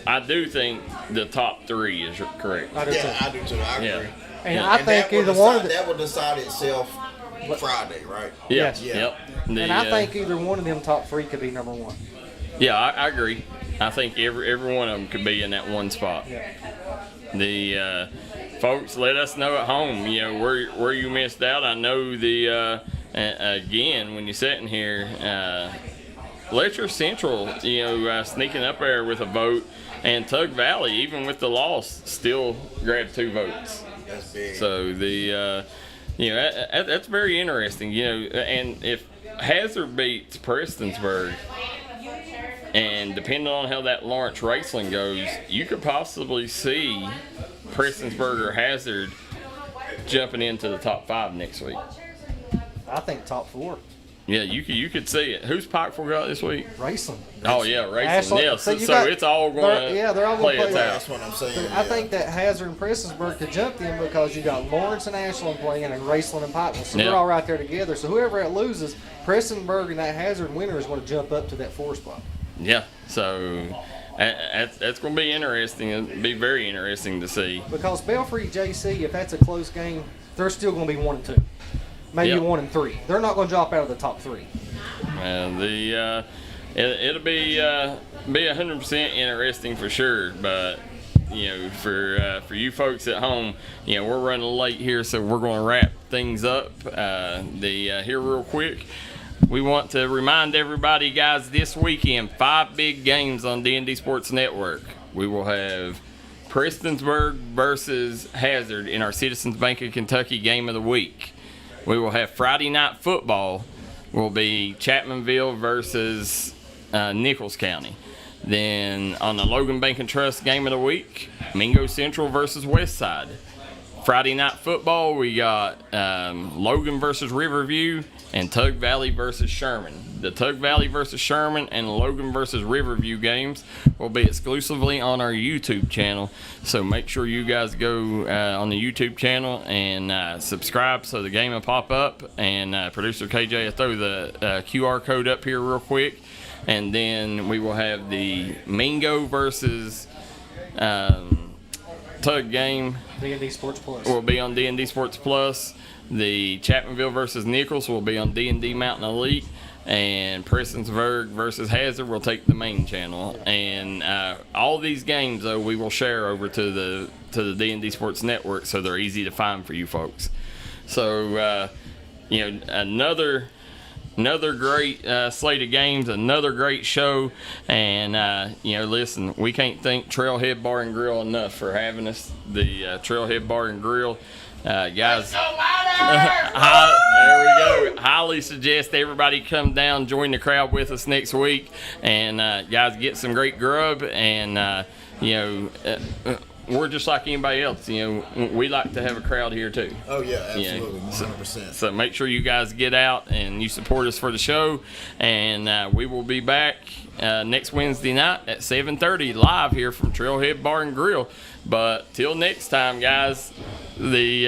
I do think the top 3 is correct. I do too. I agree. Yeah. And I think either one of them. That will decide itself Friday, right? Yeah. Yep. And I think either one of them top 3 could be number 1. Yeah, I agree. I think every one of them could be in that one spot. Yeah. The folks, let us know at home, where you missed out. I know again, when you're sitting here, Letcher Central, sneaking up there with a vote, and Tug Valley, even with the loss, still grabbed 2 votes. That's big. So that's very interesting, and if Hazard beats Prestonsburg, and depending on how that Lawrence Raceland goes, you could possibly see Prestonsburg or Hazard jumping into the top 5 next week. I think top 4. Yeah, you could see it. Who's Pikeville got this week? Raceland. Oh yeah, Raceland. Ashland. Yeah, so got, it's all going to they're all play going to its play. out. That's what I'm saying. I think that Hazard and Prestonsburg could jump them because you got Lawrence and Ashland playing and Raceland and Pikeville. So they're all right there together. So whoever it loses, Prestonsburg and that Hazard winner is going to jump up to that 4 spot. Yeah, so that's going to be interesting. It'll be very interesting to see. Because Belfry JC, if that's a close game, they're still going to be 1 and 2, maybe 1 and 3. They're not going to drop out of the top 3. And it'll be 100% interesting for sure. But for you folks at home, we're running late here, so we're going to wrap things up. Here real quick. We want to remind everybody, guys, this weekend, 5 big games on D&D Sports Network. We will have Prestonsburg versus Hazard in our Citizens Bank of Kentucky Game of the Week. We will have Friday Night Football. Will be Chapmanville versus Nichols County. Then on the Logan Bank and Trust Game of the Week, Mingo Central versus Westside. Friday Night Football, we got Logan versus Riverview and Tug Valley versus Sherman. The Tug Valley versus Sherman and Logan versus Riverview games will be exclusively on our YouTube channel. So make sure you guys go on the YouTube channel and subscribe so the game will pop up. And producer KJ will throw the QR code up here real quick. And then we will have the Mingo versus Tug game. D&D Sports Plus. Will be on D&D Sports Plus. The Chapmanville versus Nichols will be on D&D Mountain Elite. And Prestonsburg versus Hazard will take the main channel. And all these games, though, we will share over to the D&D Sports Network, so they're easy to find for you folks. So, another great slate of games, another great show. And, listen, we can't thank Trailhead Bar and Grill enough for having us, the Trailhead Bar and Grill. Guys, there we go. Highly suggest everybody come down, join the crowd with us next week. And, guys, get some great grub. And, we're just like anybody else. We like to have a crowd here too. Oh yeah, absolutely, 100%. So make sure you guys get out and you support us for the show. And we will be back next Wednesday night at 7:30 live here from Trailhead Bar and Grill. But till next time, guys, the